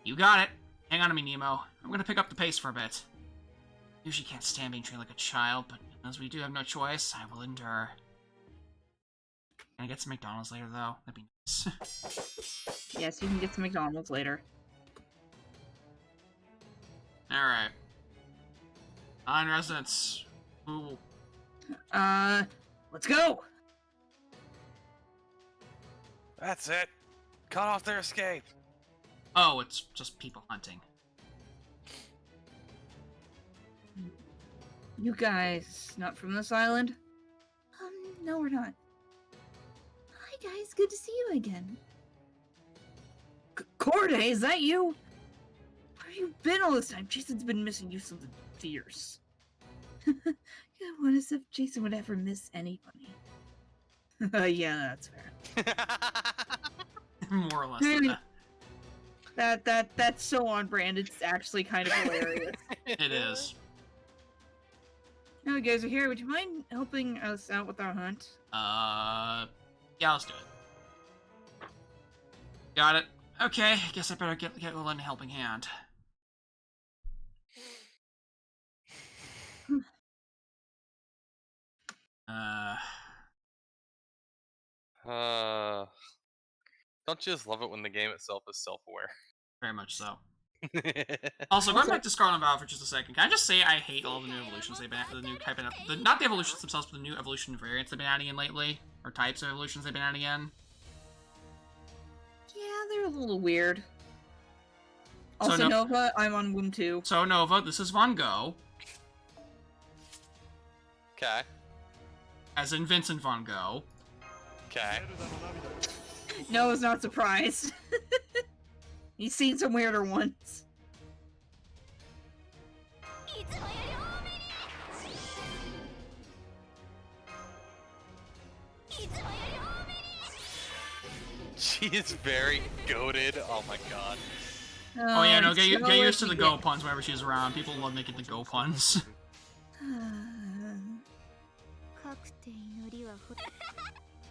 You got it. Hang on to me, Nemo. I'm gonna pick up the pace for a bit. Usually can't stand being treated like a child, but as we do have no choice, I will endure. Can I get some McDonald's later, though? That'd be nice. Yes, you can get some McDonald's later. Alright. On residence. Ooh. Let's go! That's it. Cut off their escape. Oh, it's just people hunting. You guys not from this island? No, we're not. Hi, guys. Good to see you again. Corday, is that you? Where have you been all this time? Jason's been missing you something fierce. Yeah, what as if Jason would ever miss anybody. Yeah, that's fair. More or less. I mean, that's so on brand. It's actually kind of hilarious. It is. Now you guys are here. Would you mind helping us out with our hunt? Yeah, let's do it. Got it. Okay, I guess I better get a little helping hand. Don't you just love it when the game itself is self-aware? Very much so. Also, going back to Scarlet Valve for just a second, can I just say I hate all the new evolutions they've been the new type of not the evolutions themselves, but the new evolution variants they've been adding in lately, or types of evolutions they've been adding in. Yeah, they're a little weird. Also, So, Nova, I'm on Womb 2. So Nova, this is Von Gogh. Okay. As in Vincent Von Gogh. Okay. Nova's not surprised. He's seen some weirder ones. She is very goated. Oh my god. Oh yeah, no, get used to the go puns whenever she's around. People love making the go puns.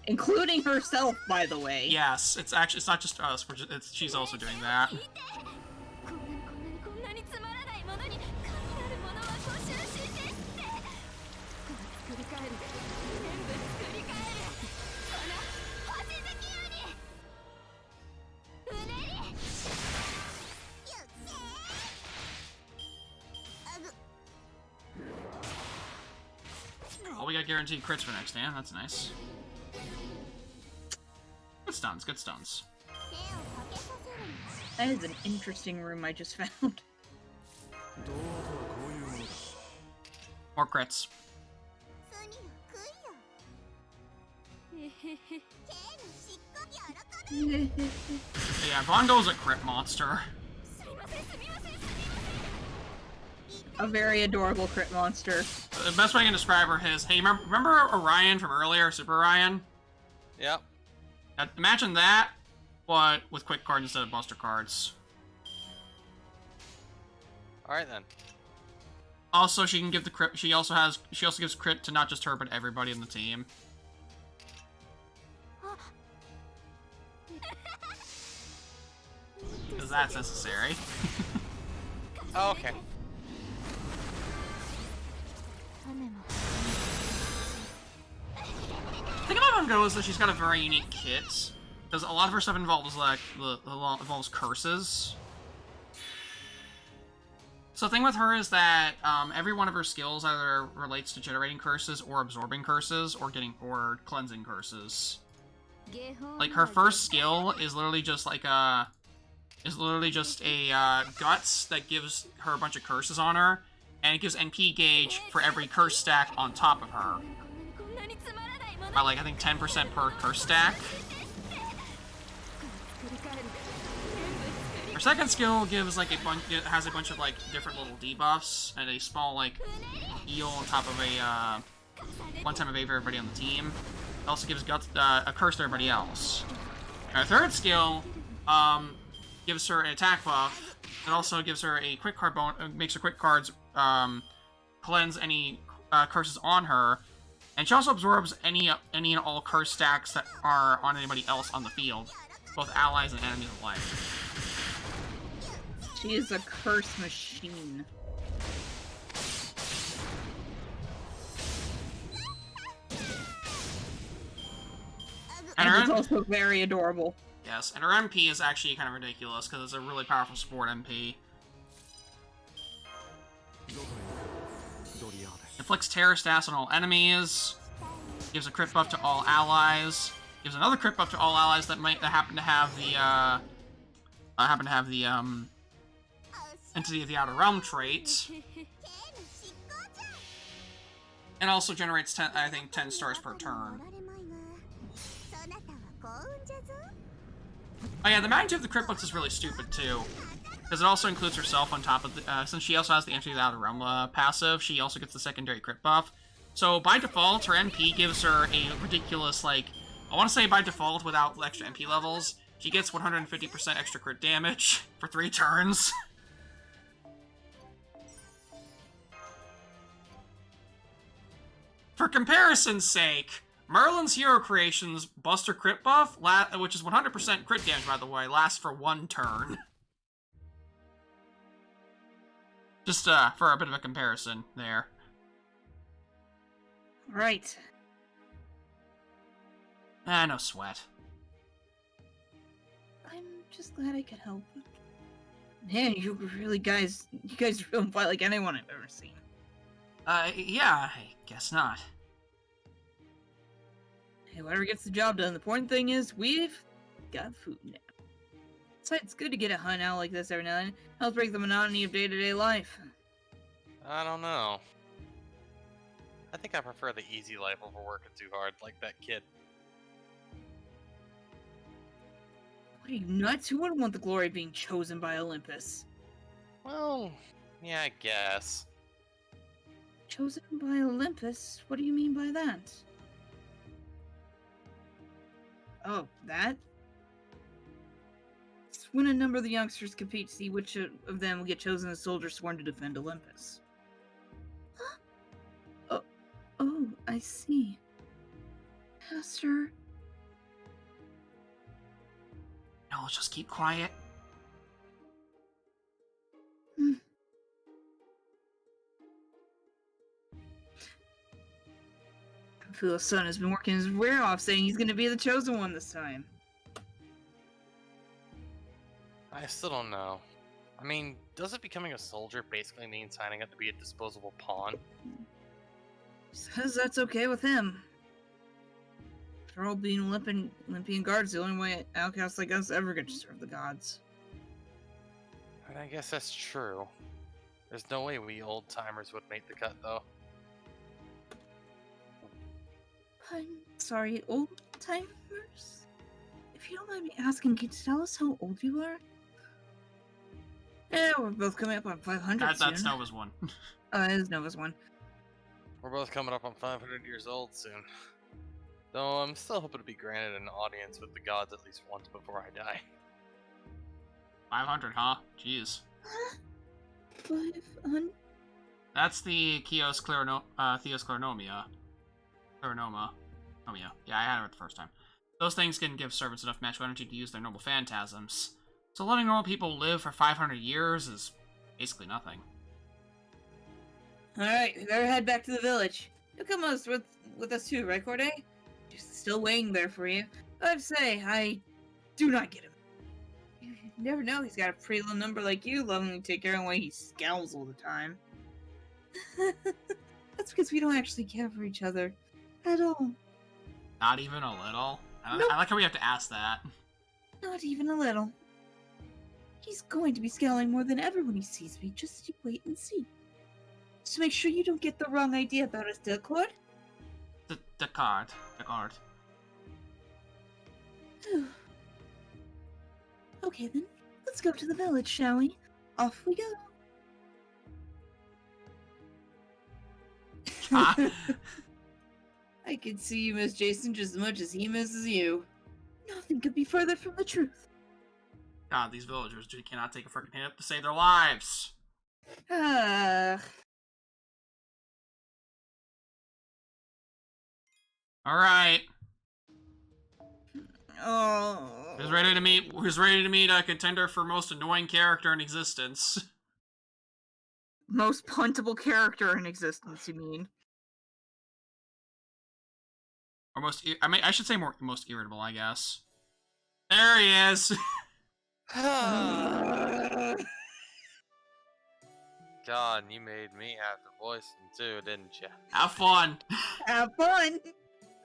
Including herself, by the way. Yes, it's not just us. She's also doing that. Oh, we got guaranteed crits for next stand. That's nice. Good stuns, good stuns. That is an interesting room I just found. More crits. Yeah, Von Gogh's a crit monster. A very adorable crit monster. The best way I can describe her is, hey, remember Orion from earlier, Super Orion? Yep. Now, imagine that, but with quick cards instead of buster cards. Alright then. Also, she can give the crit. She also gives crit to not just her, but everybody in the team. Because that's necessary. Oh, okay. The thing about Von Gogh is that she's got a very unique kit. Because a lot of her stuff involves, like, involves curses. So the thing with her is that every one of her skills either relates to generating curses or absorbing curses or cleansing curses. Like her first skill is literally just like a guts that gives her a bunch of curses on her, and it gives NP gauge for every curse stack on top of her. By like I think 10% per curse stack. Her second skill gives like has a bunch of like different little debuffs and a small like heal on top of a one-time evade for everybody on the team. It also gives guts a curse to everybody else. Her third skill gives her an attack buff. It also gives her a quick card makes her quick cards cleanse any curses on her, and she also absorbs any and all curse stacks that are on anybody else on the field, both allies and enemies alike. She is a curse machine. And it's also very adorable. Yes, and her MP is actually kind of ridiculous because it's a really powerful support MP. Inflicts terror stats on all enemies. Gives a crit buff to all allies. Gives another crit buff to all allies that happen to have the Entity of the Outer Realm trait. And also generates 10, I think 10 stars per turn. Oh yeah, the magnitude of the crit blitz is really stupid too. Because it also includes herself on top of the, since she also has the Enter the Outer Realm passive, she also gets the secondary crit buff. So by default, her MP gives her a ridiculous, like, I want to say by default, without extra MP levels, she gets 150% extra crit damage for 3 turns. For comparison's sake, Merlin's Hero Creations Buster crit buff, which is 100% crit damage by the way, lasts for 1 turn. Just for a bit of a comparison there. Right. No sweat. I'm just glad I could help. Man, you guys don't fight like anyone I've ever seen. Yeah, I guess not. Hey, whatever gets the job done. The important thing is we've got food now. Besides, it's good to get a hunt out like this every now and then. Helps break the monotony of day-to-day life. I don't know. I think I prefer the easy life over working too hard, like that kid. What are you, nuts? Who wouldn't want the glory of being chosen by Olympus? Well, yeah, I guess. Chosen by Olympus? What do you mean by that? Oh, that? It's when a number of the youngsters compete to see which of them will get chosen as soldiers sworn to defend Olympus. Oh, I see. Master. No, let's just keep quiet. Phil's son has been working his rear off saying he's going to be the chosen one this time. I still don't know. I mean, doesn't becoming a soldier basically mean signing up to be a disposable pawn? Says that's okay with him. After all, being Olympian guards the only way outcasts like us ever get to serve the gods. And I guess that's true. There's no way we old-timers would make the cut, though. I'm sorry, old-timers? If you don't mind me asking, can you tell us how old you are? Yeah, we're both coming up on 500 soon. That's Nova's one. It is Nova's one. We're both coming up on 500 years old soon. Though I'm still hoping to be granted an audience with the gods at least once before I die. 500, huh? Jeez. 500? That's the Theos Clarinomia. Clarinoma. Oh yeah. Yeah, I had it the first time. Those things can give servants enough magical energy to use their noble phantasms. So letting normal people live for 500 years is basically nothing. Alright, we better head back to the village. You'll come with us too, right, Corday? Just still waiting there for you. I have to say, I do not get him. You never know, he's got a pretty little number like you, lovingly take care of the way he scowls all the time. That's because we don't actually care for each other. At all. Not even a little? Nope. I like how we have to ask that. Not even a little. He's going to be scowling more than ever when he sees me. Just you wait and see. Just make sure you don't get the wrong idea about us, Delcord. The card. Okay then, let's go to the village, shall we? Off we go. I can see you miss Jason just as much as he misses you. Nothing could be further from the truth. God, these villagers cannot take a freaking hit to save their lives. Alright. Oh. Who's ready to meet a contender for most annoying character in existence? Most puntable character in existence, you mean? Or I should say most irritable, I guess. There he is! God, you made me have to voice him too, didn't you? Have fun! Have fun!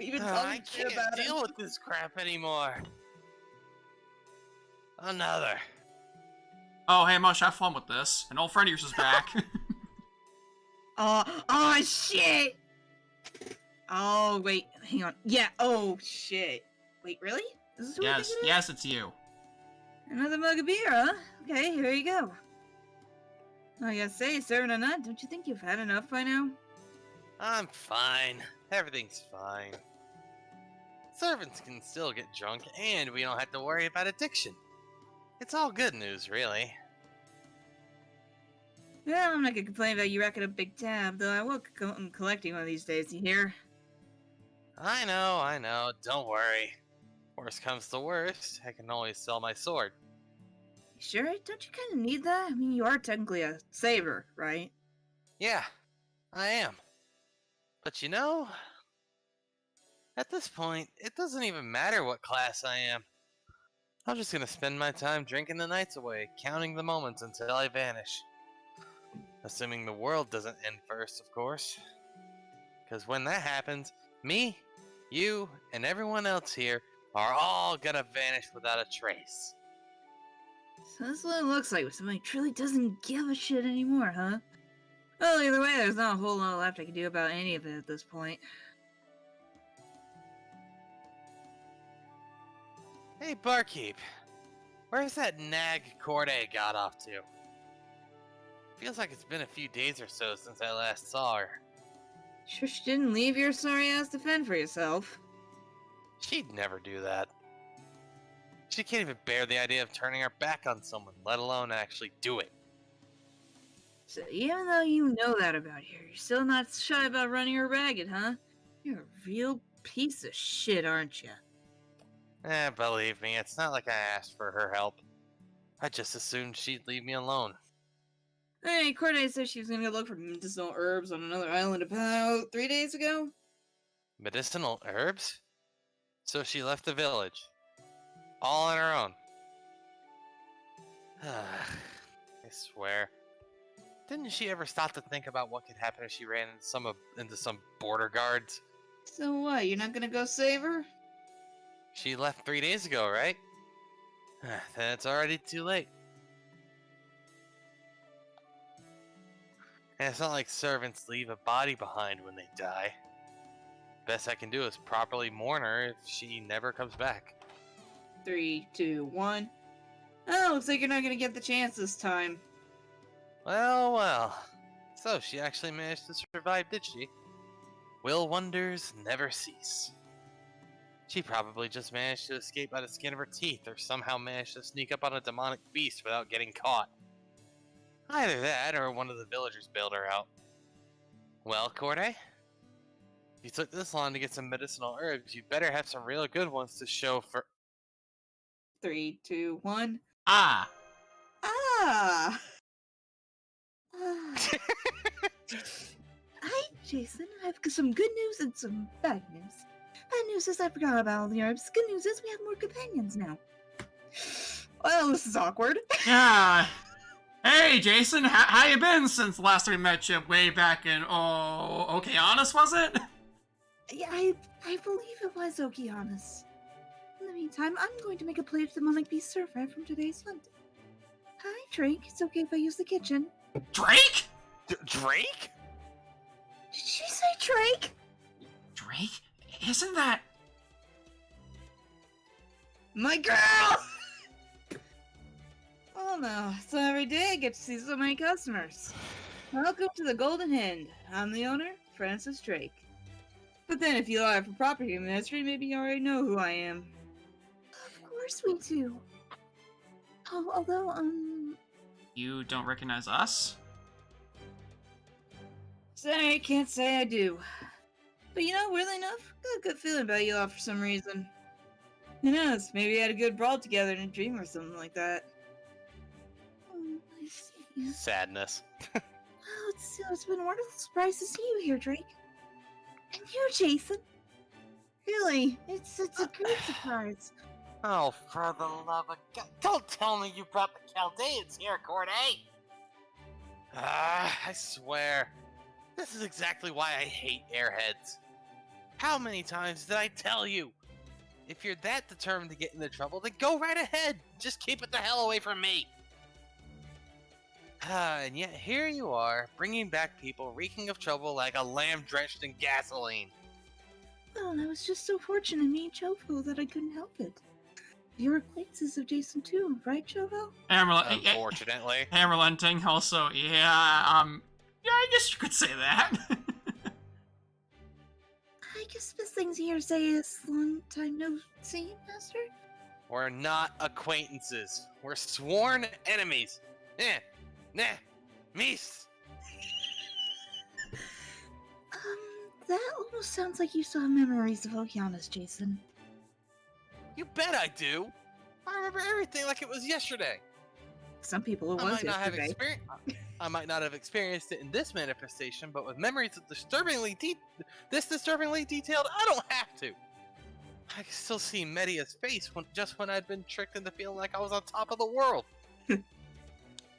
Even I can't deal with this crap anymore. Another. Oh, hey, Mush, have fun with this. An old friend of yours is back. Oh, shit! Oh, wait, hang on. Yeah, oh, shit. Wait, really? Is this who I think it is? Yes, it's you. Another mug of beer, huh? Okay, here you go. I gotta say, serving or not, don't you think you've had enough by now? I'm fine. Everything's fine. Servants can still get drunk, and we don't have to worry about addiction. It's all good news, really. Well, I'm not gonna complain about you racking up a big tab, though I will come collecting one of these days, you hear? I know. Don't worry. Worst comes to worst, I can always sell my sword. Sure? Don't you kind of need that? I mean, you are technically a saver, right? Yeah, I am. But you know, at this point, it doesn't even matter what class I am. I'm just gonna spend my time drinking the nights away, counting the moments until I vanish. Assuming the world doesn't end first, of course. Because when that happens, me, you, and everyone else here are all gonna vanish without a trace. So that's what it looks like when somebody truly doesn't give a shit anymore, huh? Well, either way, there's not a whole lot left I can do about any of it at this point. Hey, barkeep. Where's that nag Corday got off to? Feels like it's been a few days or so since I last saw her. Sure she didn't leave your sorry ass to fend for yourself. She'd never do that. She can't even bear the idea of turning her back on someone, let alone actually do it. So even though you know that about her, you're still not shy about running her ragged, huh? You're a real piece of shit, aren't you? Believe me, it's not like I asked for her help. I just assumed she'd leave me alone. Hey, Corday said she was gonna go look for medicinal herbs on another island about 3 days ago. Medicinal herbs? So she left the village. All on her own. I swear. Didn't she ever stop to think about what could happen if she ran into some border guards? So what, you're not gonna go save her? She left 3 days ago, right? Then it's already too late. And it's not like servants leave a body behind when they die. Best I can do is properly mourn her if she never comes back. 3, 2, 1. Oh, looks like you're not gonna get the chance this time. Well. So she actually managed to survive, did she? Will wonders never cease. She probably just managed to escape by the skin of her teeth, or somehow managed to sneak up on a demonic beast without getting caught. Either that, or one of the villagers bailed her out. Well, Corday? If you took this long to get some medicinal herbs, you better have some real good ones to show for— 3, 2, 1. Ah! Ah! Hi, Jason. I've got some good news and some bad news. Bad news is I forgot about all the herbs. Good news is we have more companions now. Well, this is awkward. Yeah. Hey, Jason, how you been since last we met you way back in, okay, honest, was it? Yeah, I believe it was Okeanos. In the meantime, I'm going to make a plate of demonic beast stir fry from today's hunt. Hi, Drake. It's okay if I use the kitchen. Drake? Drake? Did she say Drake? Drake? Isn't that... My girl! Oh no, so every day I get to see so many customers. Welcome to the Golden Hen. I'm the owner, Francis Drake. But then if you are for property ministry, maybe you already know who I am. Of course we do. Oh, although, You don't recognize us? sorry, can't say I do. But you know, weirdly enough, got a good feeling about you all for some reason. Who knows, maybe we had a good brawl together in a dream or something like that. Oh, I see. Sadness. Oh, it's been a wonderful surprise to see you here, Drake. And you, Jason. Really, it's a great surprise. Oh, for the love of God. Don't tell me you brought the Chaldeans here, Corday! I swear. This is exactly why I hate airheads. How many times did I tell you? If you're that determined to get into trouble, then go right ahead. Just keep it the hell away from me. And yet here you are, bringing back people reeking of trouble like a lamb drenched in gasoline. Well, I was just so fortunate to meet Chovo that I couldn't help it. You're acquaintances of Jason too, right, Chovo? Unfortunately. Hammerlenting also, yeah, yeah, I guess you could say that. I guess the best things here to say is long time no see, Master. We're not acquaintances. We're sworn enemies. Nah, meese. That almost sounds like you still have memories of Okeanos, Jason. You bet I do. I remember everything like it was yesterday. Some people it I was might not have yesterday. I might not have experienced it in this manifestation, but with memories of disturbingly detailed, I don't have to. I can still see Media's face just when I'd been tricked into feeling like I was on top of the world.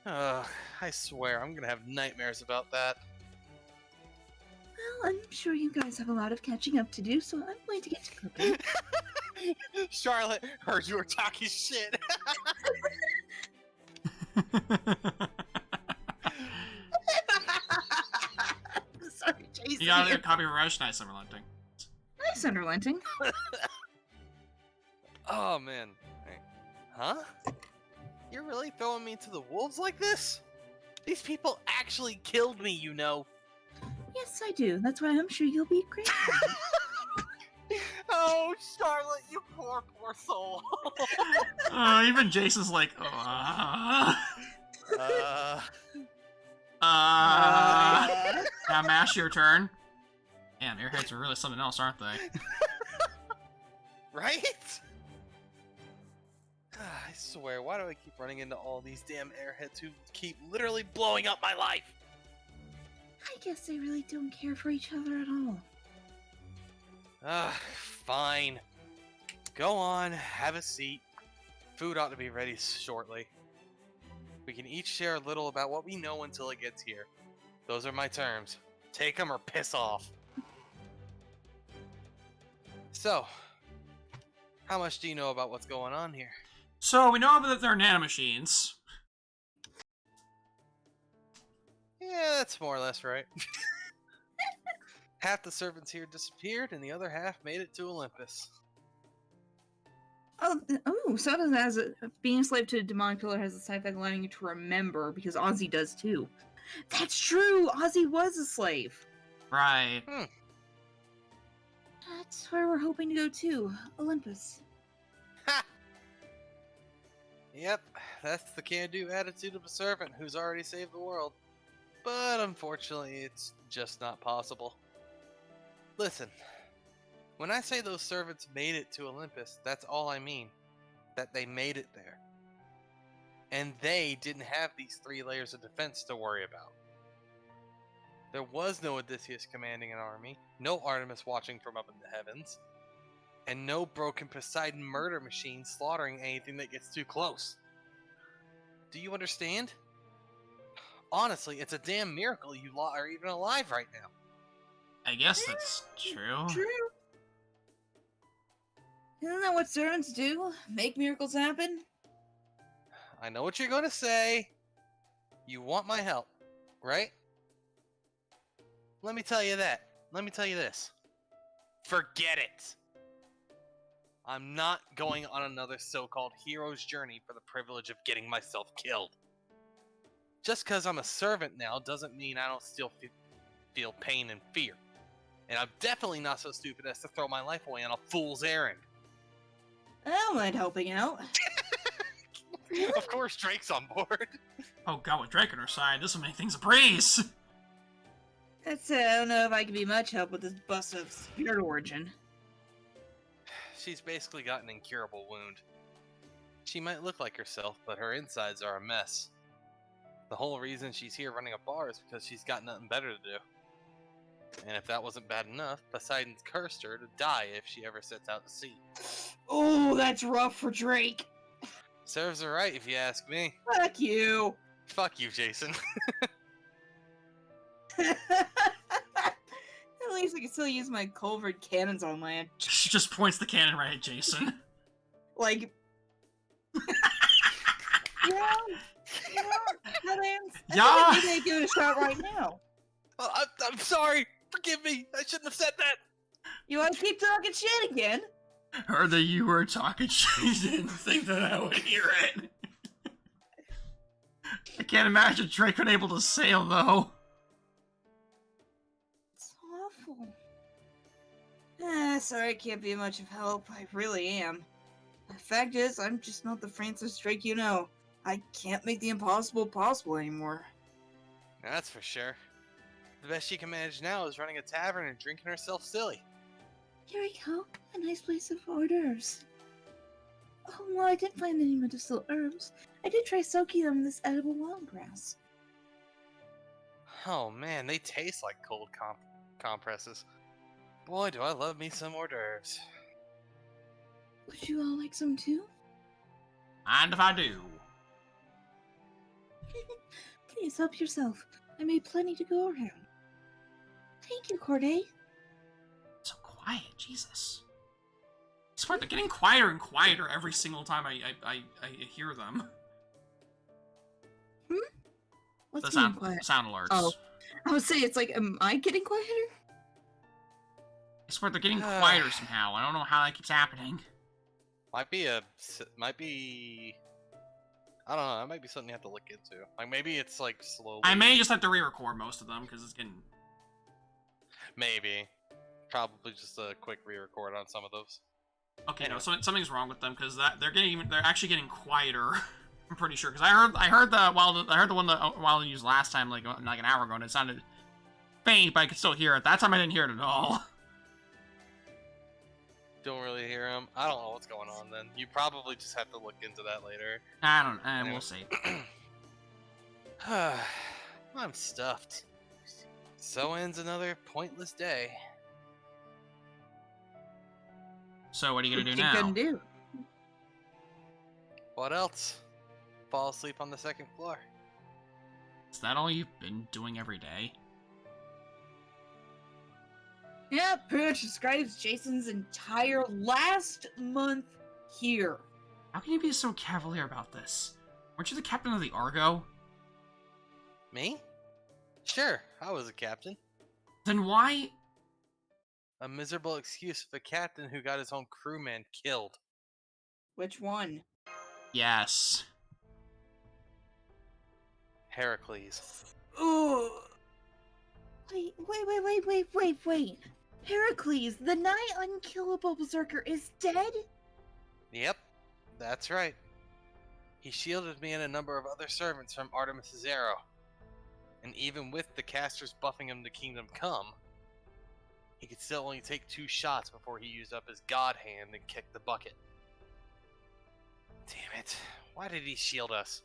I swear, I'm gonna have nightmares about that. Well, I'm sure you guys have a lot of catching up to do, so I'm going to get to cooking. Charlotte, heard you were talking shit. Sorry, Jason. You gotta copy Rush, nice Hammerlenting. Nice unrelenting. Oh man. Hey. Huh? You're really throwing me to the wolves like this? These people actually killed me, you know. Yes, I do. That's why I'm sure you'll be grateful. Oh, Charlotte, you poor soul. Even Jason's like, Now Mash, your turn. Man, airheads are really something else, aren't they? Right? I swear, why do I keep running into all these damn airheads who keep literally blowing up my life? I guess they really don't care for each other at all. Fine. Go on, have a seat. Food ought to be ready shortly. We can each share a little about what we know until it gets here. Those are my terms. Take them or piss off. So, how much do you know about what's going on here? So, we know that they're nanomachines. Yeah, that's more or less right. Half the servants here disappeared, and the other half made it to Olympus. Oh, so does being a slave to a demonic pillar has a side effect allowing you to remember, because Ozzy does too. That's true! Ozzy was a slave! Right. That's where we're hoping to go too. Olympus. Ha! Yep, that's the can-do attitude of a servant who's already saved the world. But unfortunately, it's just not possible. Listen, when I say those servants made it to Olympus, that's all I mean. That they made it there. And they didn't have these 3 layers of defense to worry about. There was no Odysseus commanding an army, no Artemis watching from up in the heavens, and no broken Poseidon murder machine slaughtering anything that gets too close. Do you understand? Honestly, it's a damn miracle you are even alive right now. I guess that's true. True. Isn't that what servants do? Make miracles happen? I know what you're going to say. You want my help, right? Let me tell you that. Let me tell you this. Forget it. I'm not going on another so-called hero's journey for the privilege of getting myself killed. Just because I'm a servant now doesn't mean I don't still feel pain and fear. And I'm definitely not so stupid as to throw my life away on a fool's errand. I don't mind helping out. Of course Drake's on board. Oh god, with Drake on her side, this will make things a breeze! That's it. I don't know if I can be much help with this bust of spirit origin. She's basically got an incurable wound. She might look like herself, but her insides are a mess. The whole reason she's here running a bar is because she's got nothing better to do. And if that wasn't bad enough, Poseidon's cursed her to die if she ever sets out to sea. Oh, that's rough for Drake. Serves her right if you ask me. Fuck you. Fuck you, Jason. At least I can still use my culvert cannons on land. She just points the cannon right at Jason. Like... yeah. Yeah. Maybe they give it a shot right now. I'm sorry. Forgive me. I shouldn't have said that. You want to keep talking shit again? Heard that you were talking shit. Didn't think that I would hear it. I can't imagine Drake unable to sail, though. It's awful. Sorry I can't be much of help. I really am. The fact is, I'm just not the Francis Drake you know. I can't make the impossible possible anymore. That's for sure. The best she can manage now is running a tavern and drinking herself silly. Here we go. A nice place of hors d'oeuvres. Oh, well, I didn't find any medicinal herbs. I did try soaking them in this edible wild grass. Oh man, they taste like cold compresses. Boy, do I love me some hors d'oeuvres. Would you all like some too? And if I do. Please help yourself. I made plenty to go around. Thank you, Corday. So quiet, Jesus. I swear they're getting quieter and quieter every single time I hear them. What's The being quiet? sound alerts. Oh, I would say it's like, am I getting quieter? I swear they're getting quieter somehow. I don't know how that keeps happening. Might be, I don't know, that might be something you have to look into. Like, maybe it's, like, slowly... I may just have to re-record most of them, because it's getting... Maybe. Probably just a quick re-record on some of those. Okay, Anyway. no, something's wrong with them, because they're actually getting quieter. I'm pretty sure, because I heard the one that Wild used last time, like an hour ago, and it sounded faint, but I could still hear it. That time I didn't hear it at all. Don't really hear him. I don't know what's going on then. You probably just have to look into that later. I don't, we'll see. I'm stuffed. So ends another pointless day. So what are you gonna do What now? you gonna do? What else? Fall asleep on the second floor. Is that all you've been doing every day? Yeah, pretty much describes Jason's entire last month here. How can you be so cavalier about this? Weren't you the captain of the Argo? Me? Sure, I was a captain. Then why... A miserable excuse of a captain who got his own crewman killed. Which one? Yes. Heracles. Ooh. Wait. Heracles, the nigh unkillable berserker, is dead? Yep, that's right. He shielded me and a number of other servants from Artemis's arrow. And even with the casters buffing him to Kingdom Come, he could still only take 2 shots before he used up his god hand and kicked the bucket. Damn it, why did he shield us?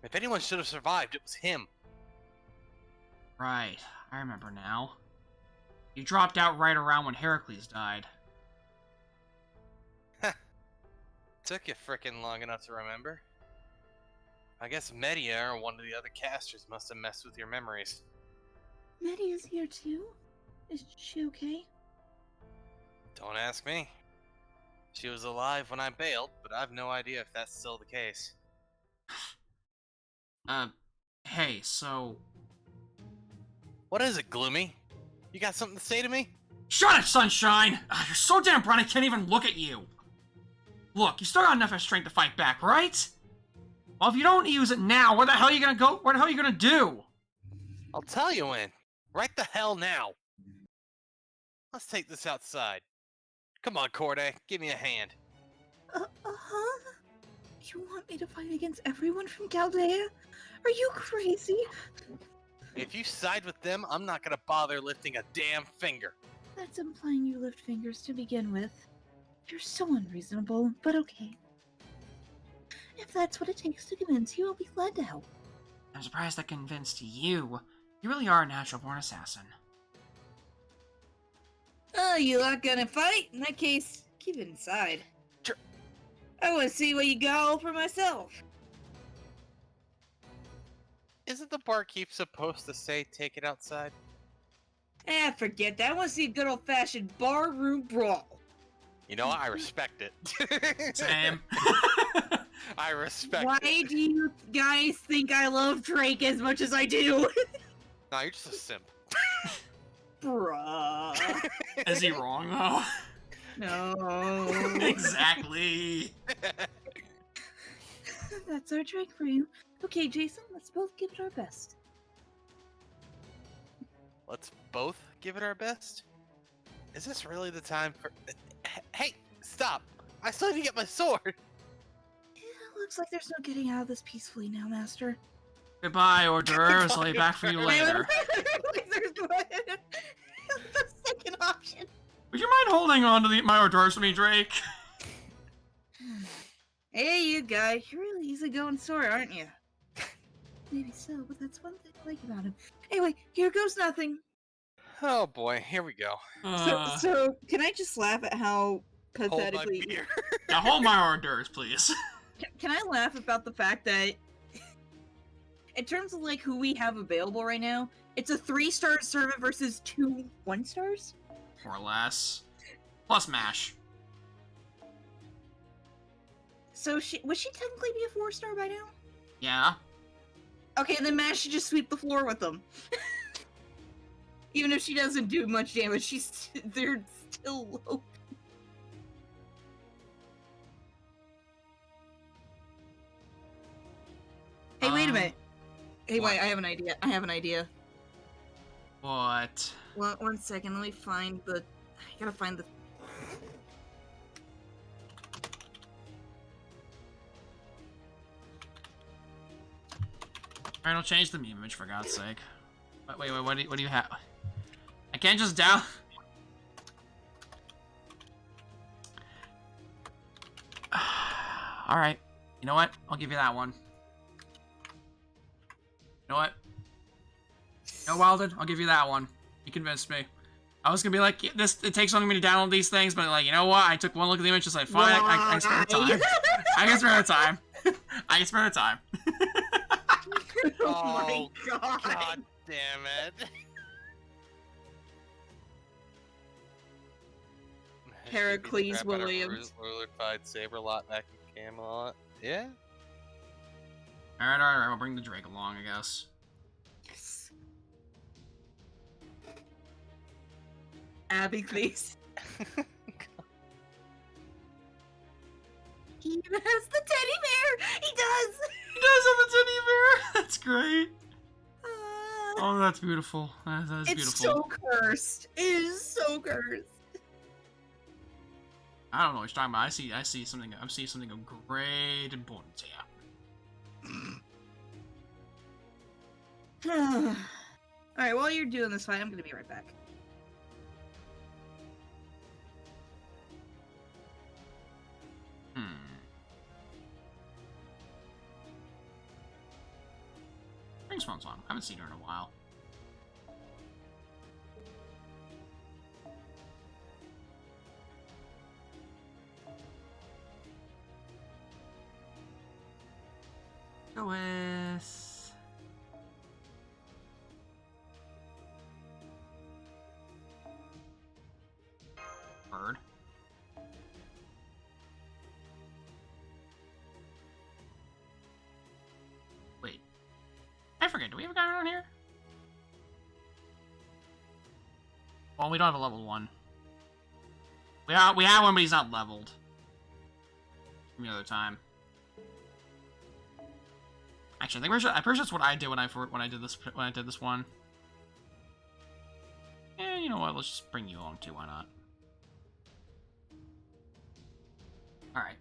If anyone should have survived, it was him. Right, I remember now. You dropped out right around when Heracles died. Took you frickin' long enough to remember. I guess Media or one of the other casters must have messed with your memories. Media's here too? Is she okay? Don't ask me. She was alive when I bailed, but I've no idea if that's still the case. Hey, so... What is it, Gloomy? You got something to say to me? Shut it, Sunshine! You're so damn bright I can't even look at you! Look, you still got enough strength to fight back, right? Well, if you don't use it now, where the hell are you gonna go? What the hell are you gonna do? I'll tell you when. Right the hell now. Let's take this outside. Come on, Corday, give me a hand. Uh-huh? You want me to fight against everyone from Chaldea? Are you crazy? If you side with them, I'm not gonna bother lifting a damn finger. That's implying you lift fingers to begin with. You're so unreasonable, but okay. If that's what it takes to convince you, I'll be glad to help. I'm surprised that convinced you. You really are a natural-born assassin. Oh, you not gonna fight? In that case, keep it inside. Sure. I want to see what you got all for myself. Isn't the barkeep supposed to say take it outside? Forget that. I want to see a good old-fashioned barroom brawl. You know what? I respect it. Same. I respect Why it. do you guys think I love Drake as much as I do? No, you're just a simp. Bruh. Is he wrong, though? No. Exactly. That's our drink for you. Okay, Jason, let's both give it our best. Let's both give it our best? Is this really the time for... Hey, stop! I still need to get my sword! Yeah, looks like there's no getting out of this peacefully now, Master. Goodbye, hors d'oeuvres. I'll be back for you later. There's the second option. Would you mind holding on to my hors d'oeuvres for me, Drake? Hey, you guy. You're really easygoing sort, aren't you? Maybe so, but that's one thing I like about him. Anyway, here goes nothing. Oh boy, here we go. So can I just laugh at how pathetically... Hold my beer. Now hold my hors d'oeuvres, please. Can I laugh about the fact that, in terms of like who we have available right now, it's a 3-star servant versus 2 1-stars? More or less. Plus MASH. So would she technically be a 4-star by now? Yeah. Okay, then Mash should just sweep the floor with them. Even if she doesn't do much damage, they're still low. Hey, wait a minute. Hey, what? wait, I have an idea. What? One second, let me find the... I gotta find the... Alright, I'll change the meme image for God's sake. Wait, what do you have? I can't just down... Alright. You know what? I'll give you that one. You know what? No, Wilded, I'll give you that one. You convinced me. I was gonna be like, it takes long for me to download these things, but like, you know what? I took one look at the image, just like, fine, I can spare the time. I can spare the time. I can spare the time. Oh my god. God damn it. Heracles Williams. Ruler-fied Saberlot back in Camelot. Yeah? Alright, I'll bring the Drake along, I guess. Yes. Abby, please. He even has the teddy bear! He does! He does have a teddy bear! That's great! Oh, that's beautiful. That is it's beautiful. So cursed. It is so cursed. I don't know what you're talking about. I see something of great importance here. Alright, while you're doing this fight, I'm gonna be right back. Ring's phone's on. I haven't seen her in a while. Go with... Bird. Wait. I forget, do we have a guy around here? Well, we don't have a level 1. We have one, but he's not leveled. From the other time. Actually, I'm pretty sure that's what I did when I did this one. Yeah, you know what? Let's just bring you along too. Why not? All right.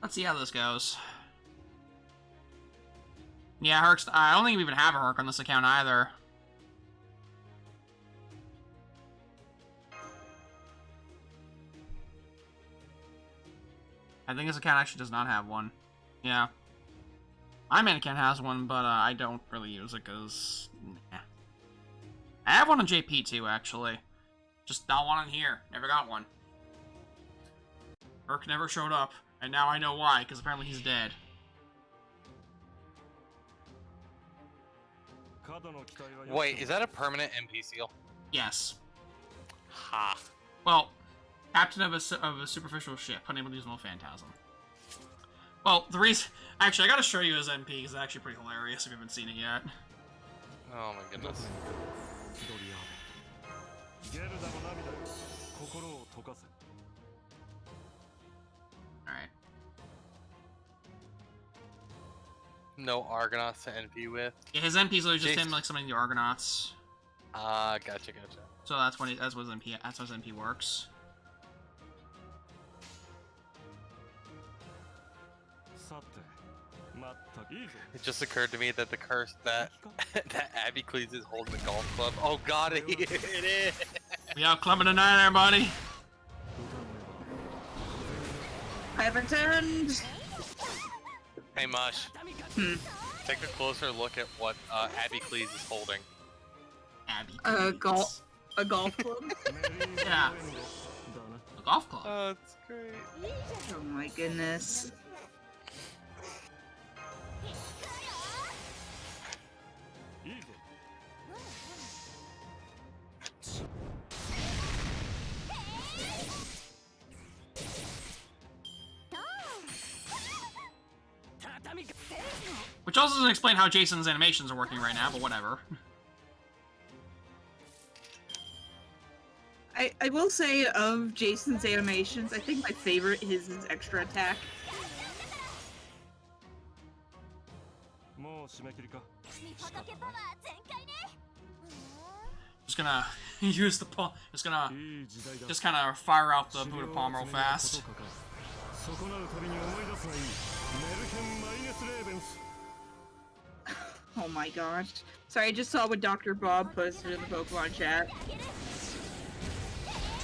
Let's see how this goes. Yeah, Herc's... I don't think we even have a Herc on this account either. I think this account actually does not have one. Yeah. My main account has one, but I don't really use it because... Nah. I have one on JP too, actually. Just not one on here. Never got one. Herc never showed up, and now I know why, because apparently he's dead. Wait, is that a permanent MP seal? Yes. Ha. Well, captain of a superficial ship, unable to use no phantasm. Well, the reason... Actually, I gotta show you his MP, because it's actually pretty hilarious if you haven't seen it yet. Oh my goodness. Alright. No Argonauts to NP with. Yeah, his NP's literally just him like summoning the Argonauts. Gotcha. So that's what his NP works. It just occurred to me that the curse that that Abbycles is holding the golf club. Oh god, it is. We out clubbing tonight, everybody. I have returned. Hey Mush. Take a closer look at what Abbycles is holding. Abby. Golf club. Yeah. A golf club. Oh, it's great. Oh my goodness. Which also doesn't explain how Jason's animations are working right now, but whatever. I will say, of Jason's animations, I think my favorite is his extra attack. Just gonna use the palm. Just kind of fire out the Buddha palm real fast. Oh my gosh. Sorry, I just saw what Dr. Bob posted in the Pokemon chat.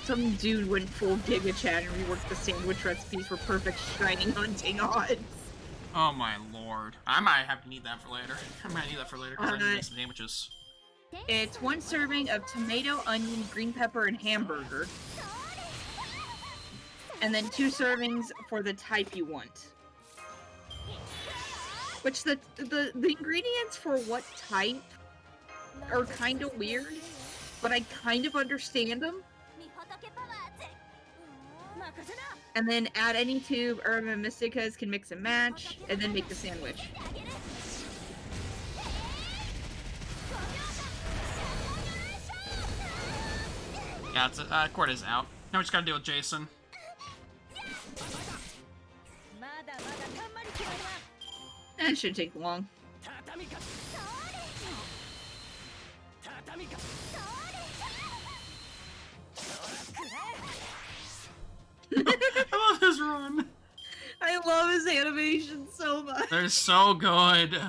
Some dude went full Giga Chat and reworked the sandwich recipes for perfect shining hunting odds. Oh my lord. I might have to need that for later. I might need that for later because I need some sandwiches. It's 1 serving of tomato, onion, green pepper, and hamburger. And then 2 servings for the type you want. Which the ingredients for what type are kind of weird, but I kind of understand them. And then add any 2 Herba Mysticas, can mix and match, and then make the sandwich. Yeah, it's Court is out. Now we just gotta deal with Jason. That shouldn't take long. I love his run. I love his animation so much. They're so good.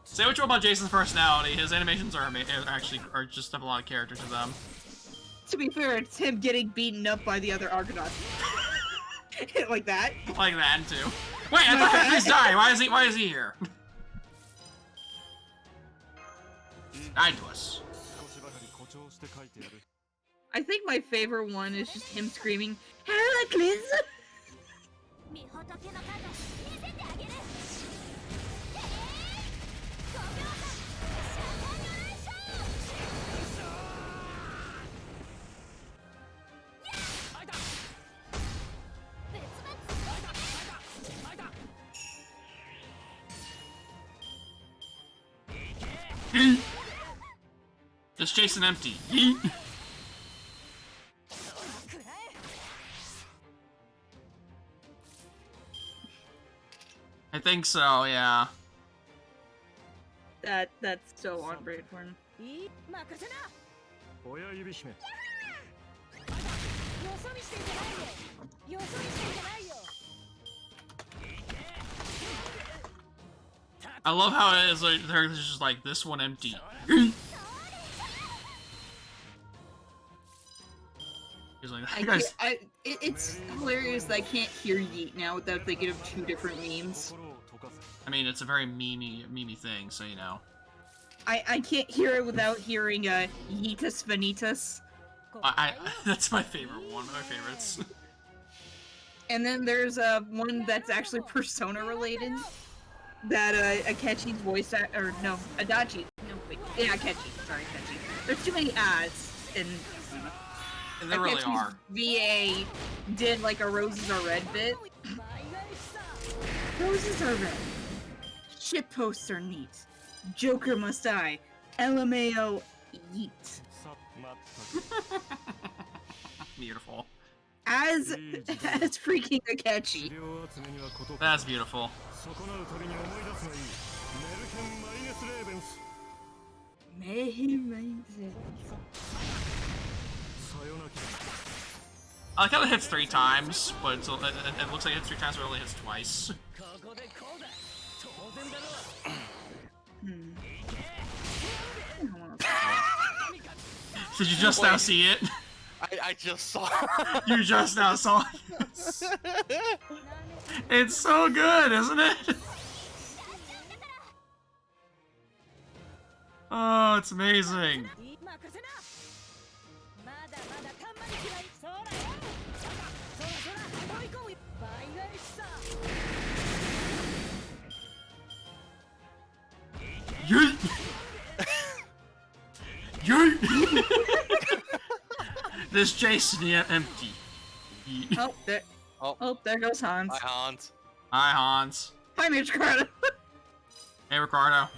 Say what you want about Jason's personality, his animations are are just have a lot of character to them. To be fair, it's him getting beaten up by the other Argonauts. Like that. Like that too. Wait, I thought he's dying. Why is he here? Died to us. I think my favorite one is just him screaming, Heracles! Just Jason empty. I think so, yeah. That's so on brand for him. I love how it is like there's just like this one empty. He's like, guys. It's hilarious that I can't hear Yeet now without thinking of 2 different memes. I mean, it's a very memey thing, so you know. I can't hear it without hearing Yeetus Vanitas. That's my favorite one, of my favorites. And then there's one that's actually Persona related. That Akechi's voice or no, Adachi. No, wait. Yeah, Akechi. Sorry, Akechi. There's too many ads in And there really are. VA did like a Roses Are Red bit. Roses are red. Shitposts are neat. Joker must die. LMAO yeet. Beautiful. As freaking Akechi. That's beautiful. I like how it hits 3 times, but it looks like it hits 3 times, but it only hits twice. Did you just now see it? I just saw it. You just now saw it. It's so good, isn't it? Oh, it's amazing. Yeet! Yeet! This Jason here empty. Yeet. Oh, there. Oh, there goes Hans. Hi, Hans. Hi, Hans. Hi, Mitch Ricardo. Hey, Ricardo.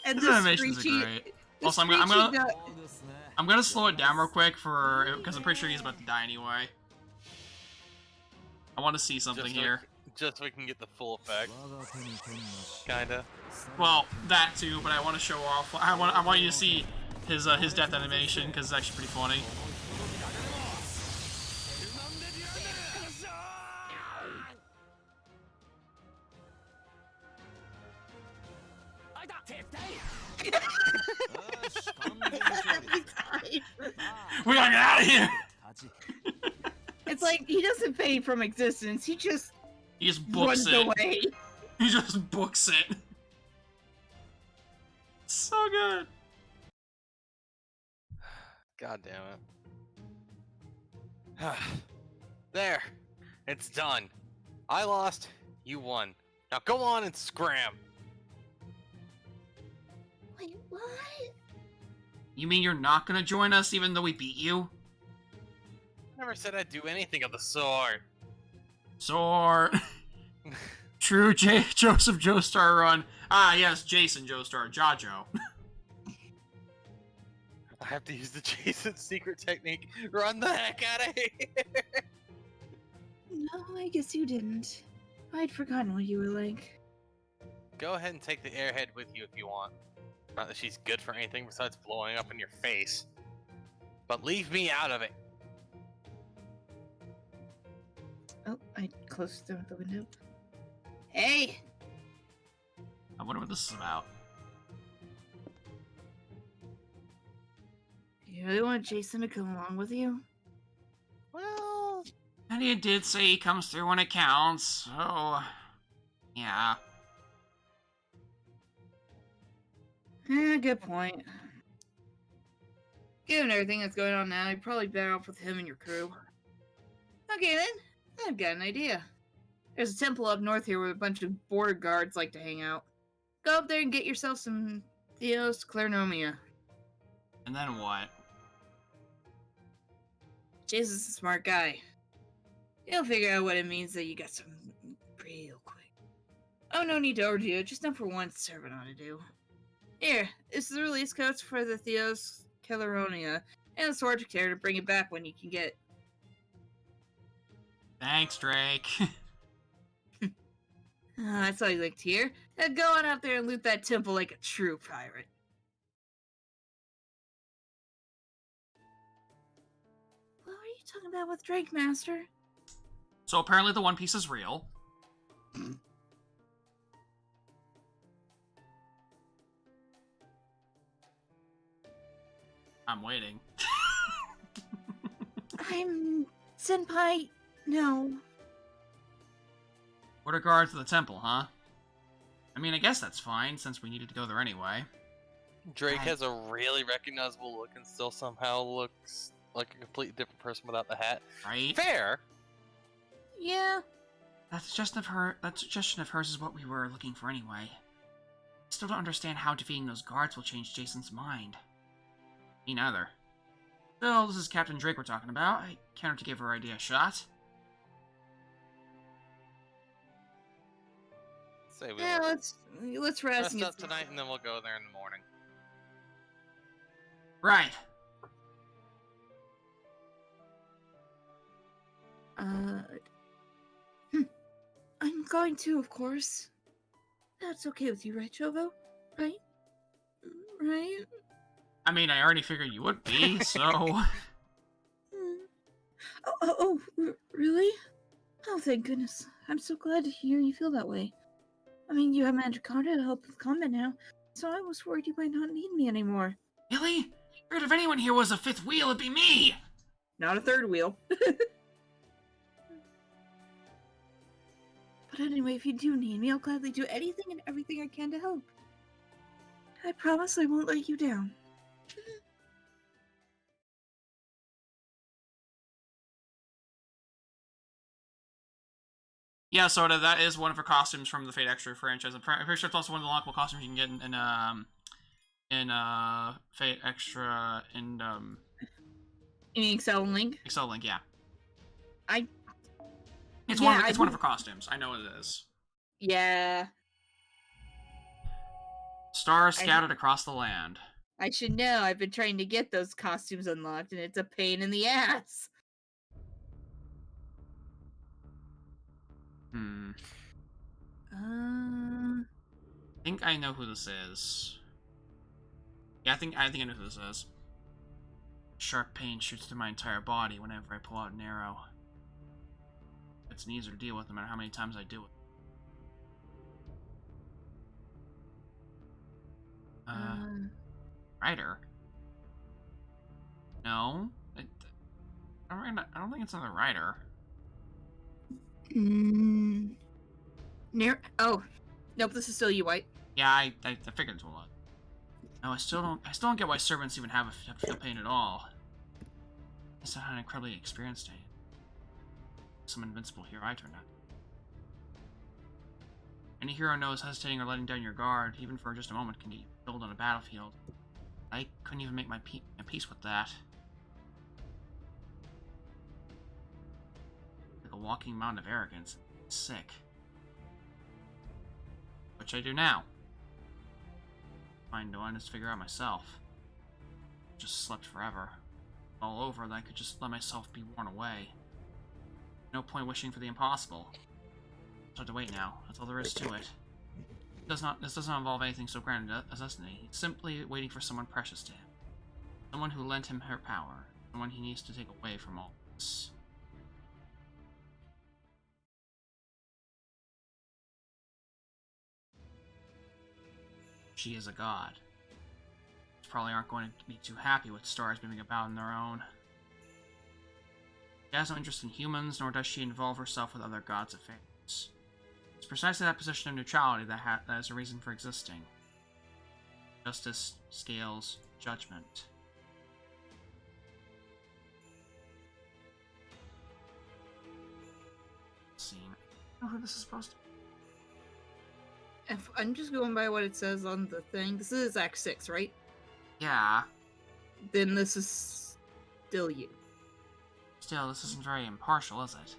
And The animations are great. Also, I'm gonna slow it down real quick because I'm pretty sure he's about to die anyway. I want to see something here. Just so we can get the full effect. Kinda. Well, that too, but I want to show off. I want you to see his death animation because it's actually pretty funny. We gotta get out of here! It's like he doesn't fade from existence. He just books runs it. away. He just books it. So good. God damn it. There. It's done. I lost. You won. Now go on and scram. Wait, what? You mean you're not gonna join us even though we beat you? Never said I'd do anything of the sort. Sword. True Joseph Joestar run. Ah, yes, Jason Joestar. Jajo. I have to use the Jason secret technique. Run the heck out of here. No, I guess you didn't. I'd forgotten what you were like. Go ahead and take the airhead with you if you want. Not that she's good for anything besides blowing up in your face. But leave me out of it. Oh, I closed the window. Hey! I wonder what this is about. You really want Jason to come along with you? Well... And he did say he comes through when it counts, so... yeah. Good point. Given everything that's going on now, you're probably better off with him and your crew. Okay then, I've got an idea. There's a temple up north here where a bunch of border guards like to hang out. Go up there and get yourself some Theos Clarnomia. And then what? Jason's a smart guy. He'll figure out what it means that you got some real quick. Oh, no need to overdo it, just know for one servant ought to do. Here, this is the release codes for the Theos Clarnomia, and the sword to care to bring it back when you can get it. Thanks, Drake. That's all you like to hear. Now go on out there and loot that temple like a true pirate. What are you talking about with Drake, Master? So apparently the One Piece is real. I'm waiting. I'm... Senpai... No. What Order guard to the temple, huh? I mean, I guess that's fine, since we needed to go there anyway. Drake has a really recognizable look and still somehow looks like a completely different person without the hat. Right? Fair! Yeah. That suggestion of hers is what we were looking for anyway. I still don't understand how defeating those guards will change Jason's mind. Me neither. Still, this is Captain Drake we're talking about. I counter to give her idea a shot. Say we Yeah, will let's rest. rest and up tonight and then we'll go there in the morning. Right. I'm going to, of course. That's okay with you, right, Chovo? Right? Right? I mean, I already figured you would be, so... Really? Oh, thank goodness. I'm so glad to hear you feel that way. I mean, you have Magic Carta to help with combat now, so I was worried you might not need me anymore. Really? I heard if anyone here was a fifth wheel, it'd be me! Not a third wheel. But anyway, if you do need me, I'll gladly do anything and everything I can to help. I promise I won't let you down. Yeah, Soda, that is one of her costumes from the Fate Extra franchise. I'm pretty sure it's also one of the lockable costumes you can get in Fate Extra and In Excel Link? Excel Link, yeah. I It's Yeah, one of her costumes. I know it is. Yeah. Stars scattered across the land. I should know. I've been trying to get those costumes unlocked, and it's a pain in the ass. I think I know who this is. Yeah, I think I know who this is. Sharp pain shoots through my entire body whenever I pull out an arrow. It's easier to deal with no matter how many times I do it. Ryder? No? I don't think it's another Ryder. Oh. Nope, this is still you, White. Yeah, I figured it was a lot. No, I still don't get why servants even have to feel pain at all. It's not an incredibly experienced state. Some invincible hero I turned out. Any hero knows hesitating or letting down your guard, even for just a moment, can get you killed on a battlefield. I couldn't even make my peace with that. Like a walking mountain of arrogance. It's sick. Which I do now. Find no one to figure out myself. Just slept forever. All over, that I could just let myself be worn away. No point wishing for the impossible. Just have to wait now. That's all there is to it. This doesn't involve anything so grand as destiny. It's simply waiting for someone precious to him. Someone who lent him her power. Someone he needs to take away from all this. She is a god. She probably aren't going to be too happy with stars moving about on their own. She has no interest in humans, nor does she involve herself with other gods' affairs. It's precisely that position of neutrality that is a reason for existing. Justice, scales, judgment. Let's see. I don't know who this is supposed to be. If I'm just going by what it says on the thing. This is Act 6, right? Yeah. Then this is still you. Still, this isn't very impartial, is it?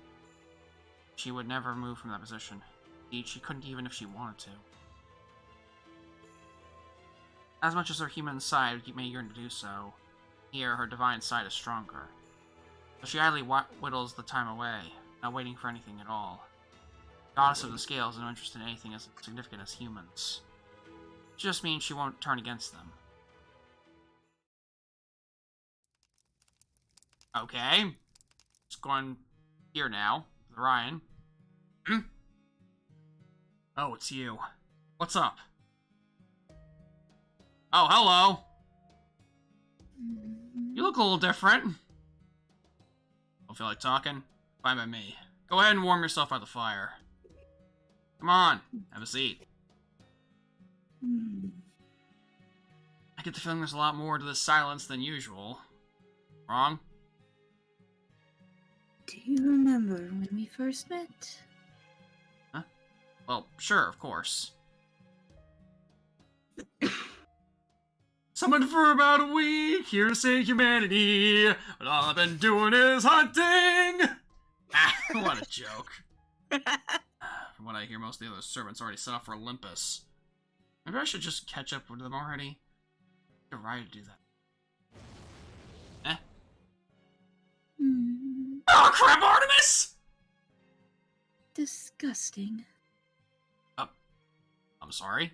She would never move from that position. Indeed, she couldn't even if she wanted to. As much as her human side may yearn to do so, here her divine side is stronger. So she idly whittles the time away, not waiting for anything at all. The goddess of the scales has no interest in anything as significant as humans. It just means she won't turn against them. Okay. Just going here now. With Ryan. Oh, it's you. What's up? Oh, hello! You look a little different. Don't feel like talking? Fine by me. Go ahead and warm yourself by the fire. Come on, have a seat. Hmm. I get the feeling there's a lot more to this silence than usual. Wrong? Do you remember when we first met? Huh? Well, sure, of course. Summoned for about a week, here to save humanity, but all I've been doing is hunting! Ah, what a joke. From what I hear, most of the other servants already set off for Olympus. Maybe I should just catch up with them already. You're right to do that. Eh? Hmm. Oh, crap, Artemis! Disgusting. I'm sorry?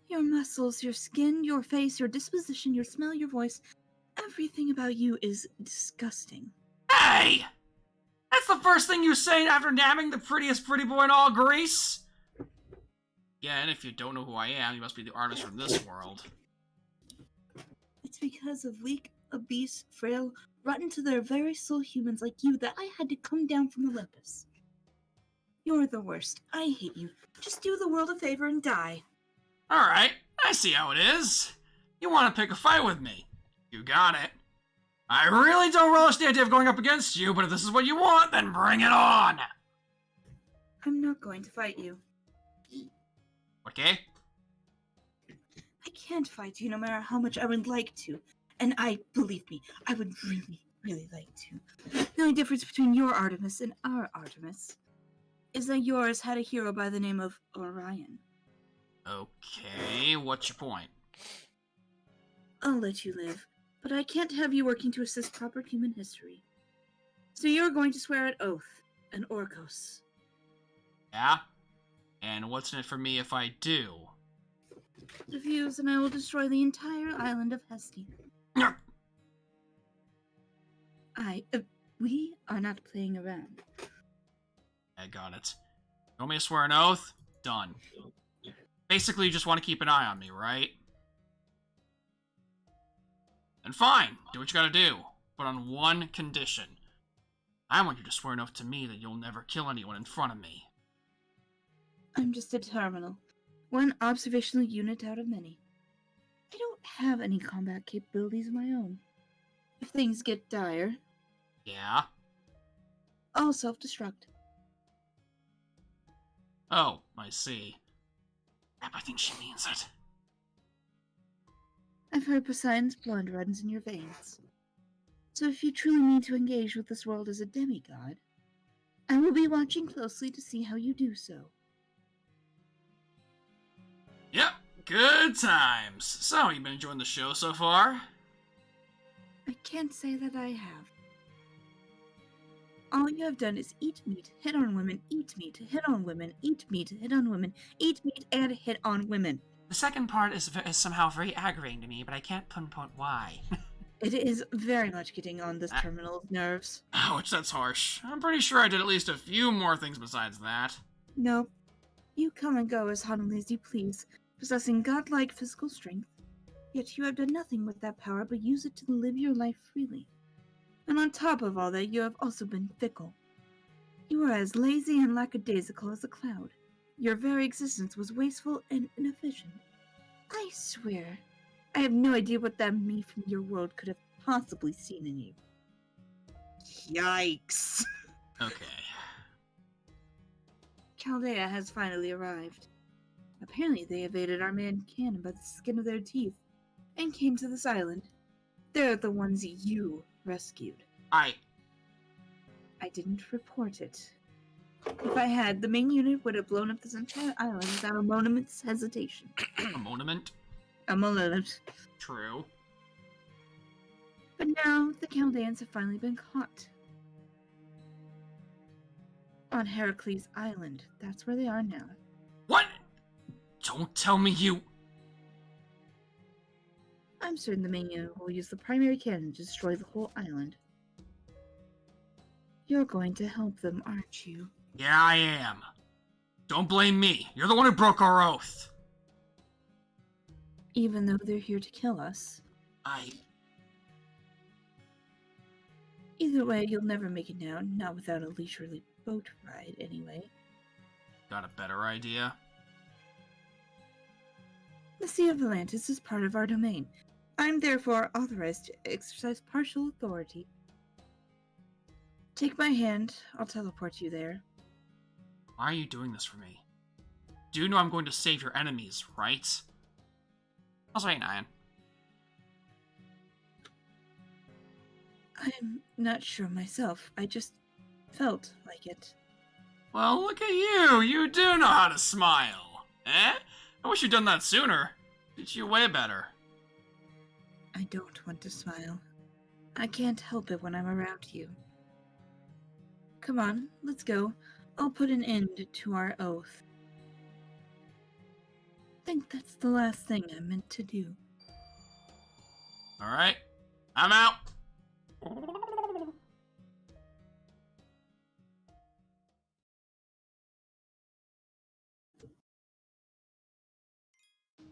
Your muscles, your skin, your face, your disposition, your smell, your voice, everything about you is disgusting. Hey! That's the first thing you say after nabbing the prettiest pretty boy in all Greece? Yeah, and if you don't know who I am, you must be the artist from this world. It's because of weak, obese, frail, rotten to their very soul humans like you that I had to come down from Olympus. You're the worst. I hate you. Just do the world a favor and die. Alright, I see how it is. You want to pick a fight with me. You got it. I really don't relish the idea of going up against you, but if this is what you want, then bring it on! I'm not going to fight you. Okay? I can't fight you no matter how much I would like to. And believe me, I would really, really like to. The only difference between your Artemis and our Artemis is that yours had a hero by the name of Orion. Okay, what's your point? I'll let you live, but I can't have you working to assist proper human history. So you're going to swear an oath, an Orcos. Yeah? And what's in it for me if I do? Refuse, and I will destroy the entire island of Hestia. We are not playing around. I got it. You want me to swear an oath? Done. Basically, you just want to keep an eye on me, right? And fine, do what you gotta do. But on one condition. I want you to swear an oath to me that you'll never kill anyone in front of me. I'm just a terminal. One observational unit out of many. I don't have any combat capabilities of my own. If things get dire, Yeah? I'll self-destruct. Oh, I see. Crap, I think she means it. I've heard Poseidon's blood runs in your veins. So if you truly mean to engage with this world as a demigod, I will be watching closely to see how you do so. Yep, good times. So, you been enjoying the show so far? I can't say that I have. All you have done is eat meat, hit on women, eat meat, hit on women, eat meat, hit on women, eat meat, and hit on women. The second part is somehow very aggravating to me, but I can't pinpoint why. It is very much getting on this terminal's nerves. Ouch, that's harsh. I'm pretty sure I did at least a few more things besides that. Nope. You come and go as haughtily as you please, possessing godlike physical strength. Yet you have done nothing with that power but use it to live your life freely. And on top of all that, you have also been fickle. You are as lazy and lackadaisical as a cloud. Your very existence was wasteful and inefficient. I swear, I have no idea what that me from your world could have possibly seen in you. Yikes. Okay. Chaldea has finally arrived. Apparently they evaded our man Cannon by the skin of their teeth and came to this island. They're the ones you rescued. I didn't report it. If I had, the main unit would have blown up this entire island without a moment's hesitation. a monument? A moment. True. But now, the Chaldeans have finally been caught. On Heracles Island. That's where they are now. What? Don't tell me you... I'm certain the main unit will use the primary cannon to destroy the whole island. You're going to help them, aren't you? Yeah, I am. Don't blame me. You're the one who broke our oath. Even though they're here to kill us. Either way, you'll never make it now, not without a leisurely boat ride, anyway. got a better idea? The Sea of Atlantis is part of our domain. I'm therefore authorized to exercise partial authority. Take my hand. I'll teleport you there. Why are you doing this for me? Do you know I'm going to save your enemies, right? Also, hey, Nyan. I'm not sure myself. I just felt like it. Well, look at you! You do know how to smile! Eh? I wish you'd done that sooner. Did you way better. I don't want to smile. I can't help it when I'm around you. Come on, let's go. I'll put an end to our oath. I think that's the last thing I meant to do. Alright. I'm out!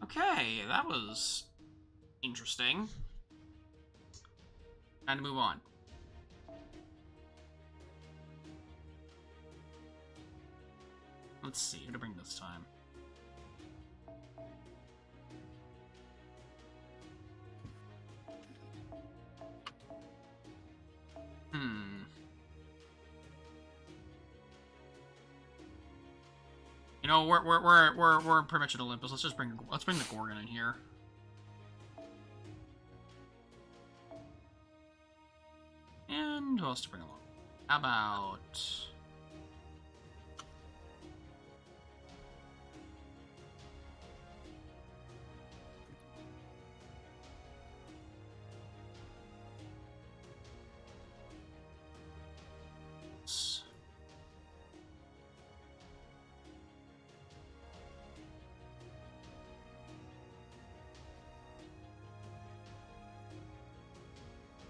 Okay, that was interesting. Time to move on. Let's see, who to bring this time. You know, we're pretty much at Olympus. Let's bring the Gorgon in here. And who else to bring along? How about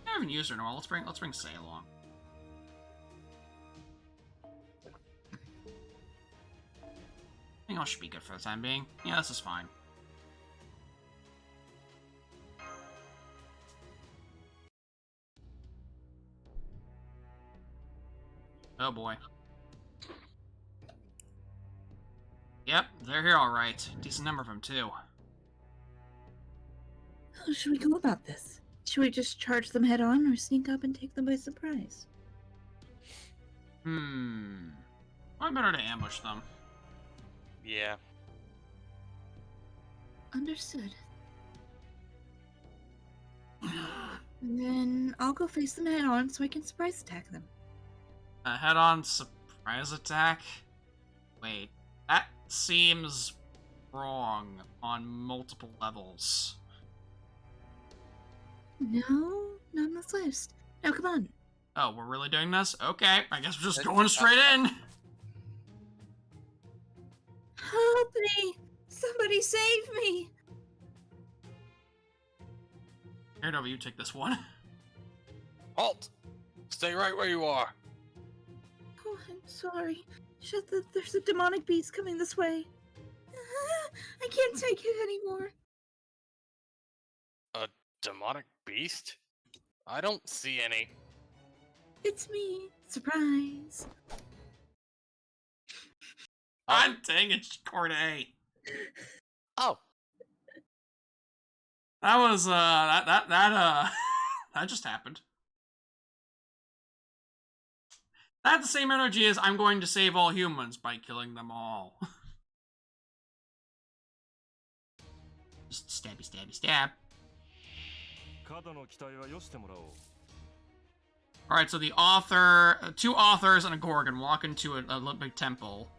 I haven't used her in a while. Let's bring Say along. I think all should be good for the time being. Yeah, this is fine. Oh boy. Yep, they're here all right. Decent number of them too. How should we go about this? Should we just charge them head on or sneak up and take them by surprise? Probably better to ambush them. Yeah. Understood. Then I'll go face them head on so I can surprise attack them. A head-on surprise attack? Wait, that seems wrong on multiple levels. No, not on this list. Now come on. Oh, we're really doing this? Okay, I guess we're just going straight in. Help me! Somebody save me! Here, Nova, you take this one. Halt! Stay right where you are. Oh, I'm sorry. There's a demonic beast coming this way. I can't take it anymore. A demonic beast? I don't see any. It's me. Surprise. God dang it, Corday. Oh. That was, that just happened. That had the same energy as I'm going to save all humans by killing them all. Just stabby, stabby, stab. Alright, so the author, two authors and a Gorgon walk into a Olympic temple.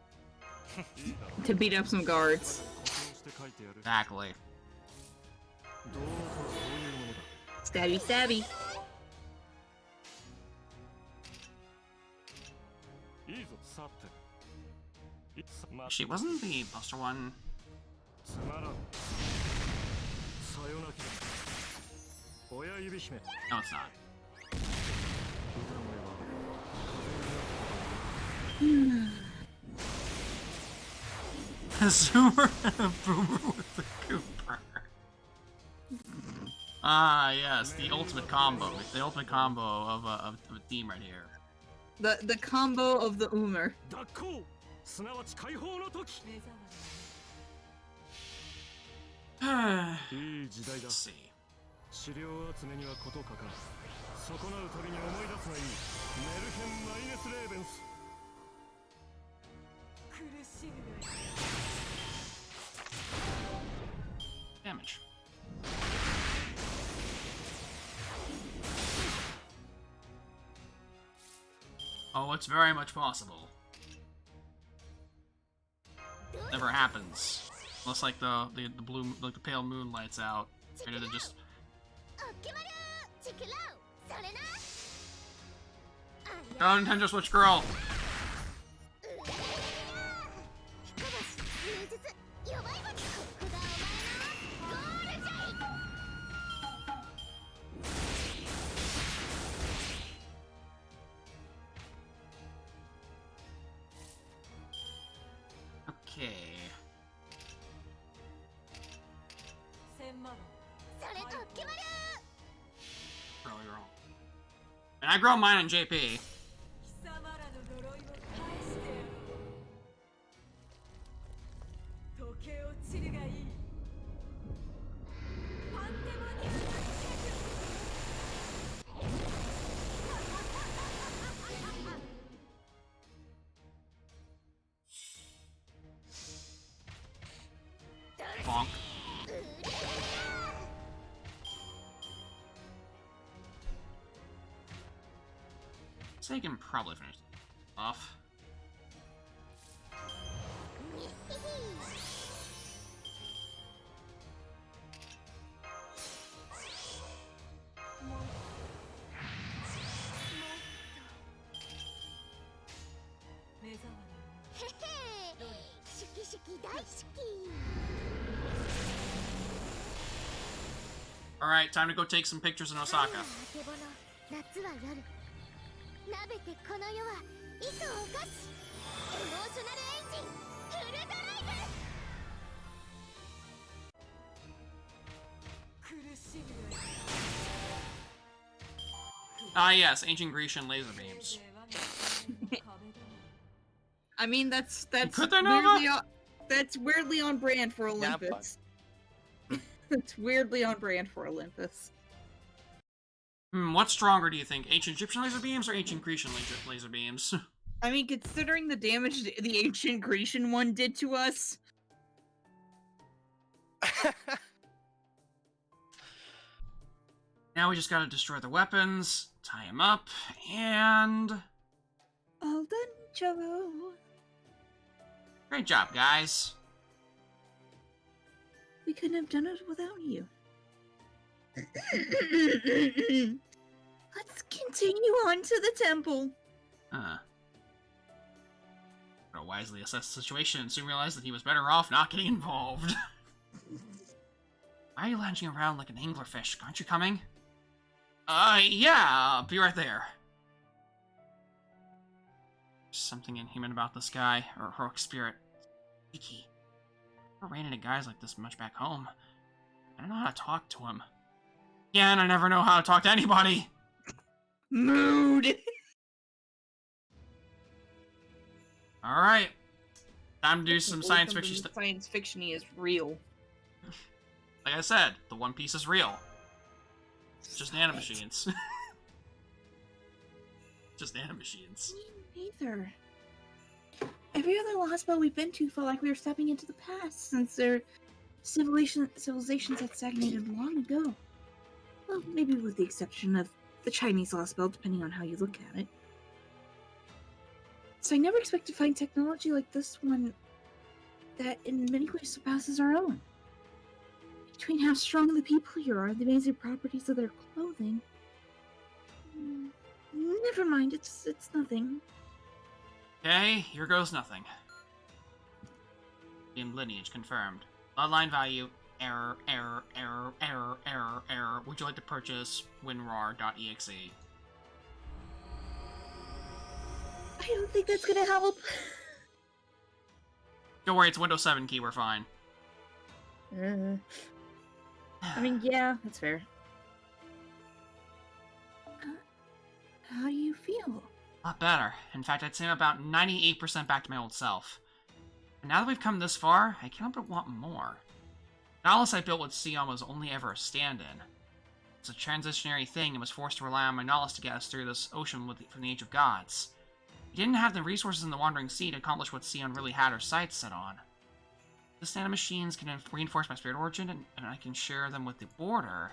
To beat up some guards. Exactly. Stabby, stabby. She wasn't the Buster one. No, it's not. A Zoomer and a Boomer with the Cooper. Ah, yes, the ultimate combo. The ultimate combo of a team right here. The combo of the Umer. すなわち解放の時。いい時代だ。 Let's see. 資料集めにはことかかる。損なうたびに思い出すがいい。メルヘン・マイネス・レーベンス。 Damage. Oh, it's very much possible. Never happens. Unless like the blue, like the pale moon lights out. And it just... Go Nintendo Switch girl! Okay. Probably wrong. And I grow mine in JP. Bonk. So you can probably finish it off. Alright, time to go take some pictures in Osaka. Ah yes, ancient Grecian laser beams. I mean, that's Could there, Nova? That's weirdly on brand for Olympus. That's weirdly on brand for Olympus. What's stronger, do you think? Ancient Egyptian laser beams or ancient Grecian laser beams? I mean, considering the damage the ancient Grecian one did to us. Now we just gotta destroy the weapons, tie him up, and... All done, Joe. Great job, guys. We couldn't have done it without you. Let's continue on to the temple. Gotta wisely assess the situation and soon realize that he was better off not getting involved. Why are you lounging around like an anglerfish? Aren't you coming? Yeah, I'll be right there. There's something inhuman about this guy, or heroic spirit. Iki. I never ran into guys like this much back home. I don't know how to talk to him. Yeah, and I never know how to talk to anybody! Mood! Alright. Time to do some science fiction stuff. Science fiction-y is real. Like I said, the One Piece is real. It's just nanomachines. Just nanomachines. Me neither. Every other lost spell we've been to felt like we were stepping into the past, since their civilizations had stagnated long ago. Well, maybe with the exception of the Chinese lost spell, depending on how you look at it. So I never expect to find technology like this one that in many ways surpasses our own. Between how strong the people here are and the amazing properties of their clothing. Never mind, it's nothing. Okay, here goes nothing. In lineage confirmed. Bloodline value, error, error, error, error, error, error. Would you like to purchase winrar.exe? I don't think that's gonna help. Don't worry, it's Windows 7 key, we're fine. I mean, yeah, that's fair. How do you feel? A lot better. In fact, I'd say I'm about 98% back to my old self. And now that we've come this far, I can't help but want more. The knowledge I built with Sion was only ever a stand-in. It's a transitionary thing and was forced to rely on my knowledge to get us through this ocean from the Age of Gods. He didn't have the resources in the Wandering Sea to accomplish what Sion really had her sights set on. This nanomachines can reinforce my spirit origin, and I can share them with the border.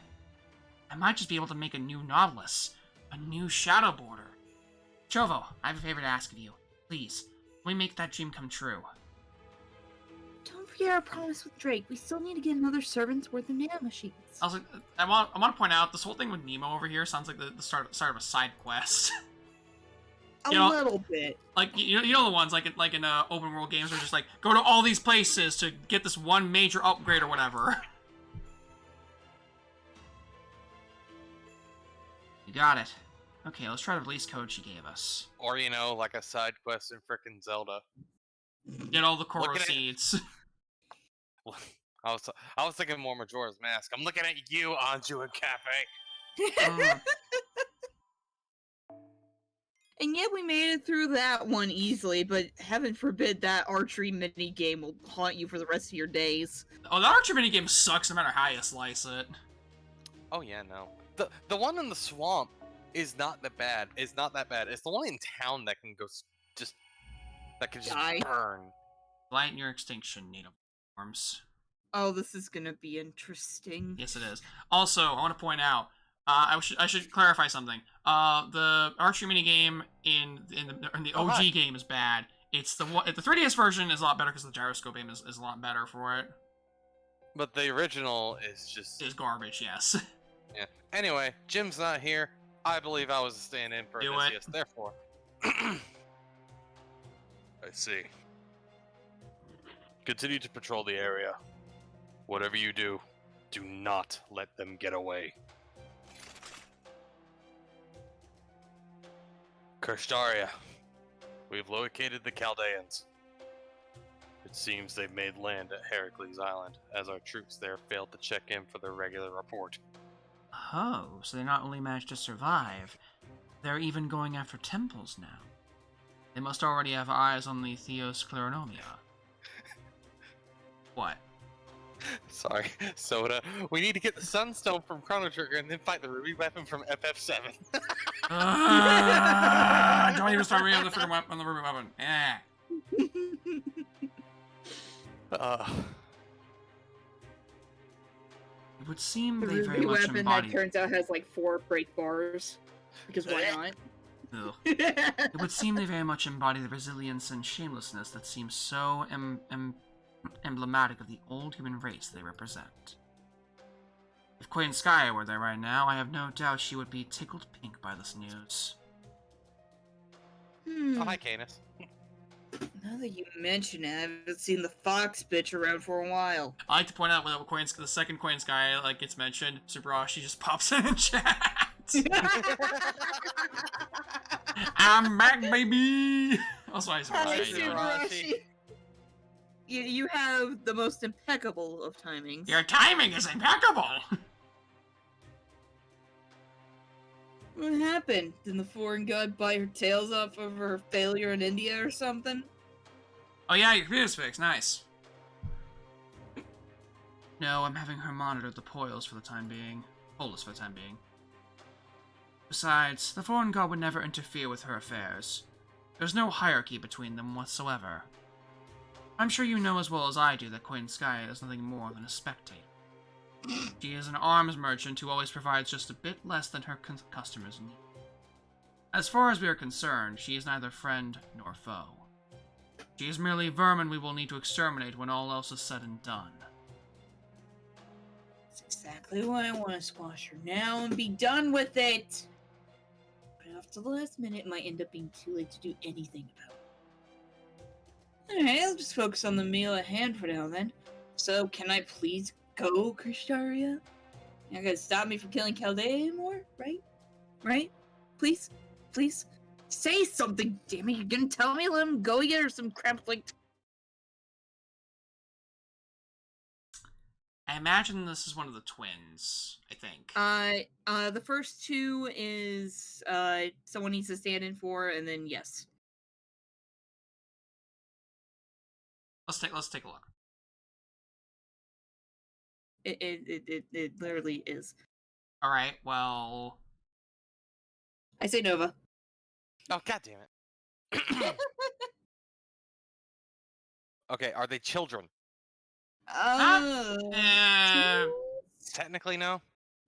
I might just be able to make a new Nautilus. A new Shadow Border. Chovo, I have a favor to ask of you. Please, let me make that dream come true. Don't forget our promise with Drake. We still need to get another servant's worth of nanomachines. Also, I want to point out, this whole thing with Nemo over here sounds like the start of a side quest. A little bit. Like, you know the ones, like in open world games where just like, go to all these places to get this one major upgrade or whatever. You got it. Okay, let's try the release code she gave us. Or, you know, like a side quest in frickin' Zelda. Get all the Koro seeds. I was thinking more Majora's Mask. I'm looking at you, Anju and Cafe. And yet we made it through that one easily, but heaven forbid that archery minigame will haunt you for the rest of your days. Oh, the archery minigame sucks no matter how you slice it. Oh yeah, no. The one in the swamp is not that bad. It's not that bad. It's the one in town that can go just burn. Lighten your extinction, native forms. Oh, this is gonna be interesting. Yes, it is. Also, I want to point out, I should clarify something. The archery minigame in the OG game is bad. It's the 3DS version is a lot better because the gyroscope game is a lot better for it. But the original is garbage. Yes. Yeah. Anyway, Jim's not here. I believe I was a stand-in for Odysseus. Therefore, I see. Continue to patrol the area. Whatever you do, do not let them get away. Kirshtaria, we've located the Chaldeans. It seems they've made land at Heracles Island, as our troops there failed to check in for their regular report. Oh, so they not only managed to survive, they're even going after temples now. They must already have eyes on the Theos Kleronomia. What? Sorry, Soda. We need to get the Sunstone from Chrono Trigger and then fight the Ruby Weapon from FF7. Don't even start me on the Ruby Weapon. It would seem they very much weapon embody... that turns out has like 4 break bars. Because why not? It would seem they very much embody the resilience and shamelessness that seems so emblematic of the old human race they represent. If Queen Skya were there right now, I have no doubt she would be tickled pink by this news. Oh, hi, Canis. Now that you mention it, I haven't seen the fox bitch around for a while. I like to point out when the second Queen Skya like gets mentioned, Subarashi just pops in chat. I'm back, baby. Also, I Subarashi. You have the most impeccable of timings. Your timing is impeccable. What happened? Did the foreign god bite her tails off of her failure in India or something? Oh yeah, your computer's fixed. Nice. No, I'm having her monitor the Poils for the time being. Polis for the time being. Besides, the foreign god would never interfere with her affairs. There's no hierarchy between them whatsoever. I'm sure you know as well as I do that Queen Skya is nothing more than a spectator. She is an arms merchant who always provides just a bit less than her customers need. As far as we are concerned, she is neither friend nor foe. She is merely vermin we will need to exterminate when all else is said and done. That's exactly why I want to squash her now and be done with it! But after the last minute, it might end up being too late to do anything about it. Alright, let's just focus on the meal at hand for now then. So, can I please go, Kirshtaria? You're not gonna stop me from killing Chaldea anymore, right? Right? Please? Please? Say something, damn it, you're gonna tell me let him go get her some crap like... I imagine this is one of the twins, I think. The first two is someone needs to stand in for, and then yes. Let's take a look. It literally is. All right. Well, I say Nova. Oh, god damn it. Okay, are they children? Technically, no.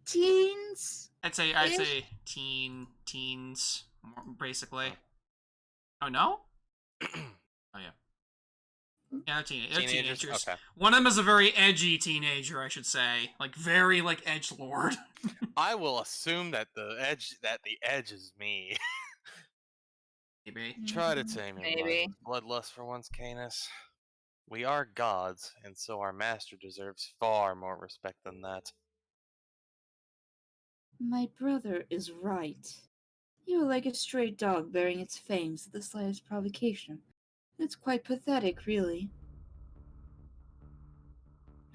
Teens? I'd say teens, basically. Oh no? Oh yeah. Yeah, they're teenagers. Okay. One of them is a very edgy teenager, I should say, like very like edgelord. I will assume that the edge is me. Maybe. Try to tame your Maybe. bloodlust for once, Canis. We are gods, and so our master deserves far more respect than that. My brother is right. You are like a stray dog bearing its fangs at the slightest provocation. It's quite pathetic, really.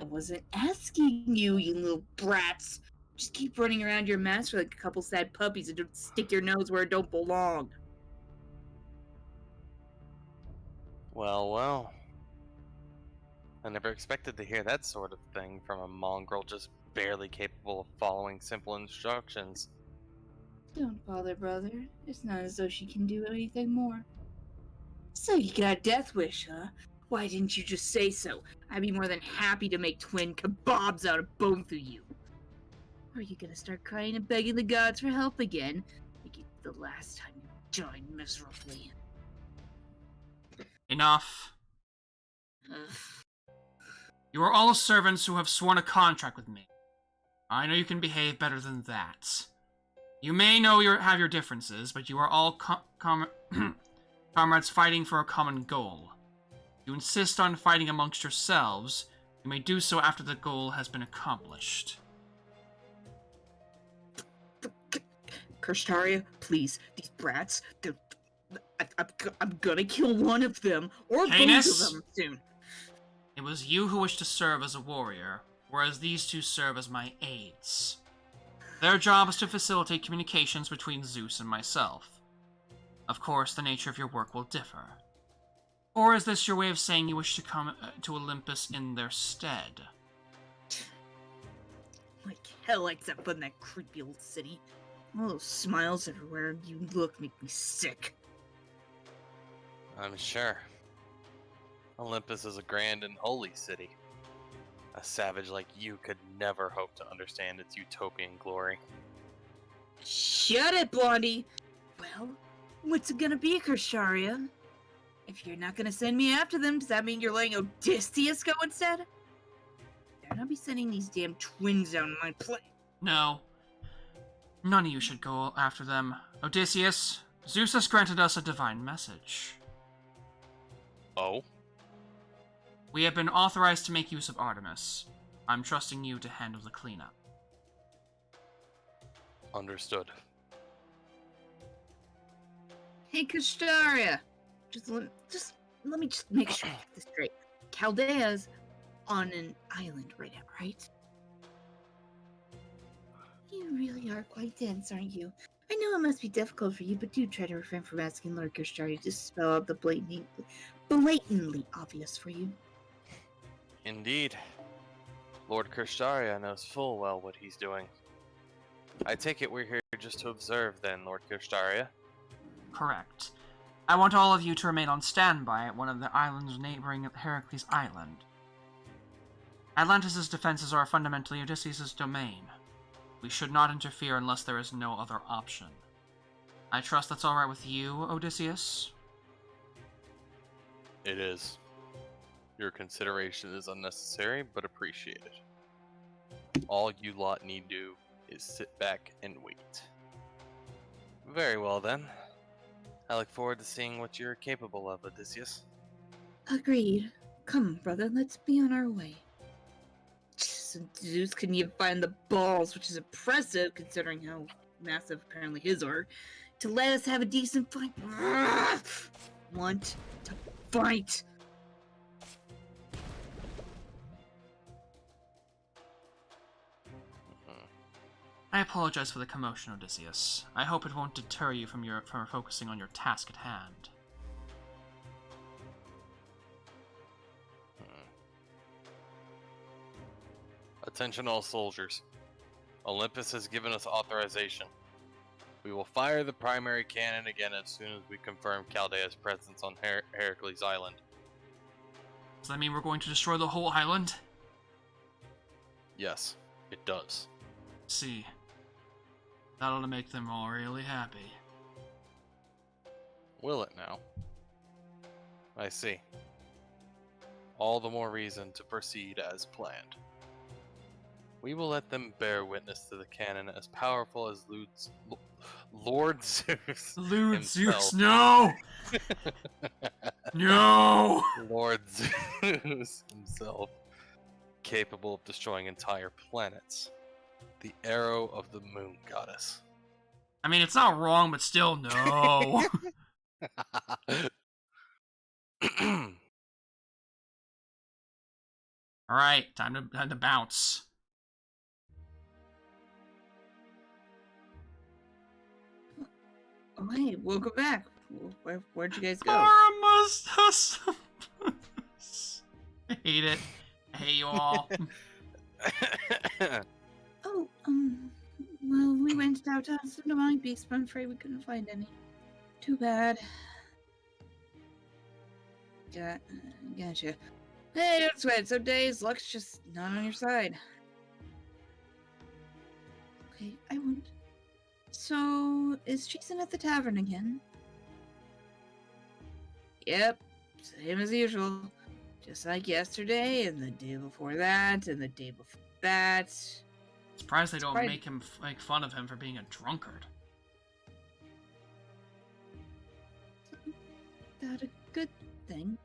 I wasn't asking you, you little brats. Just keep running around your master like a couple sad puppies and don't stick your nose where it don't belong. Well, well. I never expected to hear that sort of thing from a mongrel just barely capable of following simple instructions. Don't bother, brother. It's not as though she can do anything more. So you got a death wish, huh? Why didn't you just say so? I'd be more than happy to make twin kebabs out of both of you. Or are you gonna start crying and begging the gods for help again? Like it's the last time you died miserably. Enough. Ugh. You are all servants who have sworn a contract with me. I know you can behave better than that. You may have your differences, but you are all comrades fighting for a common goal. If you insist on fighting amongst yourselves, you may do so after the goal has been accomplished. Kirshtaria, please, these brats, I'm gonna kill one of them, or Canis? both of them soon. It was you who wished to serve as a warrior, whereas these two serve as my aides. Their job is to facilitate communications between Zeus and myself. Of course, the nature of your work will differ. Or is this your way of saying you wish to come to Olympus in their stead? Like hell, except for in that creepy old city. All those smiles everywhere, you look make me sick. I'm sure. Olympus is a grand and holy city. A savage like you could never hope to understand its utopian glory. Shut it, Blondie! Well, what's it gonna be, Kersharia? If you're not gonna send me after them, does that mean you're letting Odysseus go instead? Better not be sending these damn twins down my plate. No. None of you should go after them. Odysseus, Zeus has granted us a divine message. Oh? We have been authorized to make use of Artemis. I'm trusting you to handle the cleanup. Understood. Hey, Kashtaria! Just let me make sure I get this straight. Chaldea's on an island right now, right? You really are quite dense, aren't you? I know it must be difficult for you, but do try to refrain from asking Lord Kashtaria to spell out the blatantly obvious for you. Indeed. Lord Kirshtaria knows full well what he's doing. I take it we're here just to observe then, Lord Kirshtaria? Correct. I want all of you to remain on standby at one of the islands neighboring Heracles Island. Atlantis' defenses are fundamentally Odysseus' domain. We should not interfere unless there is no other option. I trust that's alright with you, Odysseus? It is. Your consideration is unnecessary, but appreciated. All you lot need do is sit back and wait. Very well then. I look forward to seeing what you're capable of, Odysseus. Agreed. Come, brother, let's be on our way. Zeus couldn't even find the balls, which is impressive considering how massive apparently his are, to let us have a decent fight. Want to fight? I apologize for the commotion, Odysseus. I hope it won't deter you from focusing on your task at hand. Attention all soldiers. Olympus has given us authorization. We will fire the primary cannon again as soon as we confirm Chaldea's presence on Heracles Island. Does that mean we're going to destroy the whole island? Yes, it does. See. That'll make them all really happy. Will it now? I see. All the more reason to proceed as planned. We will let them bear witness to the cannon as powerful as Lord Zeus. Lord himself. Zeus, no! No! Lord Zeus himself, capable of destroying entire planets. The arrow of the moon goddess. I mean, it's not wrong, but still, no. Alright, time to bounce. Oh, hey, welcome back. Where'd you guys go? Aramus. I hate it. I hate you all. Oh, well, we went out to some demonic beasts, but I'm afraid we couldn't find any. Too bad. Gotcha. Hey, don't sweat. Some days, luck's just not on your side. Okay, I won't. So, is Jason at the tavern again? Yep, same as usual. Just like yesterday, and the day before that, and the day before that. Surprised they don't make him make fun of him for being a drunkard. That a good thing?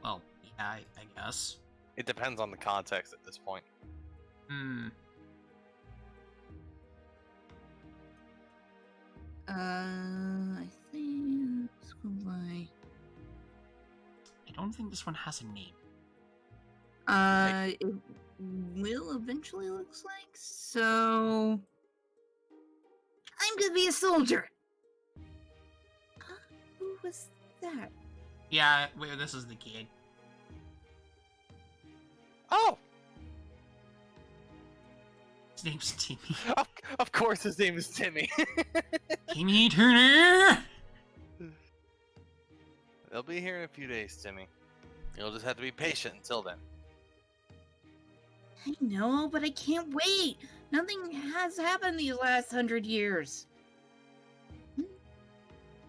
Well, yeah, I guess. It depends on the context at this point. I think why. I don't think this one has a name. It will eventually, looks like. So, I'm gonna be a soldier. Who was that? Yeah, wait, this is the kid. Oh! His name's Timmy. Of course his name is Timmy. Timmy Turner! They'll be here in a few days, Timmy. You'll just have to be patient until then. I know, but I can't wait. Nothing has happened these last 100 years.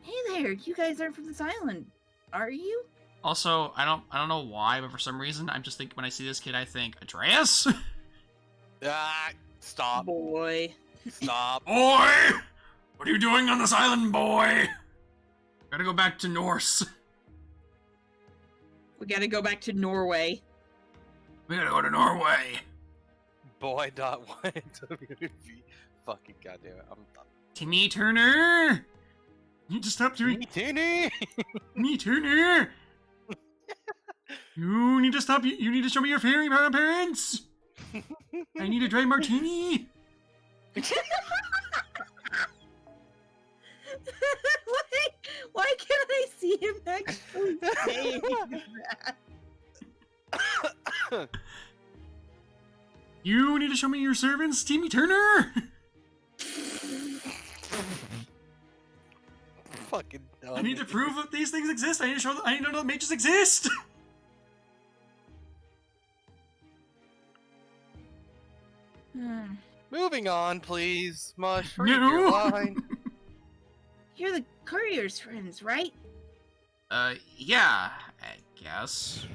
Hey there, you guys aren't from this island, are you? Also, I don't know why, but for some reason, I'm just thinking when I see this kid, I think Atreus. Ah, stop. Boy. Stop. Boy, what are you doing on this island, boy? Gotta go back to Norse. We gotta go back to Norway. We gotta go to Norway. Boy.1WV. Fucking goddamn it. I'm done. Timmy Turner! You need to stop doing. Timmy! Me Turner! You need to stop. You need to show me your fairy parents! I need a dry martini! Why can't I see him actually saying that? You need to show me your servants, Timmy Turner! Fucking dumb. I need to prove that these things exist. I need to know that mages exist. Moving on, please. Mush, read No. your line. You're the courier's friends, right? Yeah, I guess.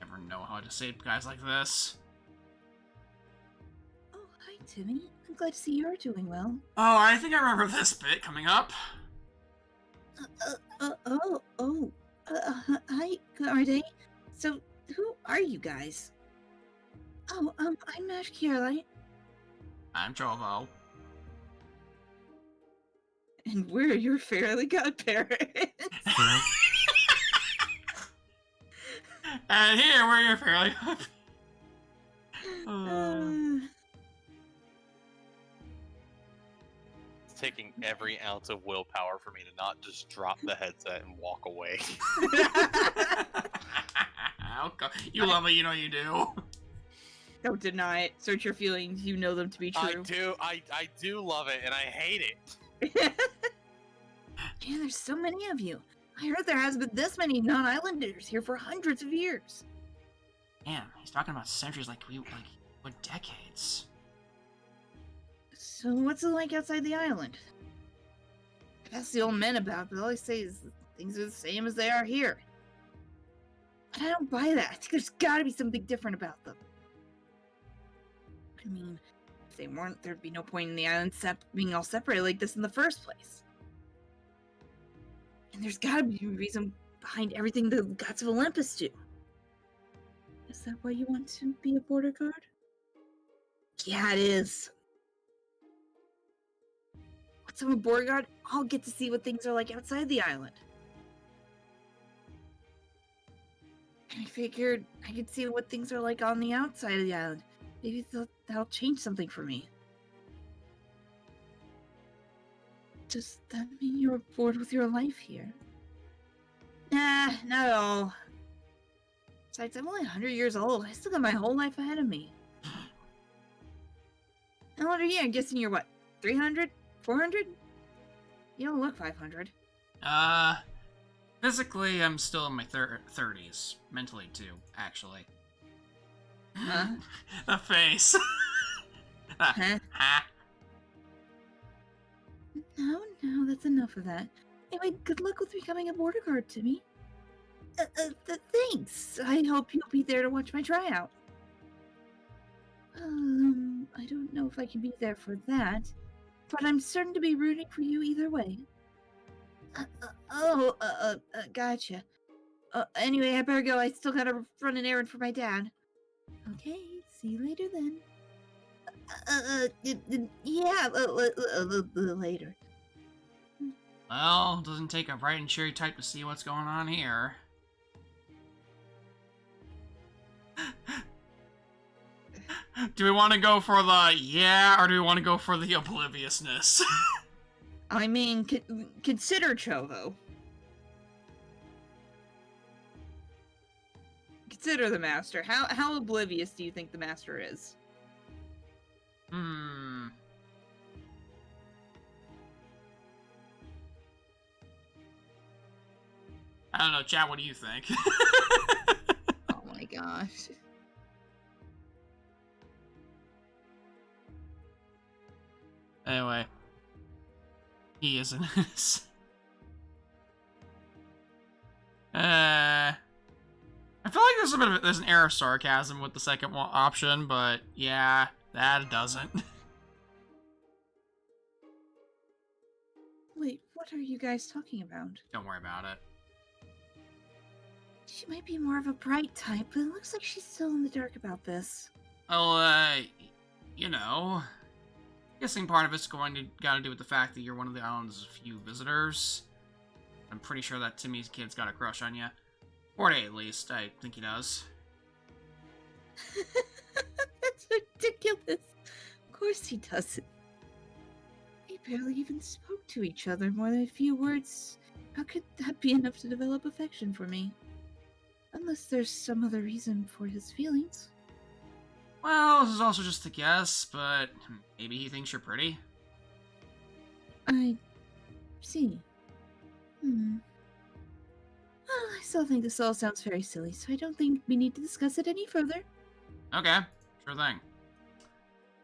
Never know how to say guys like this. Oh, hi, Timmy. I'm glad to see you're doing well. Oh, I think I remember this bit coming up. Hi, Arde. So, who are you guys? Oh, I'm Nash Caroline. I'm Jovo. And we're your fairly godparents. And here we're your fairly taking every ounce of willpower for me to not just drop the headset and walk away. You love it, you know you do. Don't deny it. Search your feelings. You know them to be true. I do love it, and I hate it. Yeah, there's so many of you. I heard there has been this many non-islanders here for hundreds of years. Man, he's talking about centuries like what decades? So what's it like outside the island? I've asked the old men about it, but all they say is that things are the same as they are here. But I don't buy that. I think there's gotta be something different about them. I mean, if they weren't, there'd be no point in the island being all separated like this in the first place. And there's gotta be a reason behind everything the gods of Olympus do. Is that why you want to be a border guard? Yeah, it is. Once I'm a border guard, I'll get to see what things are like outside the island. And I figured I could see what things are like on the outside of the island. Maybe that'll change something for me. Does that mean you're bored with your life here? Nah, not at all. Besides, I'm only 100 years old. I still got my whole life ahead of me. How old are you? I'm guessing you're what, 300? 400? You don't look 500. Physically, I'm still in my 30s. Mentally, too, actually. Huh? The face. Huh? No, that's enough of that. Anyway, good luck with becoming a border guard, Timmy. Thanks. I hope you'll be there to watch my tryout. I don't know if I can be there for that, but I'm certain to be rooting for you either way. Gotcha. Anyway, I better go. I still gotta run an errand for my dad. Okay, see you later then. Yeah, later. Well, doesn't take a bright and cheery type to see what's going on here. Do we want to go for the yeah, or do we want to go for the obliviousness? I mean, consider Cho, though. Consider the Master. How oblivious do you think the Master is? I don't know, chat, what do you think? Oh my gosh. Anyway. He isn't. I feel like there's an air of sarcasm with the second option, but yeah, that doesn't. Wait, what are you guys talking about? Don't worry about it. She might be more of a bright type, but it looks like she's still in the dark about this. Well, you know, guessing part of it's gotta do with the fact that you're one of the island's few visitors. I'm pretty sure that Timmy's kid's got a crush on you. Forte, at least, I think he does. That's ridiculous. Of course he doesn't. They barely even spoke to each other more than a few words. How could that be enough to develop affection for me? Unless there's some other reason for his feelings. Well, this is also just a guess, but maybe he thinks you're pretty. I see. Well, I still think this all sounds very silly, so I don't think we need to discuss it any further. Okay, sure thing.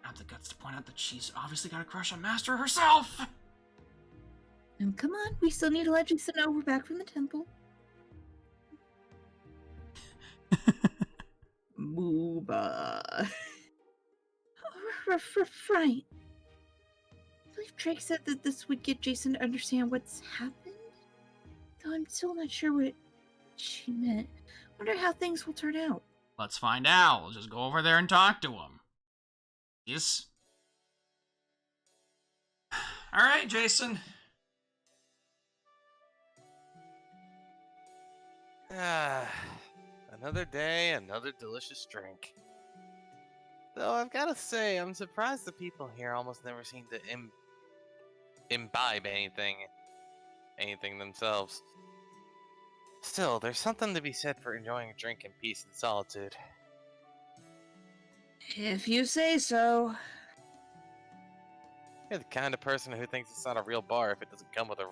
I have the guts to point out that she's obviously got a crush on Master herself! Now, come on, we still need to let Jason know we're back from the temple. Booba. Right. I believe Drake said that this would get Jason to understand what's happened. Though I'm still not sure what she meant. Wonder how things will turn out. Let's find out. We'll just go over there and talk to him. Yes? Alright, Jason. Another day, another delicious drink. Though I've gotta say, I'm surprised the people here almost never seem to imbibe anything themselves. Still, there's something to be said for enjoying a drink in peace and solitude. If you say so. You're the kind of person who thinks it's not a real bar if it doesn't come with a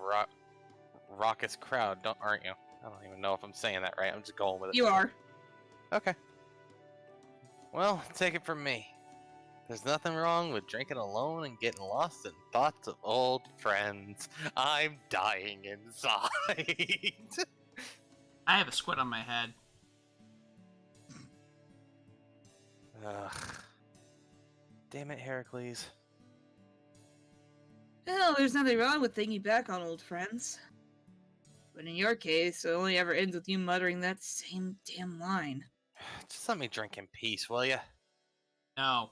raucous crowd, aren't you? I don't even know if I'm saying that right. I'm just going with it. You are. Okay. Well, take it from me. There's nothing wrong with drinking alone and getting lost in thoughts of old friends. I'm dying inside. I have a squid on my head. Ugh. Damn it, Heracles. Well, there's nothing wrong with thinking back on old friends. But in your case, it only ever ends with you muttering that same damn line. Just let me drink in peace, will ya? No.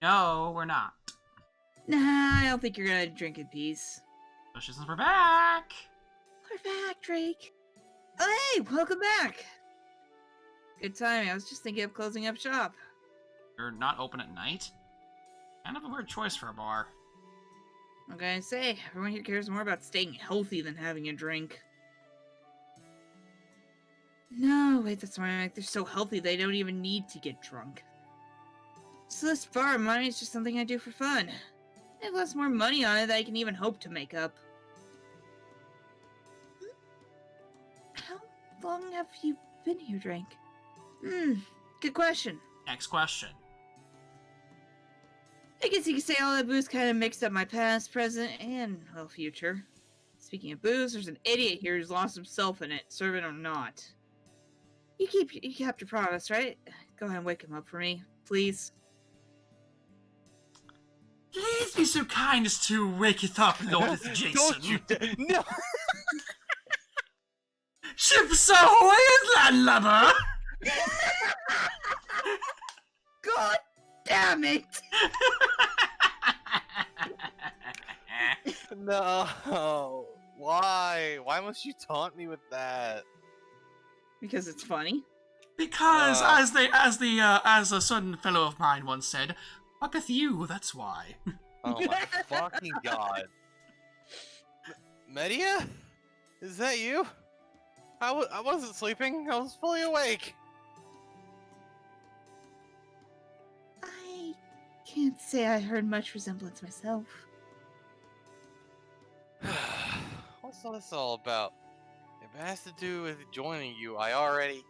No, we're not. Nah, I don't think you're gonna drink in peace. Especially since we're back. We're back, Drake. Oh, hey, welcome back. Good timing. I was just thinking of closing up shop. You're not open at night? Kind of a weird choice for a bar. What can I say? Everyone here cares more about staying healthy than having a drink. No, wait, that's right. They're so healthy they don't even need to get drunk. So this bar of mine is just something I do for fun. I have less more money on it than I can even hope to make up. How long have you been here, Drake? Good question. Next question. I guess you could say all that booze kind of mixed up my past, present, and, well, future. Speaking of booze, there's an idiot here who's lost himself in it, servant or not. You kept your promise, right? Go ahead and wake him up for me, please. Please be so kind as to wake it up, Lord Jason. Don't you no! Ships ahoy, landlubber! God damn it! No! Why? Why must you taunt me with that? Because it's funny. Because, as a certain fellow of mine once said, fucketh you, that's why. Oh my fucking god. Media? Is that you? I wasn't sleeping. I was fully awake. I can't say I heard much resemblance myself. What's all this all about? If it has to do with joining you, I already...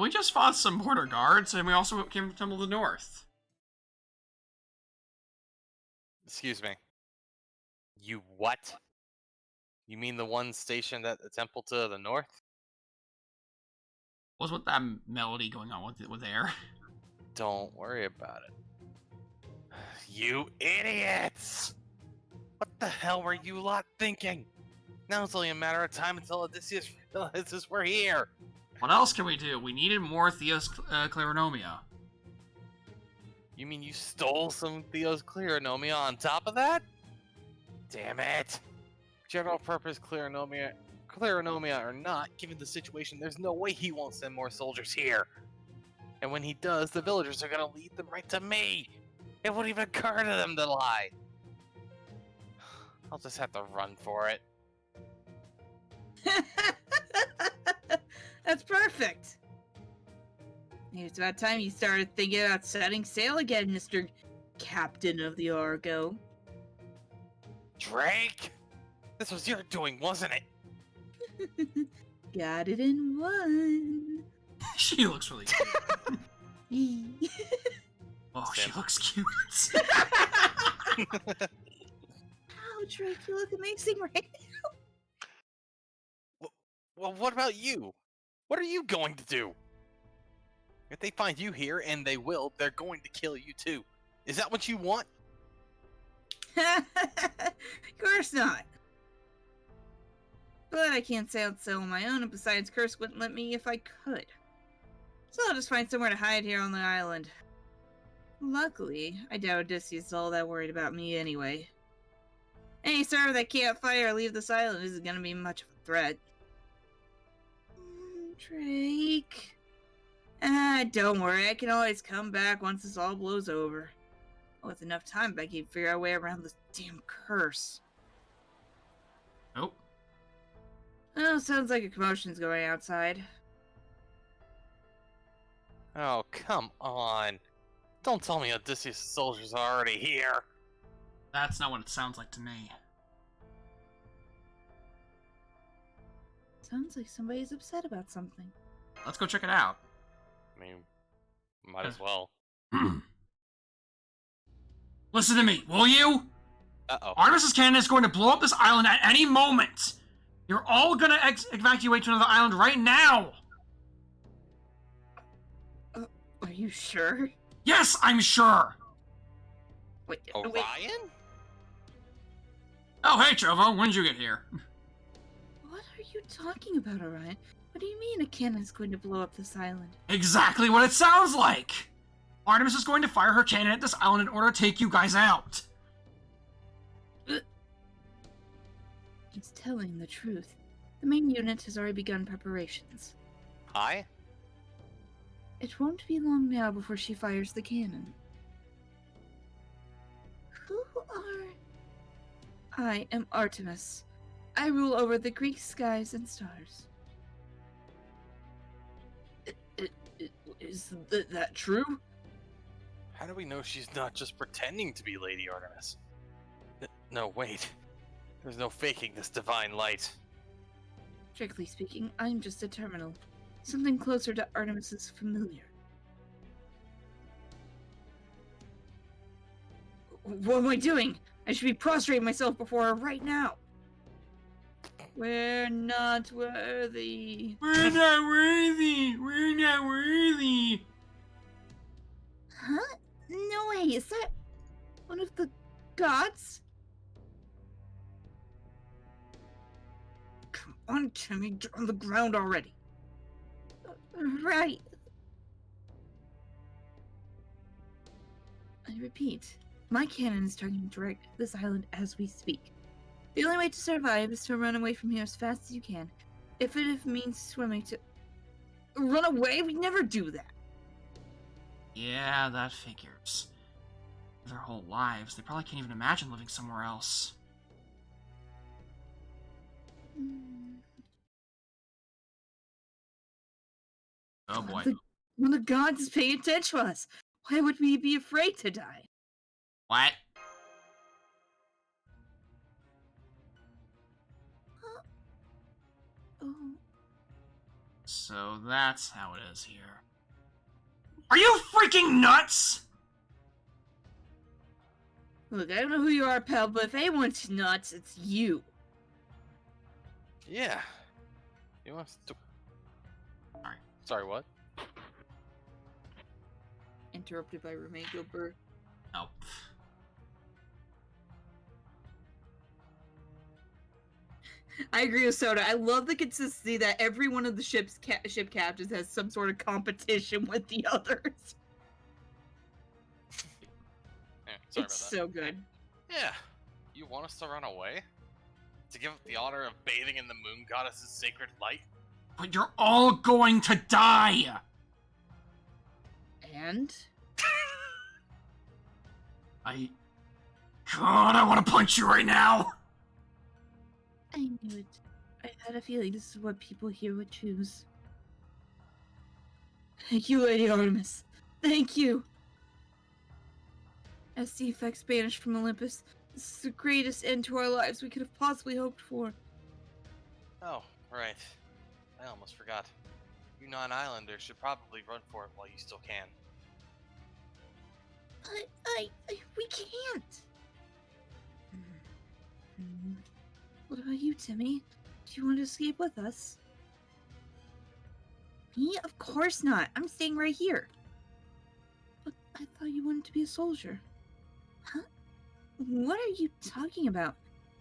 We just fought some border guards, and we also came from Temple of the North. Excuse me. You what? You mean the one stationed at the temple to the north? What's with that melody going on with there? Don't worry about it. You idiots! What the hell were you lot thinking? Now it's only a matter of time until Odysseus realizes we're here. What else can we do? We needed more Theos Clarinomia. You mean you stole some Theo's Clarinomia on top of that? Damn it! General purpose Clarinomia or not, given the situation, there's no way he won't send more soldiers here. And when he does, the villagers are gonna lead them right to me. It won't even occur to them to lie. I'll just have to run for it. That's perfect. Maybe it's about time you started thinking about setting sail again, Mr. Captain of the Argo. Drake! This was your doing, wasn't it? Got it in one. She looks really cute. Oh, she looks cute. Wow, Drake, you look amazing right now. Well, what about you? What are you going to do? If they find you here, and they will, they're going to kill you too. Is that what you want? Of course not. But I can't sail on my own, and besides, Curse wouldn't let me if I could. So I'll just find somewhere to hide here on the island. Luckily, I doubt Odysseus is all that worried about me anyway. Any server that can't fight or leave this island isn't gonna be much of a threat. Drake... don't worry, I can always come back once this all blows over. With enough time, I can figure out a way around this damn curse. Nope. Oh, sounds like a commotion's going outside. Oh, come on. Don't tell me Odysseus' soldiers are already here. That's not what it sounds like to me. Sounds like somebody's upset about something. Let's go check it out. I mean, might as well. Listen to me, will you? Uh-oh. Artemis' cannon is going to blow up this island at any moment. You're all gonna evacuate to another island right now. Are you sure? Yes, I'm sure. Wait, Orion? Oh, hey, Trovo, when did you get here? what are you talking about, Orion? What do you mean a cannon's going to blow up this island? Exactly what it sounds like. Artemis is going to fire her cannon at this island in order to take you guys out. It's telling the truth. The main unit has already begun preparations. Hi? It won't be long now before she fires the cannon. Who are... I am Artemis. I rule over the Greek skies and stars. Is that true? How do we know she's not just pretending to be Lady Artemis? No, wait. There's no faking this divine light. Strictly speaking, I'm just a terminal. Something closer to Artemis's familiar. What am I doing? I should be prostrating myself before her right now. We're not worthy. We're not worthy. We're not worthy. Huh? No way. Is that one of the gods? Come on, Timmy. Get on the ground already. Right. I repeat, my cannon is targeting direct this island as we speak. The only way to survive is to run away from here as fast as you can. If it means swimming to... Run away? We never do that. Yeah, that figures. Their whole lives, they probably can't even imagine living somewhere else. Oh boy. When the gods is paying attention to us, why would we be afraid to die? What? Oh. So that's how it is here. Are you freaking nuts? Look, I don't know who you are, pal, but if anyone's nuts, it's you. Yeah. You want to... Sorry, what? Interrupted by roommate Gilbert. Nope. I agree with Soda. I love the consistency that every one of the ship captains has some sort of competition with the others. Yeah, sorry It's about that. so good. Yeah. You want us to run away? To give up the honor of bathing in the moon goddess's sacred light? But you're all going to die! And? God, I want to punch you right now! I knew it. I had a feeling this is what people here would choose. Thank you, Lady Artemis. Thank you. As the effects banished from Olympus, this is the greatest end to our lives we could have possibly hoped for. Oh, right. I almost forgot. You non-islanders should probably run for it while you still can. We can't. What about you, Timmy? Do you want to escape with us? Me? Of course not. I'm staying right here. But I thought you wanted to be a soldier. Huh? What are you talking about?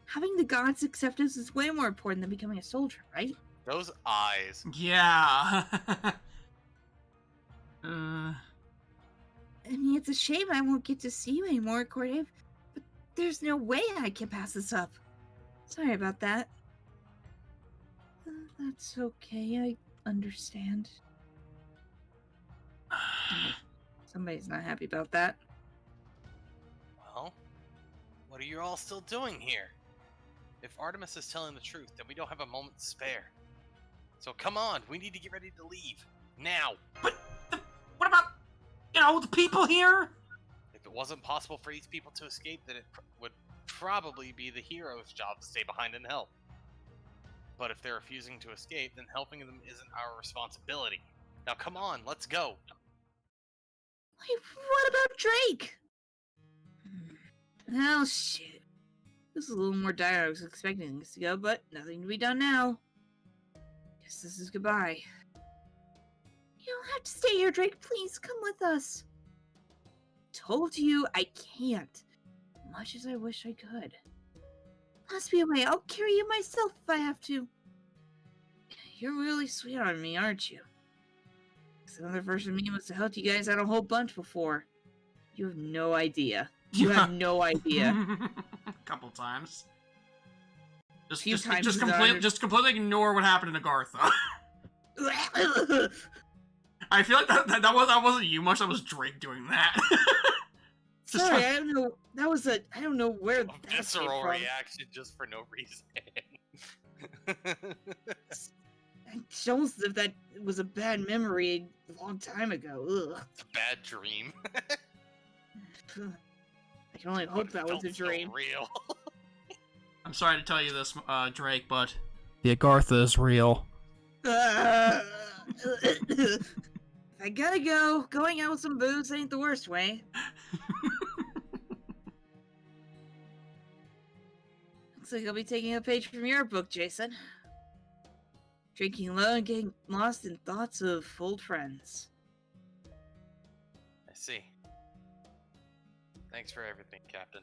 Having the gods accept us is way more important than becoming a soldier, right? Those eyes. Yeah. I mean, it's a shame I won't get to see you anymore, Corday, but there's no way I can pass this up. Sorry about that. That's okay, I understand. Somebody's not happy about that. Well, what are you all still doing here? If Artemis is telling the truth, then we don't have a moment to spare. So come on, we need to get ready to leave. Now! But what about, the people here? If it wasn't possible for these people to escape, then it would probably be the hero's job to stay behind and help. But if they're refusing to escape, then helping them isn't our responsibility. Now come on, let's go. Wait, what about Drake? Oh, shit. This is a little more dire than I was expecting this to go, but nothing to be done now. Guess this is goodbye. You don't have to stay here, Drake. Please, come with us. Told you I can't. Much as I wish I could. Must be a way. I'll carry you myself if I have to. You're really sweet on me, aren't you? Another version of me must have helped you guys out a whole bunch before. You have no idea. You have no idea. A couple times. Just completely ignore what happened in Agartha. I feel like that wasn't you much. That was Drake doing that. Sorry, I don't know. That was I don't know where A that came visceral from. reaction just for no reason. It shows that was a bad memory a long time ago. Ugh. It's a bad dream. I can only hope that was a dream. So real. I'm sorry to tell you this, Drake, but the Agartha is real. If I gotta go, going out with some booze ain't the worst way. Looks like I'll be taking a page from your book, Jason. Drinking low and getting lost in thoughts of old friends. I see. Thanks for everything, Captain.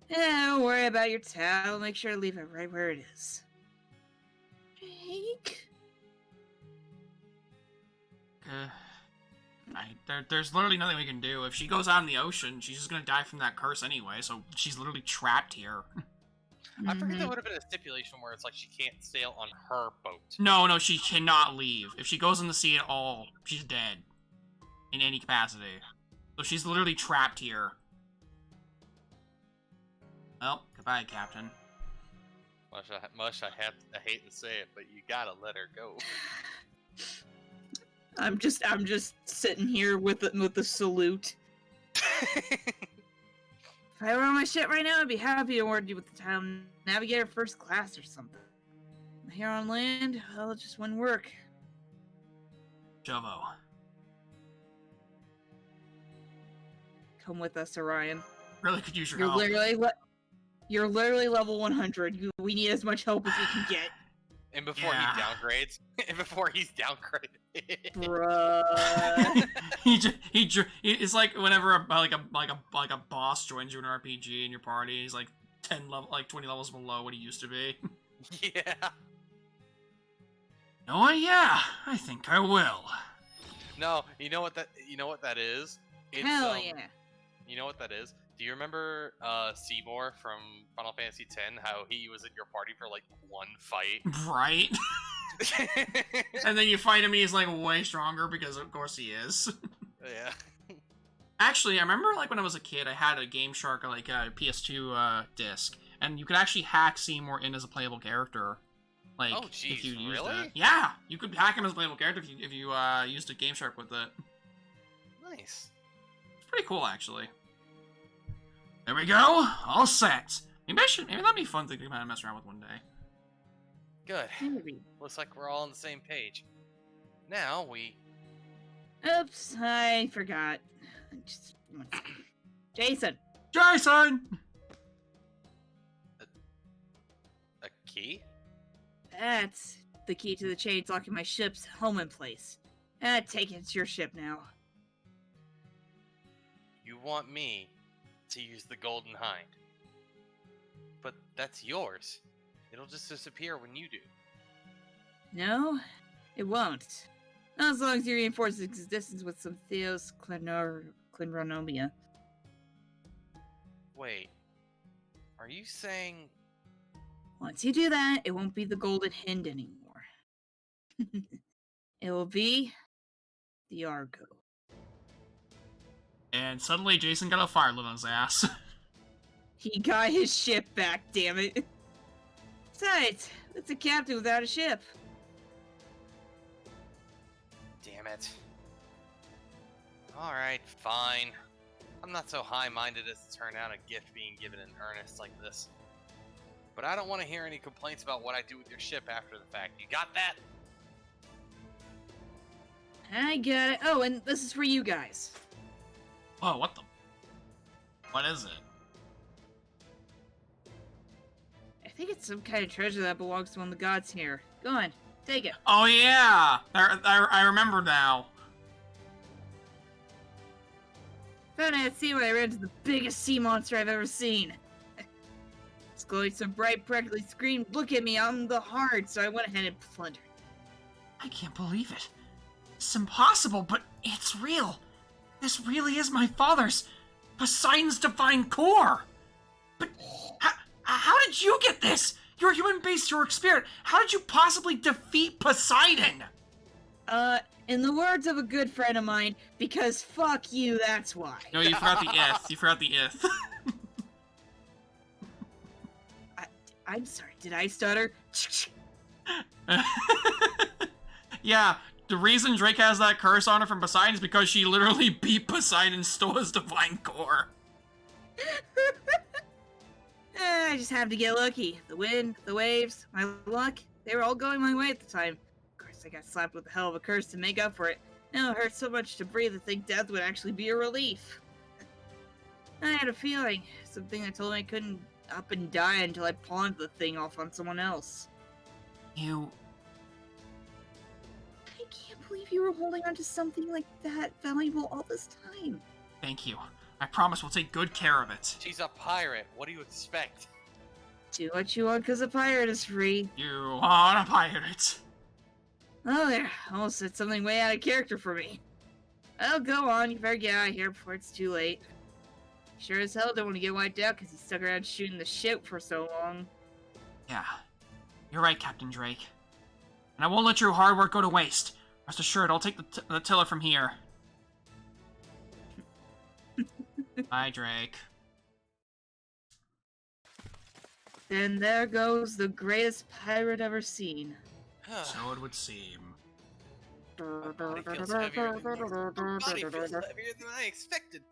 Yeah, don't worry about your towel. Make sure to leave it right where it is. Drake? There's literally nothing we can do. If she goes out in the ocean, she's just gonna die from that curse anyway, so she's literally trapped here. I forget there would have been a stipulation where it's like she can't sail on her boat. No, she cannot leave. If she goes in the sea at all, she's dead. In any capacity. So she's literally trapped here. Well, goodbye, Captain. I hate to say it, but you gotta let her go. I'm just sitting here with the salute. If I were on my ship right now, I'd be happy to award you with the title Navigator First Class or something. Here on land, well, it just wouldn't work. Jovo. Come with us, Orion. Really could use your You're help. you're literally level 100. We need as much help as we can get. And before he downgrades, Bruh. It's like whenever a boss joins you in an RPG in your party, he's like 20 levels below what he used to be. Yeah. Oh yeah, I think I will. No, you know what that is? It's, Hell yeah. You know what that is? Do you remember Seymour from Final Fantasy X? How he was in your party for like one fight? Right. And then you fight him and he's like way stronger because of course he is. Yeah. Actually, I remember like when I was a kid, I had a Game Shark like a PS2 disc, and you could actually hack Seymour in as a playable character. Like, oh, geez, if you used really? it. Yeah, you could hack him as a playable character if you used a Game Shark with it. Nice. It's pretty cool, actually. There we go, all set. Maybe that'd be a fun thing to kind of mess around with one day. Good. Maybe. Looks like we're all on the same page. Now we... Oops, I forgot. Just one second. Jason! Jason! A key? That's the key to the chains locking my ship's home in place. Take it, it's your ship now. You want me to use the Golden Hind. But that's yours. It'll just disappear when you do. No, it won't. Not as long as you reinforce its existence with some Theos Clindronomia. Wait. Are you saying... Once you do that, it won't be the Golden Hind anymore. It will be the Argo. And suddenly Jason got a fire lit on his ass. He got his ship back, damn it. Besides, it's a captain without a ship. Damn it. Alright, fine. I'm not so high-minded as to turn down a gift being given in earnest like this. But I don't want to hear any complaints about what I do with your ship after the fact. You got that? I got it. Oh, and this is for you guys. Whoa, what the? What is it? I think it's some kind of treasure that belongs to one of the gods here. Go on, take it. Oh yeah! I remember now. Found it at sea when I ran into the biggest sea monster I've ever seen. It's glowing so bright, practically screamed, "Look at me, I'm the heart," so I went ahead and plundered. I can't believe it. It's impossible, but it's real. This really is my father's, Poseidon's divine core. But how did you get this? You're a human beast, you're a spirit. How did you possibly defeat Poseidon? In the words of a good friend of mine, because fuck you, that's why. No, you forgot the if. You forgot the if. I'm sorry, did I stutter? Yeah, the reason Drake has that curse on her from Poseidon is because she literally beat Poseidon and stole his divine core. I just happened to get lucky. The wind, the waves, my luck, they were all going my way at the time. Of course, I got slapped with a hell of a curse to make up for it. Now it hurts so much to breathe, I think death would actually be a relief. I had a feeling, something that told me I couldn't up and die until I pawned the thing off on someone else. You... I can't believe you were holding on to something like that valuable all this time. Thank you. I promise we'll take good care of it. She's a pirate. What do you expect? Do what you want because a pirate is free. You want a pirate? Oh there, almost said something way out of character for me. Oh, go on, you better get out of here before it's too late. Sure as hell don't want to get wiped out because he stuck around shooting the ship for so long. Yeah, you're right, Captain Drake. And I won't let your hard work go to waste. Rest assured, I'll take the tiller from here. Bye, Drake. Then there goes the greatest pirate ever seen. So it would seem. My body feels heavier than I expected.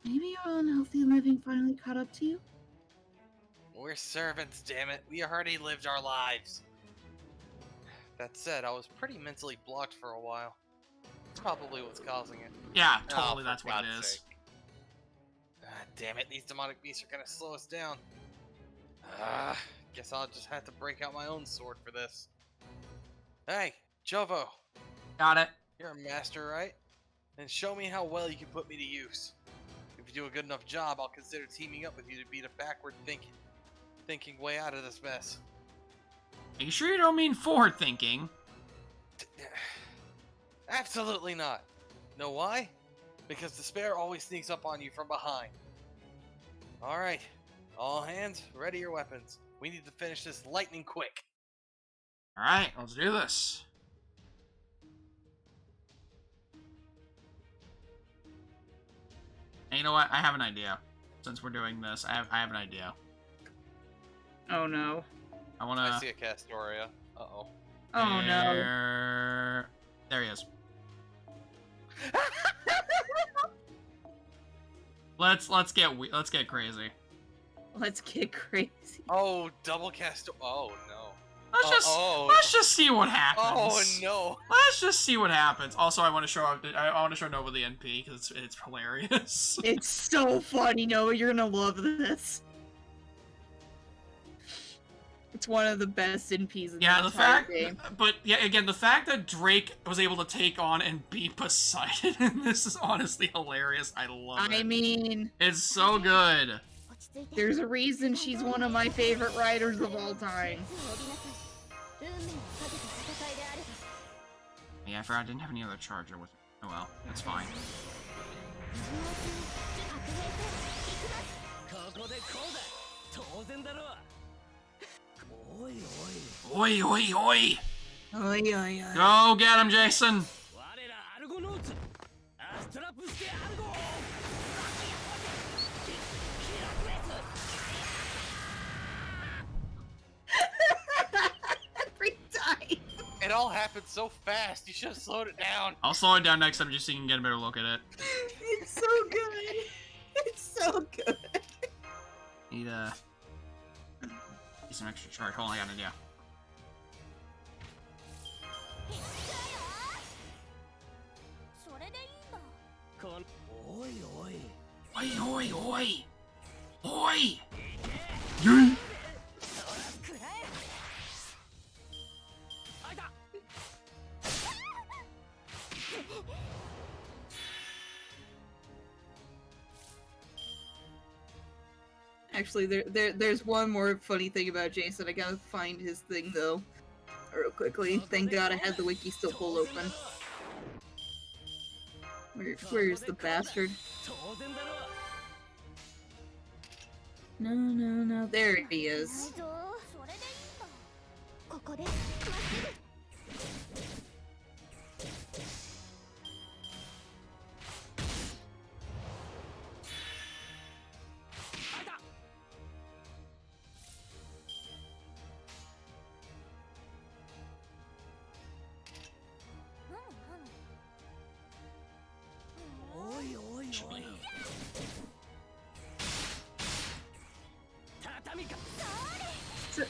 Maybe your unhealthy living finally caught up to you? We're servants, damn it. We already lived our lives. That said, I was pretty mentally blocked for a while. That's probably what's causing it. Yeah, totally, for that's what it God's is. sake. Damn it, these demonic beasts are gonna slow us down. Guess I'll just have to break out my own sword for this. Hey, Jovo. Got it. You're a master, right? And show me how well you can put me to use. If you do a good enough job, I'll consider teaming up with you to beat a backward thinking way out of this mess. Are you sure you don't mean forward thinking? Absolutely not. Know why? Because despair always sneaks up on you from behind. Alright, all hands, ready your weapons. We need to finish this lightning quick. Alright, let's do this. And you know what? I have an idea. Since we're doing this, I have an idea. Oh no. I wanna... I see a Castoria. Uh-oh. Oh no. There he is. Let's get crazy. Let's get crazy. Oh, double cast. Oh no. Let's just see what happens. Oh no. Let's just see what happens. Also, I want to show Nova the NP because it's hilarious. It's so funny, Noah. You're gonna love this. It's one of the best NPs in the entire game. But yeah, again, the fact that Drake was able to take on and beat Poseidon in this is honestly hilarious. I love it. I mean, it's so good. There's a reason she's one of my favorite writers of all time. Yeah, I forgot I didn't have any other charger with me. Oh well, that's fine. Oi, oi, oi! Oi, oi, oi. Go get him, Jason! Every time. It all happened so fast. You should have slowed it down. I'll slow it down next time just so you can get a better look at it. It's so good. It's so good. Need some extra charge. Hold on, I got an idea. Oi, oi, oi! Oi! Yee! Actually, there's one more funny thing about Jason. I gotta find his thing though, real quickly. Thank God I had the wiki still pulled open. Where's the bastard? No. There he is.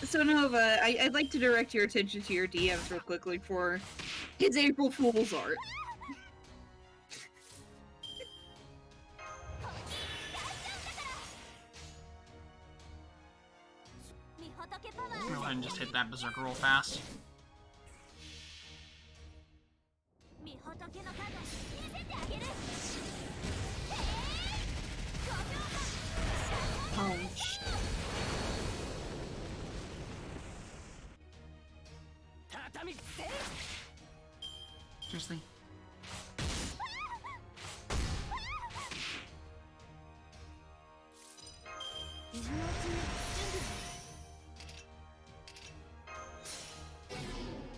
So Nova, I'd like to direct your attention to your DMs real quickly for his April Fool's art. Go ahead and just hit that berserker real fast. Ouch. Seriously?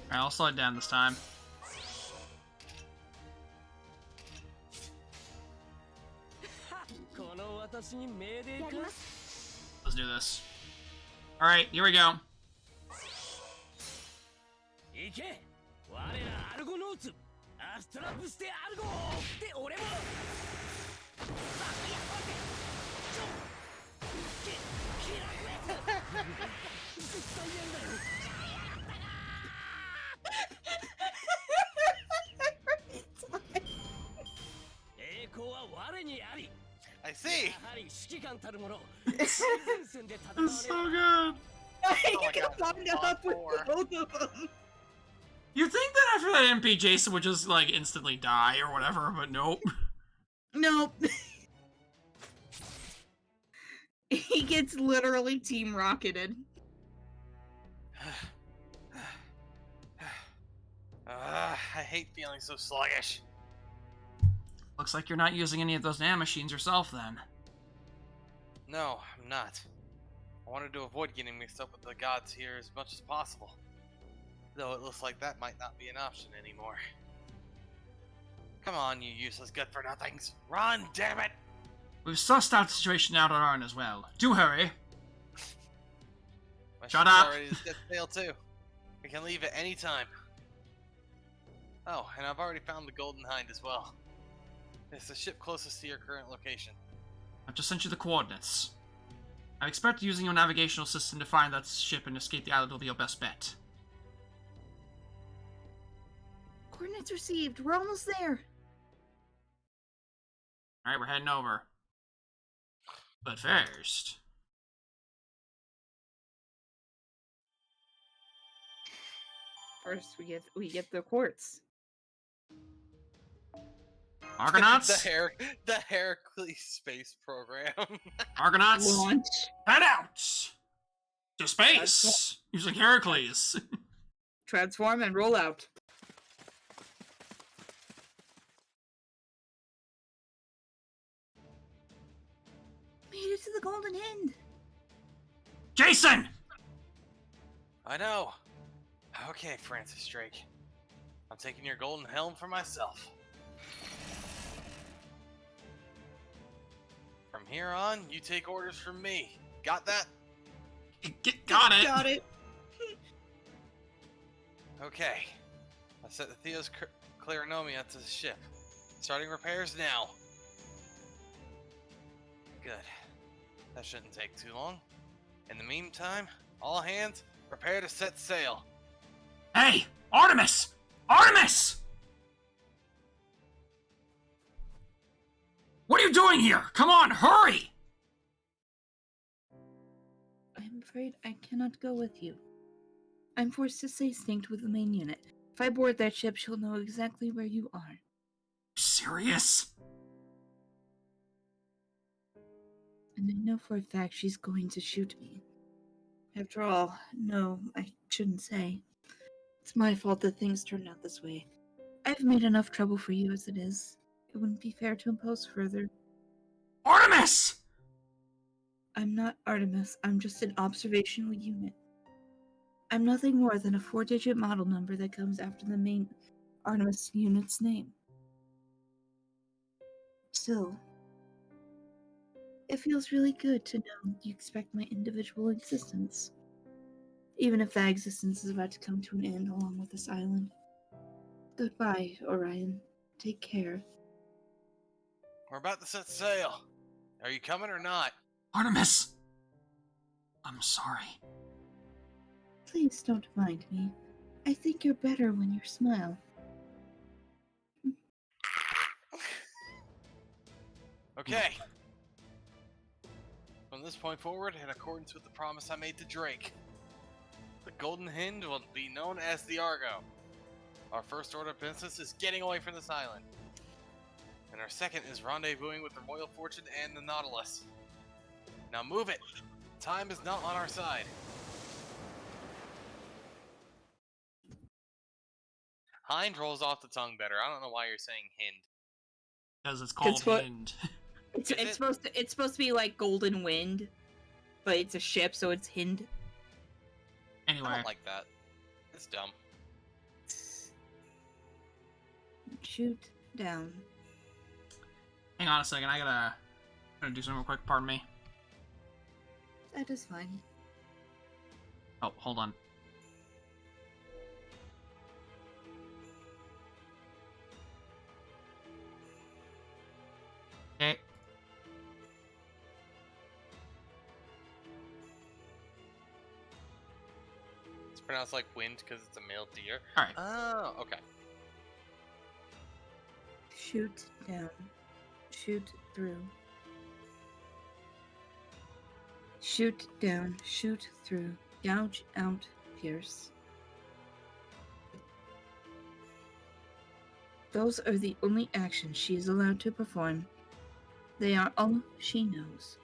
Alright, I'll slow it down this time. Let's do this. Alright, here we go. I see. It's so good. You can find up with both of them. You'd think that after that MP, Jason would just, like, instantly die or whatever, but nope. Nope. He gets literally team rocketed. I hate feeling so sluggish. Looks like you're not using any of those nanomachines yourself, then. No, I'm not. I wanted to avoid getting mixed up with the gods here as much as possible. Though it looks like that might not be an option anymore. Come on, you useless good-for-nothings. Run, damn it! We've sussed out the situation out on our end as well. Do hurry. My Shut ship's up. already set sail too. We can leave at any time. Oh, and I've already found the Golden Hind as well. It's the ship closest to your current location. I've just sent you the coordinates. I expect using your navigational system to find that ship and escape the island will be your best bet. Coordinates received. We're almost there. Alright, we're heading over. But first... First, we get the quartz. Argonauts? the Heracles space program. Argonauts? Launch. Head out! To space! Using Heracles. Transform and roll out. Made it to the golden end. Jason! I know. Okay, Francis Drake. I'm taking your golden helm for myself. From here on, you take orders from me. Got that? Got it. Got it. Okay. I set the Theos Clarinomia to the ship. Starting repairs now. Good. That shouldn't take too long. In the meantime, all hands, prepare to set sail. Hey, Artemis! Artemis! What are you doing here? Come on, hurry! I'm afraid I cannot go with you. I'm forced to stay synced with the main unit. If I board that ship, she'll know exactly where you are. Serious? And I know for a fact she's going to shoot me. After all, no, I shouldn't say. It's my fault that things turned out this way. I've made enough trouble for you as it is. It wouldn't be fair to impose further. Artemis! I'm not Artemis, I'm just an observational unit. I'm nothing more than a 4-digit model number that comes after the main Artemis unit's name. Still, it feels really good to know you expect my individual existence. Even if that existence is about to come to an end along with this island. Goodbye, Orion. Take care. We're about to set sail. Are you coming or not? Artemis! I'm sorry. Please don't mind me. I think you're better when you smile. Okay. From this point forward, in accordance with the promise I made to Drake, the Golden Hind will be known as the Argo. Our first order of business is getting away from this island. And our second is rendezvousing with the Royal Fortune and the Nautilus. Now move it! Time is not on our side. Hind rolls off the tongue better. I don't know why you're saying Hind. Because it's called It's what- Hind. It's supposed to be like Golden Wind, but it's a ship, so it's Hind. Anyway. I don't like that. It's dumb. Shoot down. Hang on a second, I gotta do something real quick, pardon me. That is fine. Oh, hold on. Okay. It's pronounced like wind because it's a male deer. Alright. Oh, okay. Shoot down. Shoot through. Shoot down. Shoot through. Gouge out. Pierce. Those are the only actions she is allowed to perform. They are all she knows.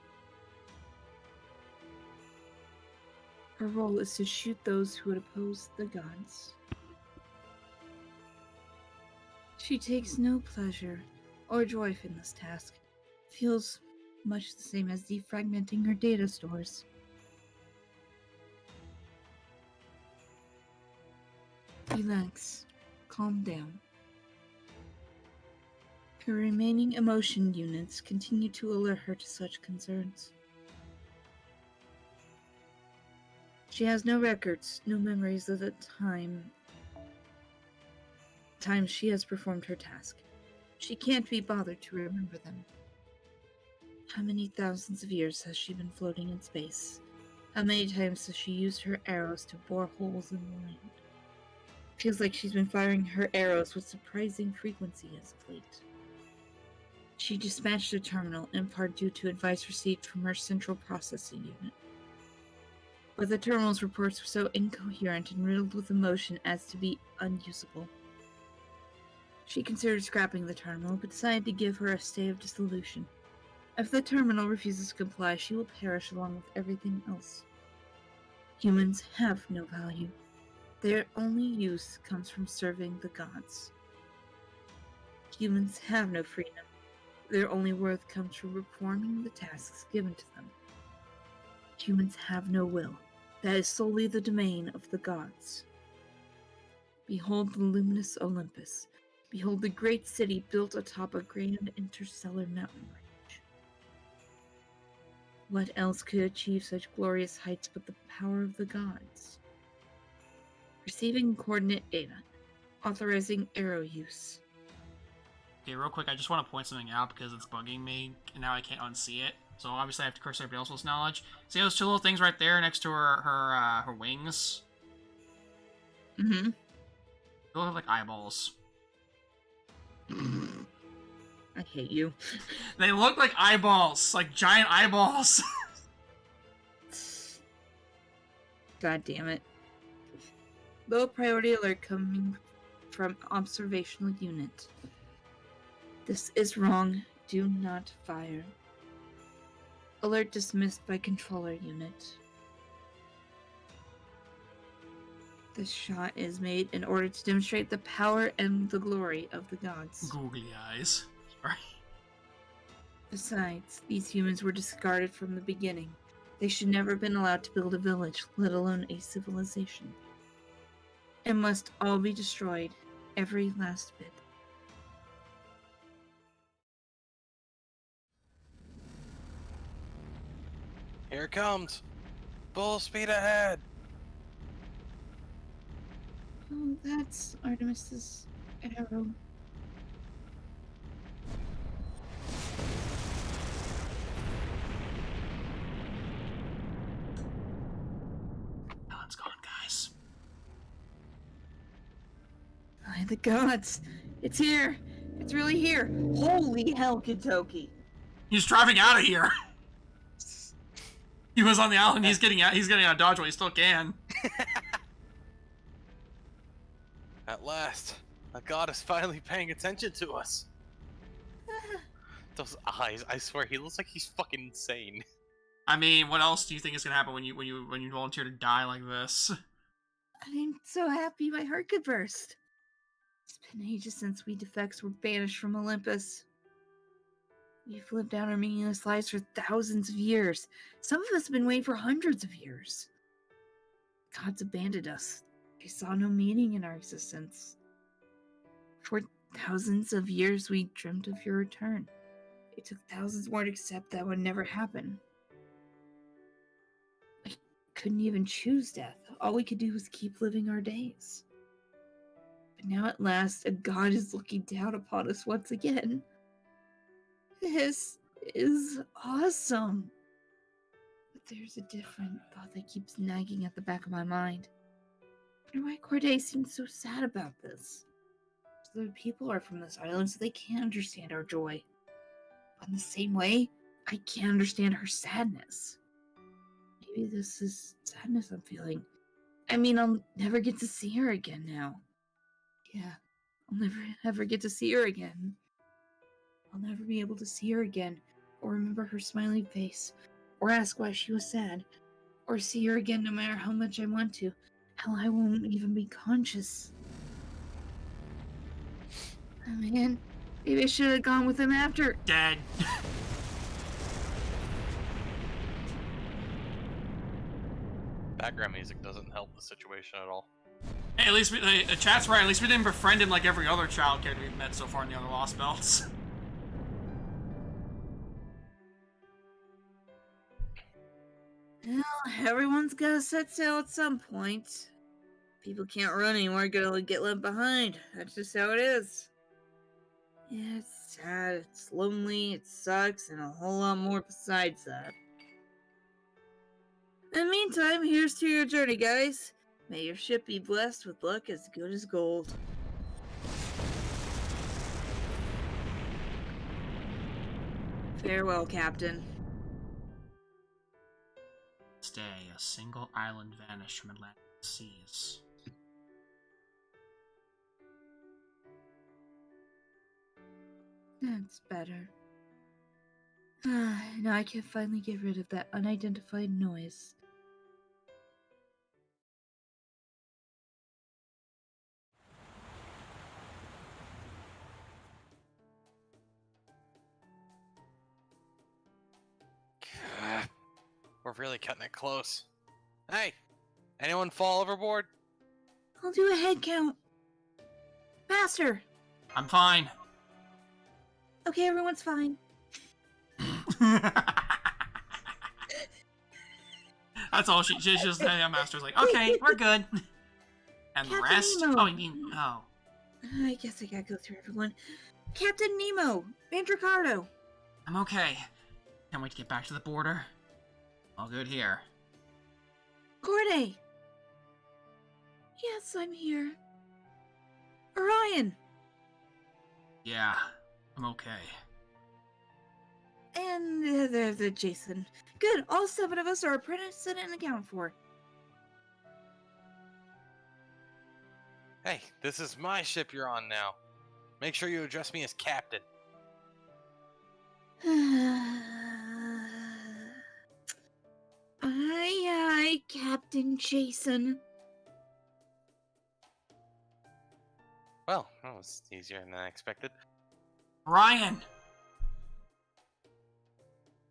Her role is to shoot those who would oppose the gods. She takes no pleasure or joy in this task. Feels much the same as defragmenting her data stores. Relax. Calm down. Her remaining emotion units continue to alert her to such concerns. She has no records, no memories of the times she has performed her task. She can't be bothered to remember them. How many thousands of years has she been floating in space? How many times has she used her arrows to bore holes in the land? Feels like she's been firing her arrows with surprising frequency as of late. She dispatched a terminal, in part due to advice received from her central processing unit. But the terminal's reports were so incoherent and riddled with emotion as to be unusable. She considered scrapping the terminal, but decided to give her a stay of dissolution. If the terminal refuses to comply, she will perish along with everything else. Humans have no value. Their only use comes from serving the gods. Humans have no freedom. Their only worth comes from performing the tasks given to them. Humans have no will. That is solely the domain of the gods. Behold the luminous Olympus. Behold the great city built atop a grand interstellar mountain range. What else could achieve such glorious heights but the power of the gods? Receiving coordinate data. Authorizing arrow use. Okay, real quick, I just want to point something out because it's bugging me, and now I can't unsee it. So obviously I have to curse everybody else's knowledge. See those two little things right there next to her wings? Mm-hmm. They look like eyeballs. I hate you. They look like eyeballs, like giant eyeballs. God damn it. Low priority alert coming from observational unit. This is wrong. Do not fire. Alert dismissed by controller unit. This shot is made in order to demonstrate the power and the glory of the gods. Googly eyes. Sorry. Besides, these humans were discarded from the beginning. They should never have been allowed to build a village, let alone a civilization. It must all be destroyed, every last bit. Here it comes! Full speed ahead! Oh, that's Artemis's arrow. Alan's gone, guys. By the gods! It's here! It's really here! Holy hell, Kentucky! He's driving out of here. He was on the island. He's getting out. He's getting out of Dodge while he still can. At last, a god is finally paying attention to us. Those eyes, I swear, he looks like he's fucking insane. I mean, what else do you think is gonna happen when you volunteer to die like this? I'm so happy my heart could burst. It's been ages since we defects were banished from Olympus. We've lived out our meaningless lives for thousands of years. Some of us have been waiting for hundreds of years. Gods abandoned us. They saw no meaning in our existence. For thousands of years we dreamt of your return. It took thousands more to accept that would never happen. I couldn't even choose death. All we could do was keep living our days. But now at last, a god is looking down upon us once again. This is awesome. But there's a different thought that keeps nagging at the back of my mind. And why Corday seems so sad about this? So the people are from this island, so they can't understand our joy. But in the same way, I can't understand her sadness. Maybe this is sadness I'm feeling. I mean, I'll never get to see her again now. Yeah, I'll never ever get to see her again. I'll never be able to see her again, or remember her smiling face, or ask why she was sad, or see her again no matter how much I want to. Hell, I won't even be conscious. Oh man, maybe I should have gone with him after. Dead. Background music doesn't help the situation at all. Hey, at least the chat's right. At least we didn't befriend him like every other child character we've met so far in the other Lost Belts. Well, everyone's gotta set sail at some point. People can't run anymore, gonna get left behind. That's just how it is. Yeah, it's sad, it's lonely, it sucks, and a whole lot more besides that. In the meantime, here's to your journey, guys. May your ship be blessed with luck as good as gold. Farewell, Captain. Stay, a single island vanished from Atlantis seas. That's better. Now I can finally get rid of that unidentified noise. We're really cutting it close. Hey! Anyone fall overboard? I'll do a head count. Master! I'm fine. Okay, everyone's fine. That's all she's just, the master's like, okay, we're good. And the Captain rest? Nemo. Oh, you mean, oh. I guess I gotta go through everyone. Captain Nemo, Mandracardo. I'm okay. Can't wait to get back to the border. All good here. Corday. Yes, I'm here. Orion. Yeah, I'm okay. And the Jason. Good, all 7 of us are apprenticed and accounted for. Hey, this is my ship you're on now. Make sure you address me as captain. Aye, Captain Jason. Well, that was easier than I expected. Ryan!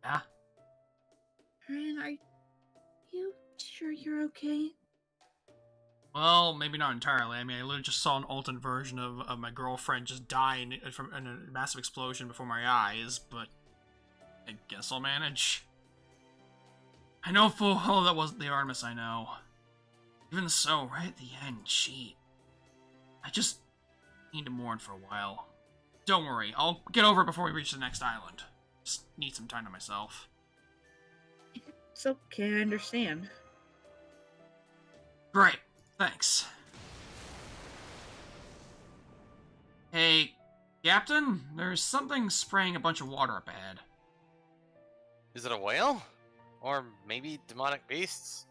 Yeah? Ryan, are you sure you're okay? Well, maybe not entirely. I mean, I literally just saw an alternate version of my girlfriend just die in a massive explosion before my eyes, but I guess I'll manage. I know full well that wasn't the Artemis, I know. Even so, right at the end, I just need to mourn for a while. Don't worry, I'll get over it before we reach the next island. Just need some time to myself. It's okay, I understand. Great, thanks. Hey, Captain, there's something spraying a bunch of water up ahead. Is it a whale? Or maybe demonic beasts?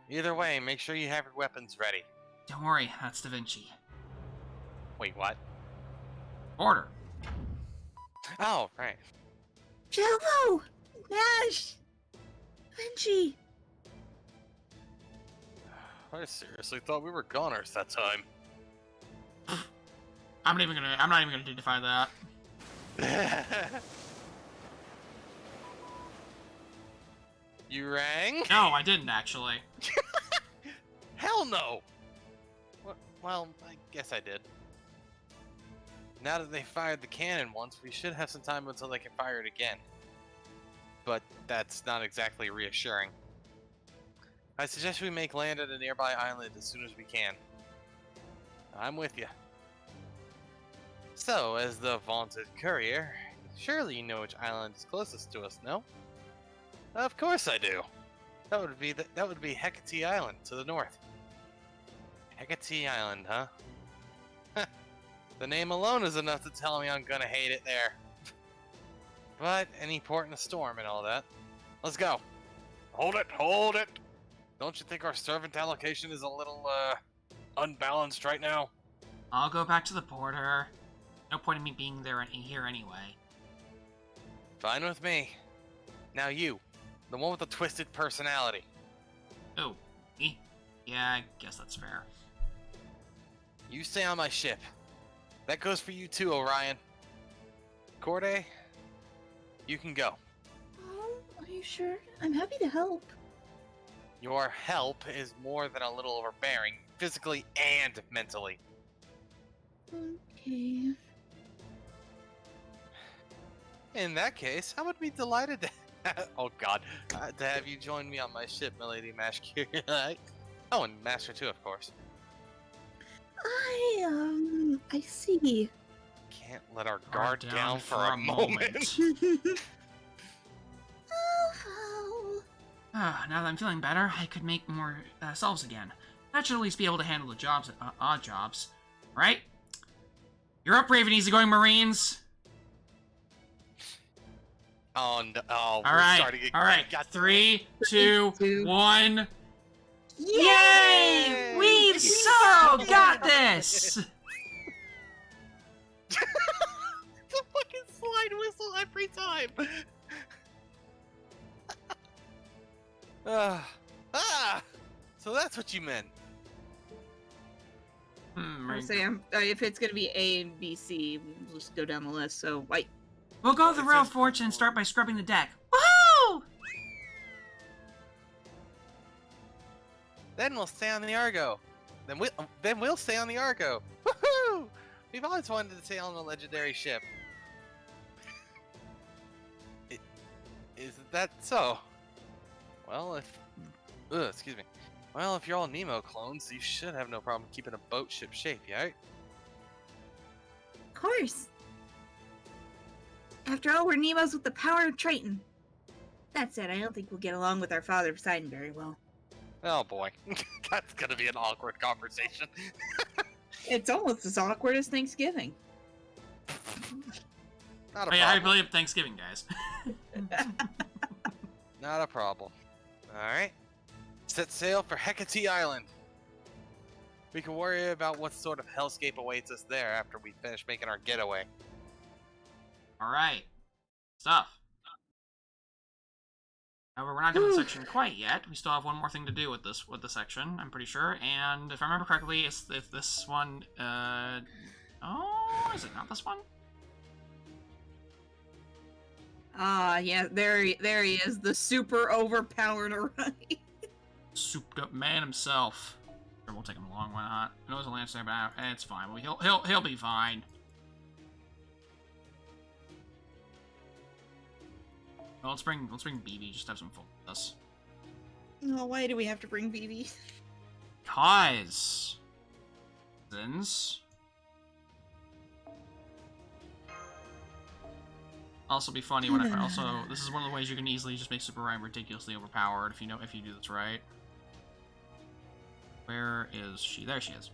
Either way, make sure you have your weapons ready. Don't worry, that's Da Vinci. Wait, what? Order. Oh, right. Jello! Nash! Vinci! I seriously thought we were goners that time. I'm not even gonna dignify that. You rang? No, I didn't actually. Hell no! Well, I guess I did. Now that they fired the cannon once, we should have some time until they can fire it again. But that's not exactly reassuring. I suggest we make land at a nearby island as soon as we can. I'm with you. So, as the vaunted courier, surely you know which island is closest to us, no? Of course I do. That would be Hecate Island to the north. Hecate Island, huh? The name alone is enough to tell me I'm gonna hate it there. But any port in a storm and all that. Let's go. Hold it, hold it! Don't you think our servant allocation is a little, unbalanced right now? I'll go back to the border. No point in me being here anyway. Fine with me. Now you, the one with the twisted personality. Oh, me? Yeah, I guess that's fair. You stay on my ship. That goes for you too, Orion. Corday, you can go. Oh, are you sure? I'm happy to help. Your help is more than a little overbearing, physically and mentally. Okay. In that case, I would be delighted to oh god, to have you join me on my ship, Milady Mashkir. Oh, and Master too, of course. I see. Can't let our guard down for a moment. Oh. Now that I'm feeling better, I could make more solves again. That should at least be able to handle the jobs, odd jobs. Right? You're up, Raven Easy Going Marines! Oh, no. Oh, Alright, 3, 2, 1... Yay! Yay! We've so got this! The fucking slide whistle every time! So that's what you meant. I say if it's gonna be A and B, C, we'll just go down the list. So, wait. We'll go the Road of Fortune and start by scrubbing the deck. Woohoo! Then we'll stay on the Argo. Then we'll stay on the Argo. Woohoo! We've always wanted to sail on a legendary ship. Is that so? Well, Excuse me. Well, if you're all Nemo clones, you should have no problem keeping a boat ship shape, yeah? Of course. After all, we're Nemos with the power of Triton. That said, I don't think we'll get along with our father Poseidon very well. Oh boy, that's gonna be an awkward conversation. It's almost as awkward as Thanksgiving. Not a Oh, yeah, happy problem. belated Thanksgiving, guys. Not a problem. Alright. Set sail for Hecate Island. We can worry about what sort of hellscape awaits us there after we finish making our getaway. Alright. Stuff. However, we're not done with the section quite yet. We still have one more thing to do with this section, I'm pretty sure. And if I remember correctly, it's this one. Oh, is it not this one? Ah, yeah, there he is, the super overpowered Orion. Souped up man himself. Sure, we'll take him along. Why not? I know there's a lance there, but it's fine. He'll be fine. Well, let's bring BB. Just have some fun with us. Oh, why do we have to bring BB? Cause since also be funny when I also this is one of the ways you can easily just make Super Ryan ridiculously overpowered if you do this right. Where is she? There she is.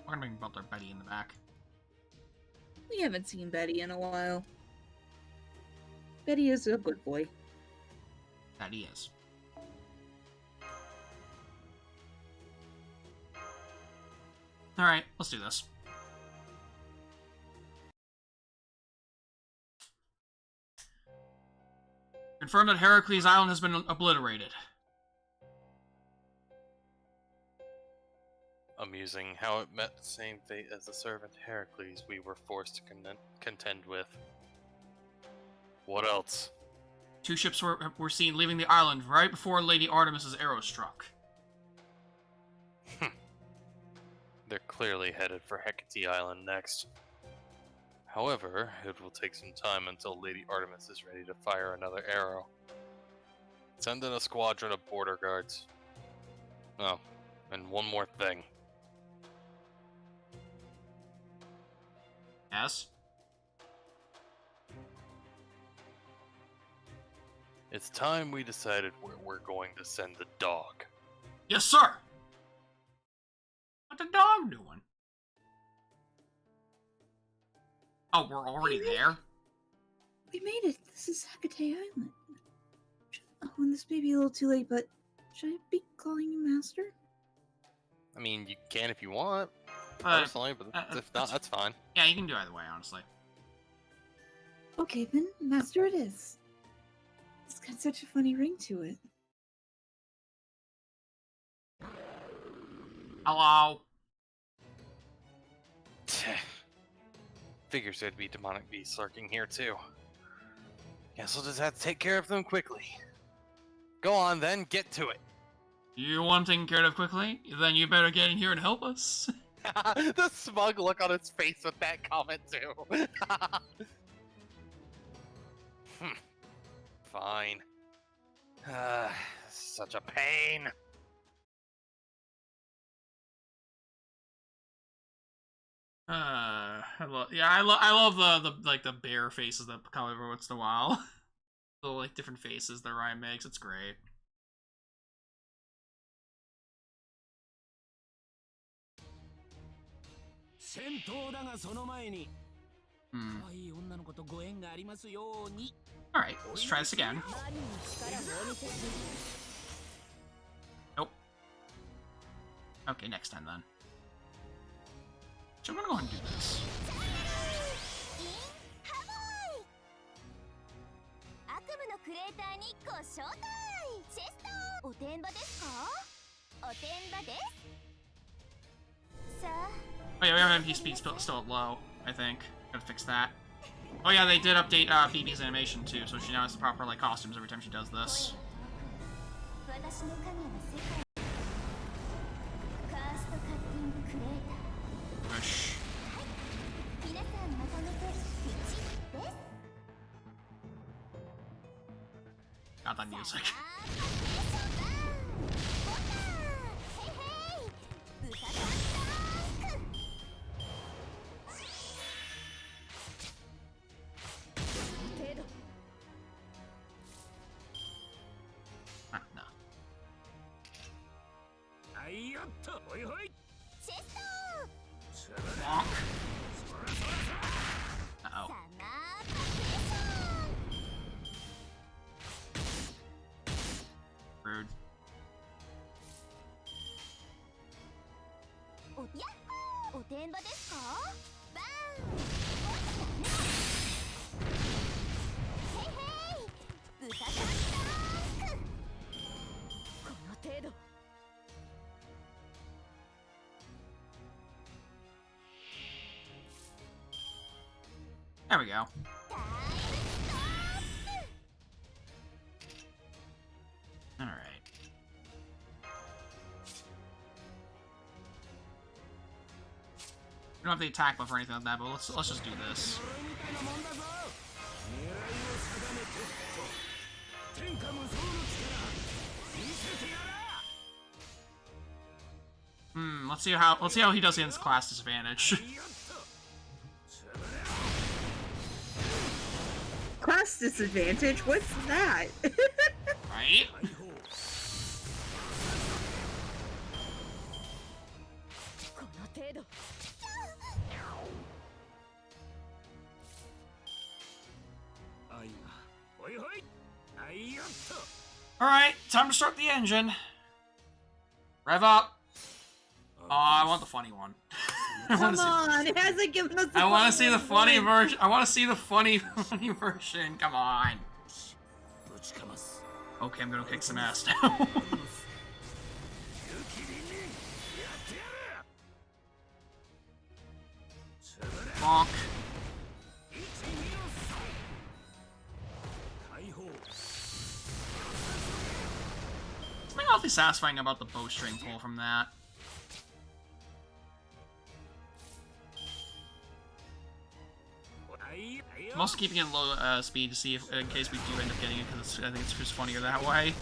We're gonna bring Butler Betty in the back. We haven't seen Betty in a while. Betty is a good boy. That he is. Alright, let's do this. Confirm that Heracles Island has been obliterated. Amusing how it met the same fate as the servant Heracles we were forced to contend with. What else? 2 ships were seen leaving the island right before Lady Artemis's arrow struck. They're clearly headed for Hecate Island next. However, it will take some time until Lady Artemis is ready to fire another arrow. Send in a squadron of border guards. Oh, and one more thing. Yes? It's time we decided where we're going to send the dog. Yes, sir! What the dog doing? Oh, we're already there? We made it. This is Hecate Island. Oh, and this may be a little too late, but should I be calling you Master? I mean, you can if you want, Uh, personally, but if not, that's fine. Yeah, you can do either way, honestly. Okay, then Master it is. It's got such a funny ring to it. Hello? Figures there'd be demonic beasts lurking here too. Guess we'll just have to take care of them quickly. Go on then, get to it. You want them taken care of quickly? Then you better get in here and help us. The smug look on his face with that comment too. Fine. Such a pain. I love the bear faces that come every once in a while. The like different faces that Ryan makes. It's great. Alright, let's try this again. Nope. Okay, next time then. So I'm gonna go ahead and do this. Oh yeah, we have MP speed still at low, I think. Gotta fix that. Oh yeah, they did update BB's animation too, so she now has the proper like costumes every time she does this. Push. Got that music. Uh-oh. Rude. There we go. All right. We don't have the attack buff or anything like that, but let's just do this. Let's see how he does against class disadvantage. Class disadvantage? What's that? Right? Alright, time to start the engine. Rev up. Oh, I want the funny one. Come on, it hasn't given us the I want to see the funny one. version. I want to see the funny version. Come on. Okay, I'm gonna kick some ass now. Bonk. Something awfully satisfying about the bowstring pull from that. I'm also keeping it low speed to see if, in case we do end up getting it, because I think it's just funnier that way.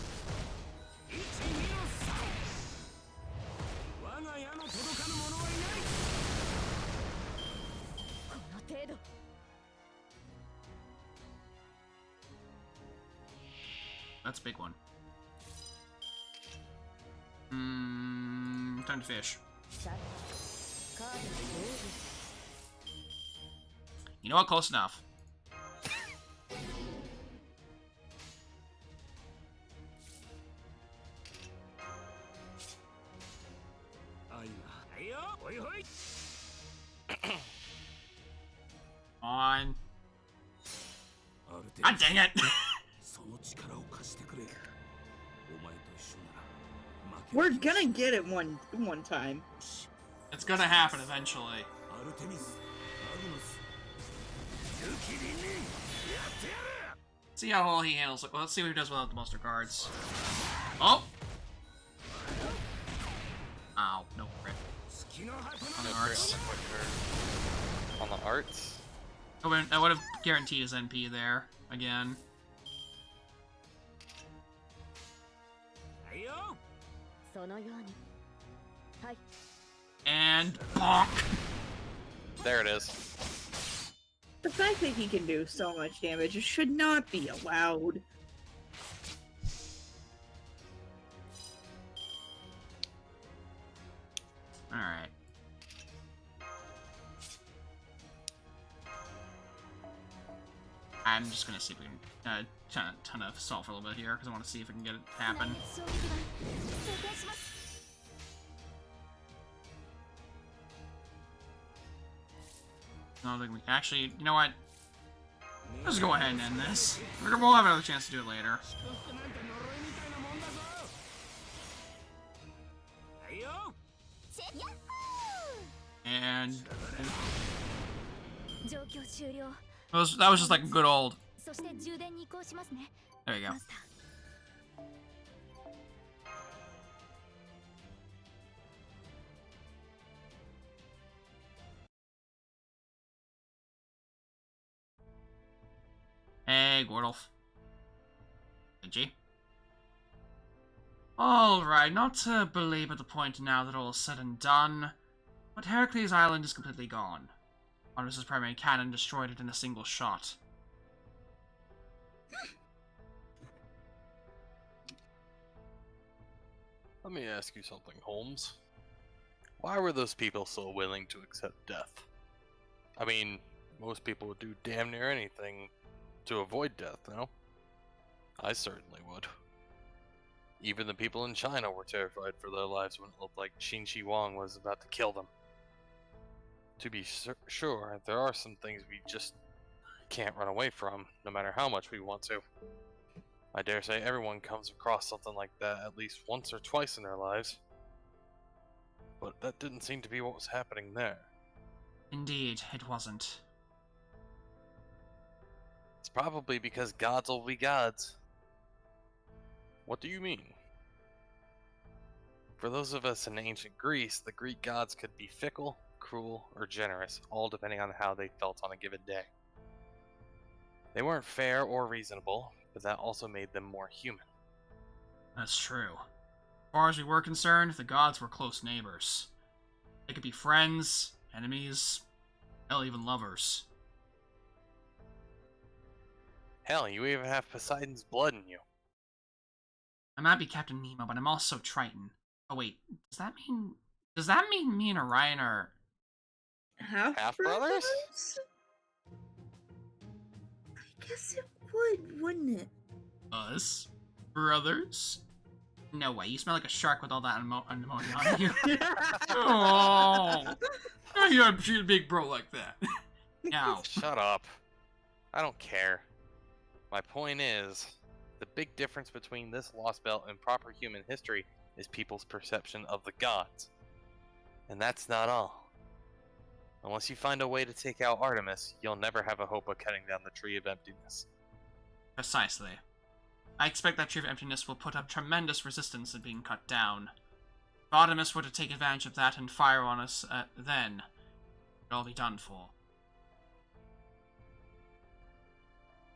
That's a big one. Time to fish. You know what? Close enough. On. God dang it! We're gonna get it one time. It's gonna happen eventually. See how well he handles it. Well, let's see what he does without the Buster cards. Oh! Ow, no crit. On the arts. On the arts? I would have guaranteed his NP there, again. And bonk! There it is. The fact that he can do so much damage should not be allowed. Alright. I'm just gonna see if we can ton of salt for a little bit here, because I want to see if we can get it to happen. No, we actually, you know what? Let's go ahead and end this. We'll have another chance to do it later. And That was just like a good old. There you go. Hey, Gordolf. Hey, G. Alright, not to belabor the point now that all is said and done, but Heracles Island is completely gone. Artemis' primary cannon destroyed it in a single shot. Let me ask you something, Holmes. Why were those people so willing to accept death? I mean, most people would do damn near anything to avoid death, no? I certainly would. Even the people in China were terrified for their lives when it looked like Qin Shi Huang was about to kill them. To be sure, there are some things we just can't run away from, no matter how much we want to. I dare say everyone comes across something like that at least once or twice in their lives. But that didn't seem to be what was happening there. Indeed, it wasn't. It's probably because gods will be gods. What do you mean? For those of us in ancient Greece, the Greek gods could be fickle, cruel, or generous, all depending on how they felt on a given day. They weren't fair or reasonable, but that also made them more human. That's true. As far as we were concerned, the gods were close neighbors. They could be friends, enemies, hell, even lovers. Hell, you even have Poseidon's blood in you. I might be Captain Nemo, but I'm also Triton. Oh wait, does that mean me and Orion are Half brothers? I guess it would, wouldn't it? us? Brothers? No way, you smell like a shark with all that ammonia on you. Oh, you're a big bro like that. No. Shut up. I don't care. My point is, the big difference between this Lost Belt and proper human history is people's perception of the gods. And that's not all. Unless you find a way to take out Artemis, you'll never have a hope of cutting down the Tree of Emptiness. Precisely. I expect that Tree of Emptiness will put up tremendous resistance in being cut down. If Artemis were to take advantage of that and fire on us, then it'd all be done for.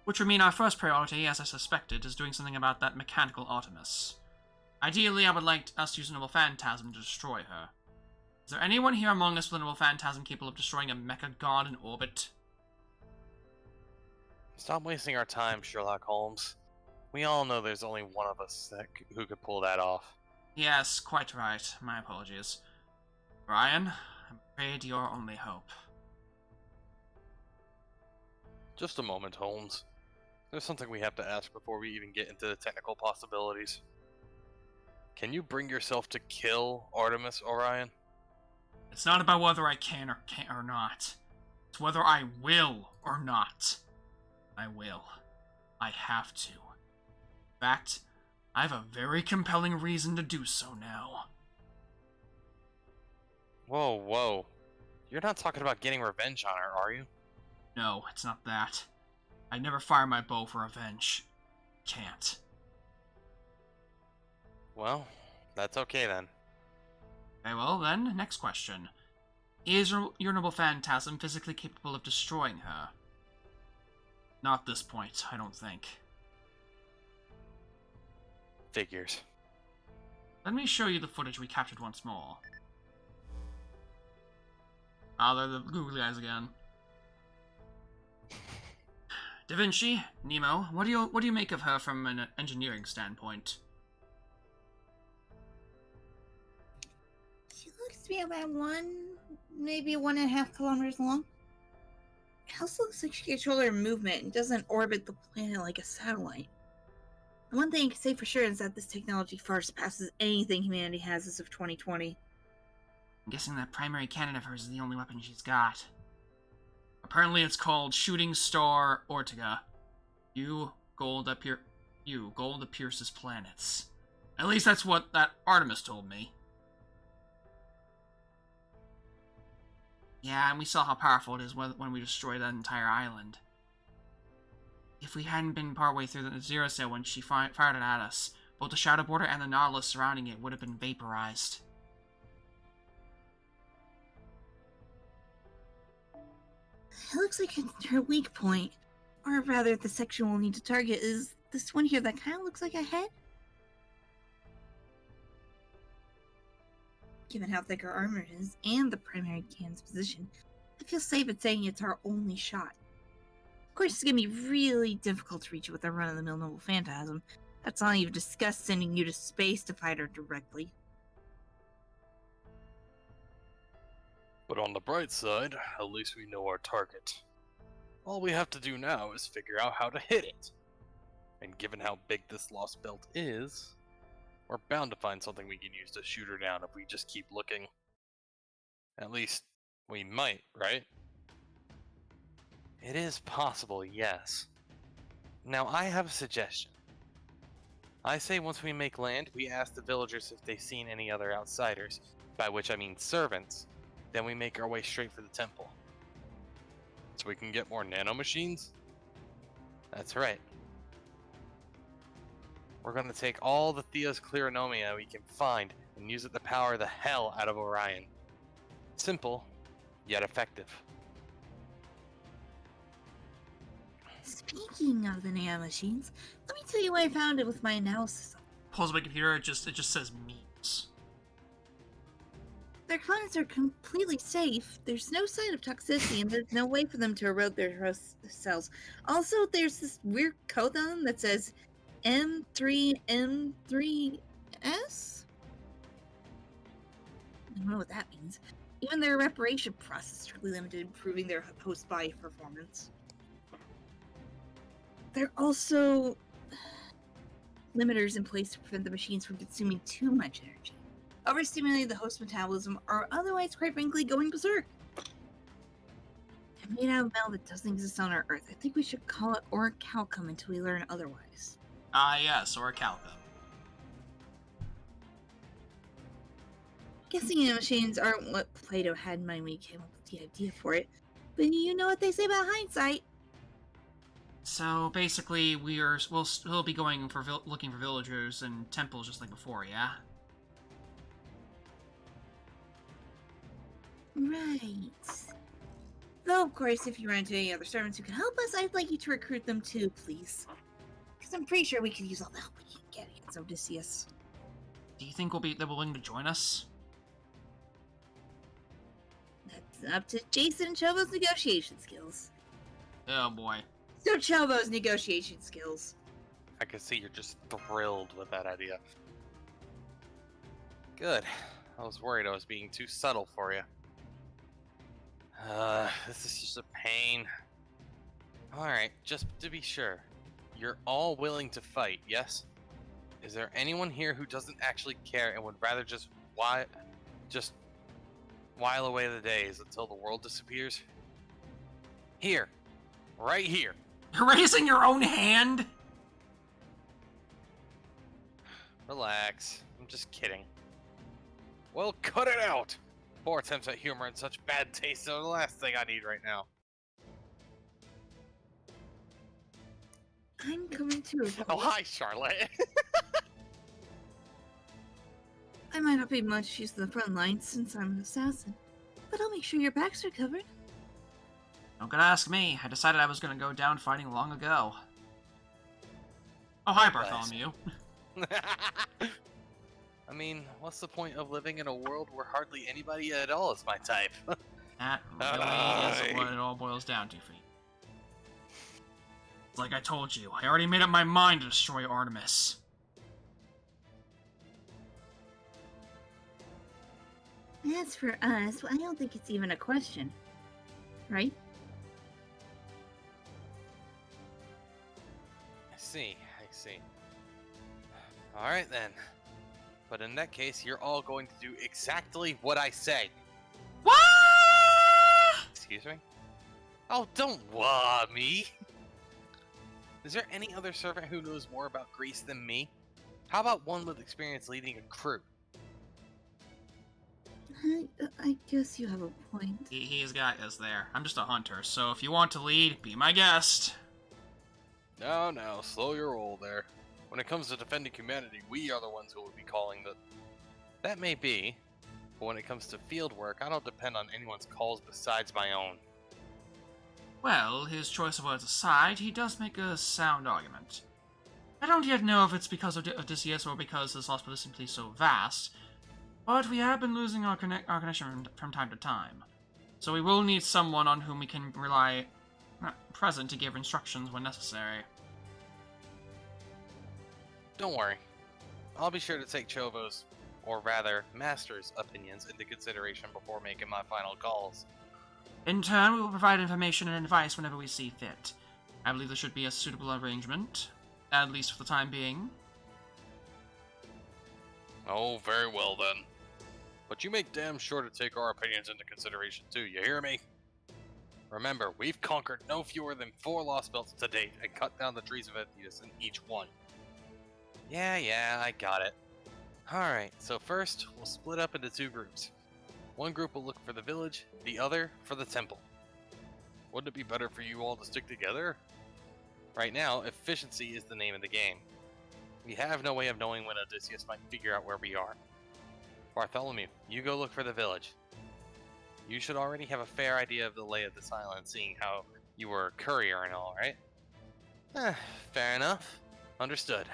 Which would mean our first priority, as I suspected, is doing something about that mechanical Artemis. Ideally, I would like us to use a noble phantasm to destroy her. Is there anyone here among us with a noble phantasm capable of destroying a mecha god in orbit? Stop wasting our time, Sherlock Holmes. We all know there's only one of us who could pull that off. Yes, quite right. My apologies. Ryan, I'm afraid you're our only hope. Just a moment, Holmes. There's something we have to ask before we even get into the technical possibilities. Can you bring yourself to kill Artemis, Orion? It's not about whether I can or not. It's whether I will or not. I will. I have to. In fact, I have a very compelling reason to do so now. Whoa, whoa. You're not talking about getting revenge on her, are you? No, it's not that. I never fire my bow for revenge. Can't. Well, that's okay then. Very well then, next question. Is your noble phantasm physically capable of destroying her? Not at this point, I don't think. Figures. Let me show you the footage we captured once more. Ah, they're the googly eyes again. Da Vinci, Nemo, what do you make of her from an engineering standpoint? She looks to be about maybe 1.5 kilometers long. It also looks like she can control her movement and doesn't orbit the planet like a satellite. The one thing I can say for sure is that this technology far surpasses anything humanity has as of 2020. I'm guessing that primary cannon of hers is the only weapon she's got. Apparently it's called Shooting Star Ortega. Gold that pierces planets. At least that's what that Artemis told me. Yeah, and we saw how powerful it is when we destroyed that entire island. If we hadn't been partway through the Zero Sail when she fired it at us, both the Shadow Border and the Nautilus surrounding it would have been vaporized. It looks like her weak point, or rather the section we'll need to target is this one here that kind of looks like a head. Given how thick her armor is, and the primary cannon's position, I feel safe at saying it's our only shot. Of course, it's gonna be really difficult to reach it with a run-of-the-mill Noble Phantasm. That's not even discussed sending you to space to fight her directly. But on the bright side, at least we know our target. All we have to do now is figure out how to hit it. And given how big this lost belt is, we're bound to find something we can use to shoot her down if we just keep looking. At least, we might, right? It is possible, yes. Now, I have a suggestion. I say once we make land, we ask the villagers if they've seen any other outsiders, by which I mean servants, then we make our way straight for the temple. So we can get more nanomachines? That's right. We're gonna take all the Theos Cleronomia we can find and use it to power the hell out of Orion. Simple, yet effective. Speaking of the nanomachines, let me tell you what I found it with my analysis. Pulls my computer, it just says memes. Their components are completely safe. There's no sign of toxicity, and there's no way for them to erode their host cells. Also, there's this weird code on them that says M3M3S? I don't know what that means. Even their reparation process is strictly limited, improving their host body performance. There are also limiters in place to prevent the machines from consuming too much energy, overstimulating the host metabolism, or otherwise, quite frankly, going berserk. They're made out of metal that doesn't exist on our Earth. I think we should call it orichalcum until we learn otherwise. Ah, yes, orichalcum. Guessing nanomachines aren't what Plato had in mind when he came up with the idea for it, but you know what they say about hindsight. So basically, we'll be going for looking for villagers and temples just like before, yeah? Right. Though, of course, if you run into any other servants who can help us, I'd like you to recruit them too, please. Because I'm pretty sure we could use all the help we can get against Odysseus. Do you think they're willing to join us? That's up to Jason and Chobo's negotiation skills. Oh boy. So Chobo's negotiation skills. I can see you're just thrilled with that idea. Good. I was worried I was being too subtle for you. This is just a pain. Alright, just to be sure. You're all willing to fight, yes? Is there anyone here who doesn't actually care and would rather just while away the days until the world disappears? Here. Right here. You're raising your own hand? Relax. I'm just kidding. Well, cut it out! 4 attempts at humor and such bad taste are the last thing I need right now. I'm coming to. Oh, hi, Charlotte. I might not be much use to the front lines since I'm an assassin, but I'll make sure your backs are covered. Don't gotta ask me. I decided I was gonna go down fighting long ago. Oh, hi, Bartholomew. I mean, what's the point of living in a world where hardly anybody at all is my type? That really is what it all boils down to, Fee. Like I told you, I already made up my mind to destroy Artemis. As for us, I don't think it's even a question. Right? I see. Alright then. But in that case, you're all going to do exactly what I say. What? Excuse me? Oh, don't wah me! Is there any other servant who knows more about Greece than me? How about one with experience leading a crew? I guess you have a point. He's got us there. I'm just a hunter, so if you want to lead, be my guest. Now, slow your roll there. When it comes to defending humanity, we are the ones who will be calling the... That may be, but when it comes to field work, I don't depend on anyone's calls besides my own. Well, his choice of words aside, he does make a sound argument. I don't yet know if it's because of Odysseus or because this hospital is simply so vast, but we have been losing our connection from time to time. So we will need someone on whom we can rely present to give instructions when necessary. Don't worry. I'll be sure to take Chovo's, or rather, Master's opinions into consideration before making my final calls. In turn, we will provide information and advice whenever we see fit. I believe this should be a suitable arrangement, at least for the time being. Oh, very well then. But you make damn sure to take our opinions into consideration too, you hear me? Remember, we've conquered no fewer than 4 Lost Belts to date and cut down the trees of Atlantis in each one. Yeah, I got it. Alright, so first, we'll split up into 2 groups. One group will look for the village, the other for the temple. Wouldn't it be better for you all to stick together? Right now, efficiency is the name of the game. We have no way of knowing when Odysseus might figure out where we are. Bartholomew, you go look for the village. You should already have a fair idea of the lay of this island, seeing how you were a courier and all, right? Fair enough. Understood.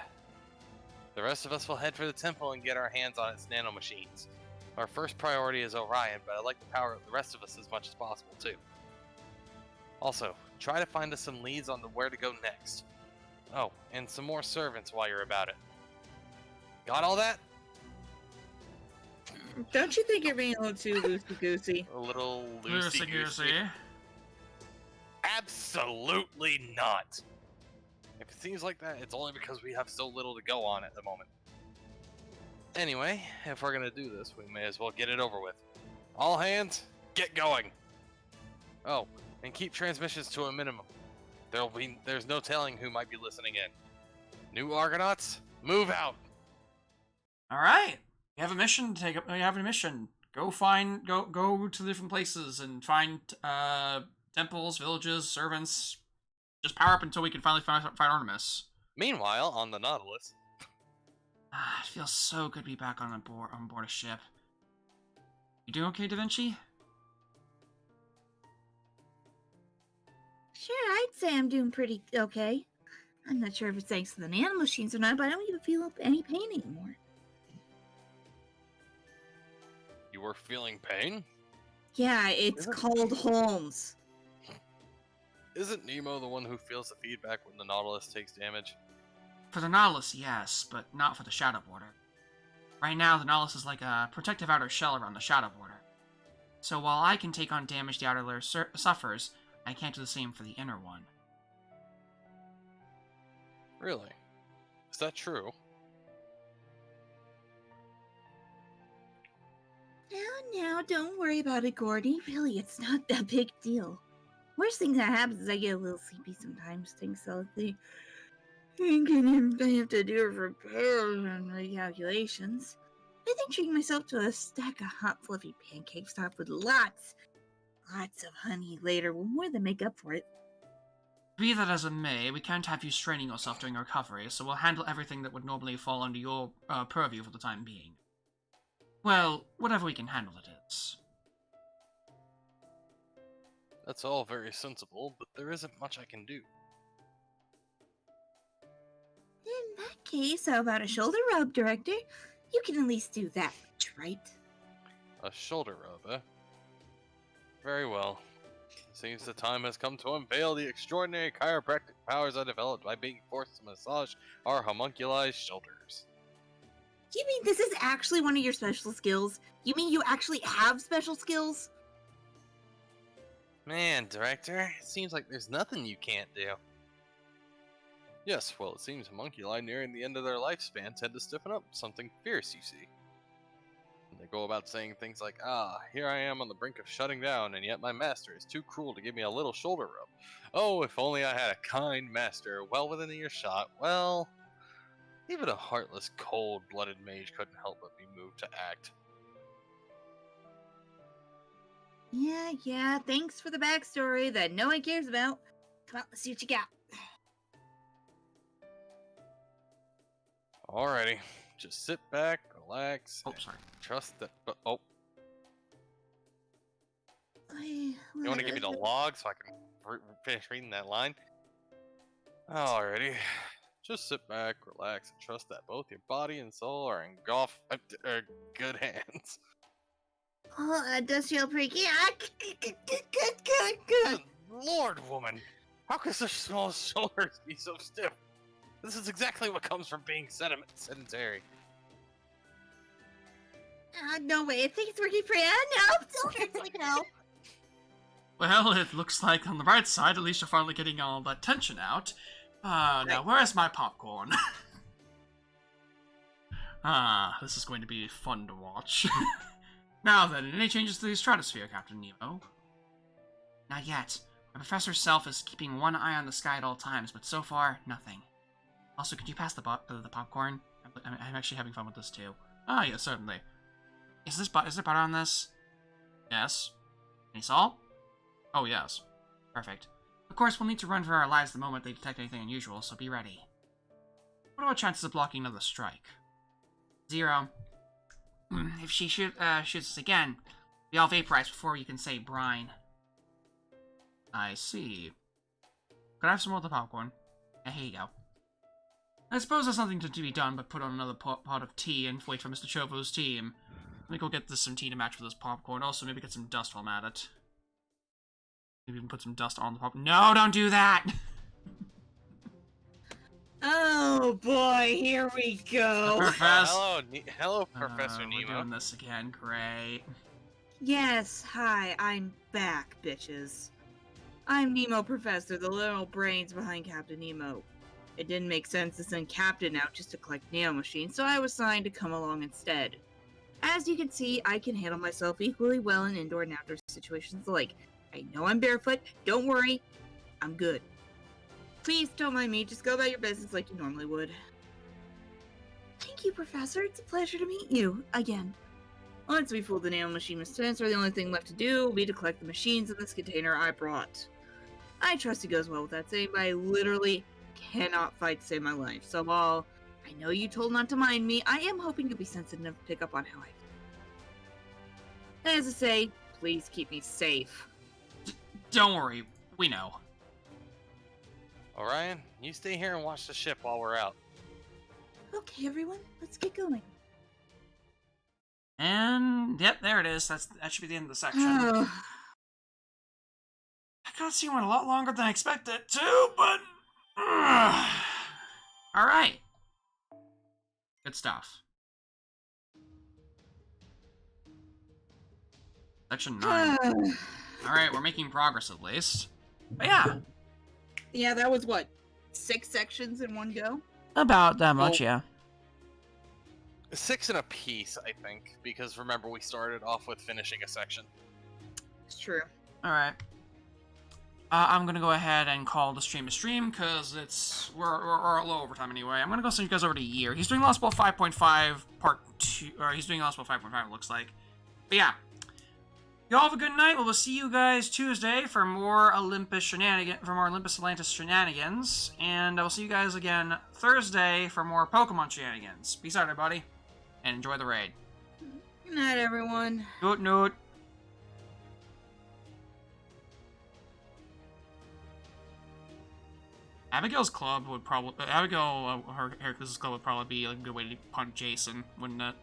The rest of us will head for the temple and get our hands on its nanomachines. Our first priority is Orion, but I'd like to power up the rest of us as much as possible, too. Also, try to find us some leads on where to go next. Oh, and some more servants while you're about it. Got all that? Don't you think you're being a little too loosey-goosey? A little loosey-goosey. Absolutely not. If it seems like that, it's only because we have so little to go on at the moment. Anyway, if we're gonna do this, we may as well get it over with. All hands, get going! Oh, and keep transmissions to a minimum. There's no telling who might be listening in. New Argonauts, move out! Alright! We have a mission to take up. We have a mission. Go to different places and find temples, villages, servants. Just power up until we can finally find Artemis. Meanwhile, on the Nautilus. It feels so good to be back on board a ship. You doing okay, Da Vinci? Sure, I'd say I'm doing pretty okay. I'm not sure if it's thanks to the nanomachines or not, but I don't even feel any pain anymore. You were feeling pain? Yeah, it's called Holmes. Isn't Nemo the one who feels the feedback when the Nautilus takes damage? For the Nautilus, yes, but not for the Shadow Border. Right now, the Nautilus is like a protective outer shell around the Shadow Border. So while I can take on damage the outer layer suffers, I can't do the same for the inner one. Really? Is that true? Now, don't worry about it, Gordy. Really, it's not that big deal. Worst thing that happens is I get a little sleepy sometimes. Things so I have to do repairs and recalculations. I think treating myself to a stack of hot fluffy pancakes topped with lots of honey later will more than make up for it. Be that as it may, we can't have you straining yourself during recovery, so we'll handle everything that would normally fall under your purview for the time being. Well, whatever we can handle it is. That's all very sensible, but there isn't much I can do. In that case, how about a shoulder rub, Director? You can at least do that much, right? A shoulder rub, eh? Very well. Seems the time has come to unveil the extraordinary chiropractic powers I developed by being forced to massage our homunculized shoulders. You mean this is actually one of your special skills? You mean you actually have special skills? Man, Director, it seems like there's nothing you can't do. Yes, well, it seems homunculi nearing the end of their lifespan tend to stiffen up something fierce, you see. And they go about saying things like, here I am on the brink of shutting down, and yet my master is too cruel to give me a little shoulder rub. Oh, if only I had a kind master well within earshot. Well, even a heartless, cold-blooded mage couldn't help but be moved to act. Yeah, thanks for the backstory that no one cares about. Come on, let's see what you got. Alrighty. Just sit back, relax, Oh, and sorry. trust that. Oh, you want to give me the log so I can finish reading that line? Alrighty. Just sit back, relax, and trust that both your body and soul are in good hands. Oh, that does feel pretty good. Good. Lord, woman! How could such small shoulders be so stiff? This is exactly what comes from being sedentary. No way, I think it's working for you. No. Well, it looks like on the bright side, at least you're finally getting all that tension out. Now where's my popcorn? This is going to be fun to watch. Now then, any changes to the stratosphere, Captain Nemo? Not yet. My Professor Self is keeping one eye on the sky at all times, but so far, nothing. Also, could you pass the popcorn? I'm actually having fun with this too. Ah, yes, certainly. Is there butter on this? Yes. Any salt? Oh, yes. Perfect. Of course, we'll need to run for our lives the moment they detect anything unusual, so be ready. What are our chances of blocking another strike? 0. If she shoots us again, we all vaporize before you can say brine. I see. Could I have some more of the popcorn? Here you go. I suppose there's nothing to be done but put on another pot of tea and wait for Mr. Chovo's team. Let me go get this some tea to match with this popcorn. Also, maybe get some dust while I'm at it. Maybe even put some dust on the popcorn. No, don't do that! Oh boy, here we go. Hello, Professor Nemo. We're doing this again, great. Yes, hi, I'm back, bitches. I'm Nemo Professor, the little brains behind Captain Nemo. It didn't make sense to send Captain out just to collect Neo machines, so I was assigned to come along instead. As you can see, I can handle myself equally well in indoor and outdoor situations alike. I know I'm barefoot, don't worry, I'm good. Please don't mind me, just go about your business like you normally would. Thank you, Professor, it's a pleasure to meet you, again. Once we fooled the Neo machine with sensor, the only thing left to do will be to collect the machines in this container I brought. I trust it goes well with that same, but I literally cannot fight to save my life, so while I know you told not to mind me, I am hoping you'll be sensitive enough to pick up on how I feel. As I say, please keep me safe. Don't worry, we know. Orion, you stay here and watch the ship while we're out. Okay, everyone, let's get going. And, yep, there it is. That should be the end of the section. That cutscene went a lot longer than I expected it to, but... Alright. Good stuff. Section 9. Alright, we're making progress at least. But yeah. Yeah, that was what? 6 sections in one go? About that much, yeah. 6 in a piece, I think, because remember we started off with finishing a section. It's true. Alright. I'm gonna go ahead and call the stream a stream, because we're a low overtime anyway. I'm gonna go send you guys over to Year. He's doing Lost Ball 5.5 part 2, or he's doing Lost Ball 5.5 it looks like. But yeah. Y'all have a good night. We'll see you guys Tuesday for more Olympus Atlantis shenanigans. And I will see you guys again Thursday for more Pokemon shenanigans. Peace out, everybody. And enjoy the raid. Good night, everyone. Noot, noot. Abigail's club would probably... Hercules' club would probably be a good way to punt Jason, wouldn't it?